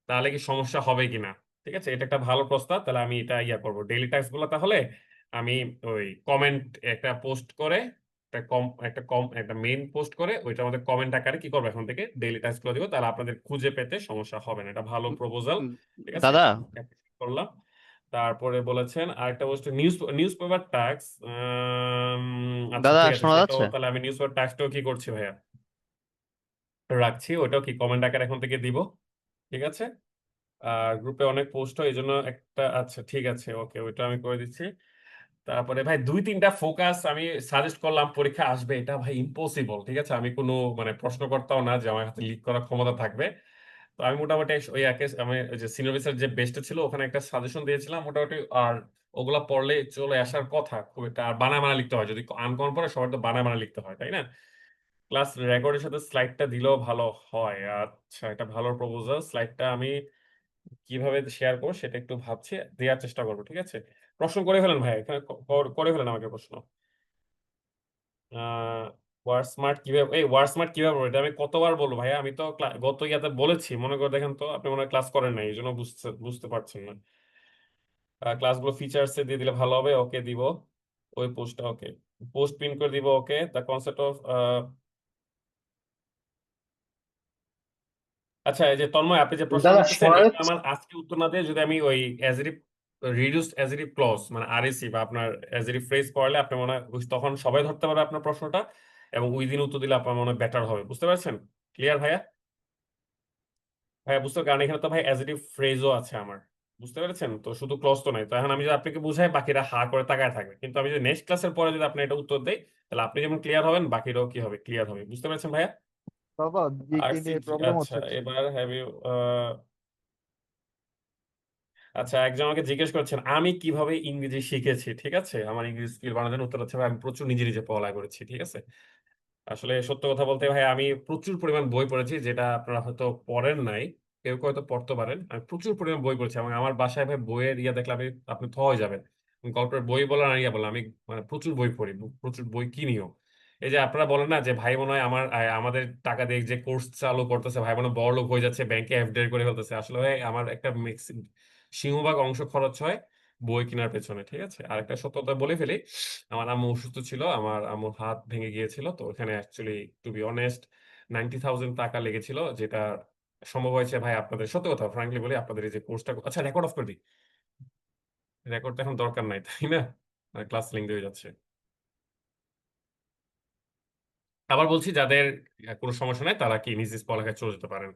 তাহলে কি সমস্যা হবে কিনা? ঠিক আছে, এটা একটা ভালো প্রস্তাব। তাহলে আমি এটা ইয়া করবো, ডেইলি টাস্ক গুলো তাহলে আমি ওই কমেন্ট একটা পোস্ট করে, একটা মেইন পোস্ট করে ওইটা আমাদের কমেন্ট আকারে কি করবো, এখন থেকে ডেইলি টাস্ক গুলো দিব, তাহলে আপনাদের খুঁজে পেতে সমস্যা হবে না। এটা ভালো প্রপোজাল। উম, ঠিক আছে, দাদা এটা appreciate করলাম। তারপরে বলেছেন আরেকটা বস্তু, নিউজ পেপার টাক্স। আচ্ছা দাদা ঠিক আছে, শোনা সেটাও যাচ্ছে? তাহলে আমি নিউজ পেপার টাক্সটাও কি করছি ভাইয়া, রাখছি। ওটাও কি কমেন্ট আকারে এখন থেকে দিব। ঠিক আছে, আর গ্রুপে অনেক পোস্ট হয় এই জন্য একটা, আচ্ছা ঠিক আছে, ওকে, ওইটা আমি করে দিচ্ছি। তারপরে ভাই 2-3টা ফোকাস আমি সাজেস্ট করলাম, পরীক্ষা আসবে এটা ভাই ইম্পসিবল। ঠিক আছে, আমি কোনো মানে প্রশ্নকর্তাও না যে আমার হাতে লিক করার ক্ষমতা থাকবে। তো আমি মোটামুটি ওই একে আমি ওই যে সিনিয়র অফিসার যে বেস্টে ছিল ওখানে একটা সাজেশন দিয়েছিলাম মোটামুটি। আর ওগুলা পড়লে চলে আসার কথা খুব একটা। আর বানায় বানায় লিখতে হয়, যদি আনকমন পড়ে সবার তো বানায় বানায় লিখতে হয়, তাই না? ক্লাস রেকর্ডের সাথে স্লাইডটা দিলেও ভালো হয়। আচ্ছা, এটা ভালো প্রপোজাল। স্লাইডটা আমি কিভাবে শেয়ার করবো সেটা একটু ভাবছি, দেওয়ার চেষ্টা করবো। ঠিক আছে, প্রশ্ন করে ফেলেন ভাই, এখানে করে ফেলেন আমাকে প্রশ্ন। ওয়ার্ড স্মার্ট কিভাবে, এই ওয়ার্ড স্মার্ট কিভাবে বলবো? এটা আমি কতবার বলবো ভাইয়া? আমি তো গত ইয়াতে বলেছি, মনে করে দেখেন তো, আপনি মনে হয় ক্লাস করেন নাই, এই জন্য বুঝতে বুঝতে পারছেন না। ক্লাসগুলো ফিচার্সে দিয়ে দিলে ভালো হবে। ওকে দিব, ওই পোস্টটা ওকে, পোস্ট পিন করে দিব। ওকে, দ্য কনসেপ্ট অফ, আচ্ছা এই যে তন্ময় আপনি যে প্রশ্ন দাদা করতেছেন, শোনা এটা যাচ্ছে? আমার আজকে উত্তর না দিয়ে যদি আমি ওই অ্যাজেটিভ, রিডিউসড অ্যাজেটিভ ক্লজ মানে আরএসি বা আপনার অ্যাজেটিভ ফ্রেজ পড়লে আপনি মনে হয় তখন সবাই ধরতে পারবে আপনার প্রশ্নটা, এবং উইদিন উত্তর দিলে আপনার মনে হয় বেটার হবে। বুঝতে পারছেন? ক্লিয়ার ভাইয়া? ভাইয়া বুঝতে, কারণ এখানে তো ভাই অ্যাজেটিভ ফ্রেজও আছে আমার। বুঝতে পেরেছেন তো, শুধু ক্লজ তো নাই। তো এখন আমি যদি আপনাকে বুঝাই, বাকিরা হা করে তাকায় থাকবে, কিন্তু আমি যদি নেক্সট ক্লাসের পরে যদি আপনি এটা উত্তর দেই, তাহলে আপনি যেমন ক্লিয়ার হবেন, বাকিরাও কি হবে, ক্লিয়ার হবে। বুঝতে পেরেছেন ভাইয়া? বাবা আর জিকে নিয়ে প্রবলেম আচ্ছা হচ্ছে। এবার হ্যাভ ইউ, আচ্ছা একজন আমাকে জিজ্ঞেস করছেন আমি কিভাবে ইংরেজি শিখেছি। ঠিক আছে, আমার ইংরেজি স্কিল বানানোর জন্য উত্তর হচ্ছে ভাই, আমি প্রচুর নিজে নিজে পড়ালেখা করেছি। ঠিক আছে, আসলে সত্য কথা বলতে ভাই, আমি প্রচুর পরিমাণ বই পড়েছি, যেটা আপনারা হয়তো পড়েন নাই, কেউ কেউ হয়তো পড়তে পারেন। আমি প্রচুর পরিমাণ বই পড়েছি, এবং আমার বাসায় ভাই বইয়ের ইয়া দেখলে আপনি থ হয়ে যাবেন। গল্পের বই বলেন আর ইয়া বলেন, আমি মানে প্রচুর বই পড়ি, প্রচুর বই কিনিও। এই যে আপনারা বলেন না যে ভাই মনে হয় আমাদের টাকা দিয়ে যে কোর্স চালু করতেছে, ভাই মনে হয় বড়লোক হয়ে যাচ্ছে, ব্যাংকে এফডিআর করে ফেলতেছে। আসলে ভাই আমার একটা সিংহভাগ অংশ খরচ হয় বই কেনার পেছনে, ঠিক আছে? আরেকটা সত্যতা বলে ফেলি। আমার আম্মু অসুস্থ ছিল। আমার আম্মুর হাত ভেঙে গিয়েছিল। তো ওখানে অ্যাকচুয়ালি টু বি অনেস্ট ৳90,000 লেগেছিল। যেটা সম্ভব হয়েছে ভাই আপনাদের সত্য কথা ফ্র্যাঙ্কলি বলি আপনাদের এই যে কোর্সটা আচ্ছা রেকর্ড অফ করে দিই। রেকর্ড তো এখন দরকার নাই, তাই না? ক্লাস লেংথি হয়ে যাচ্ছে। আবার বলছি যাদের কোন সমস্যা নাই তারা কি নিজ, নিজ পড়ালেখায় চলে যেতে পারেন।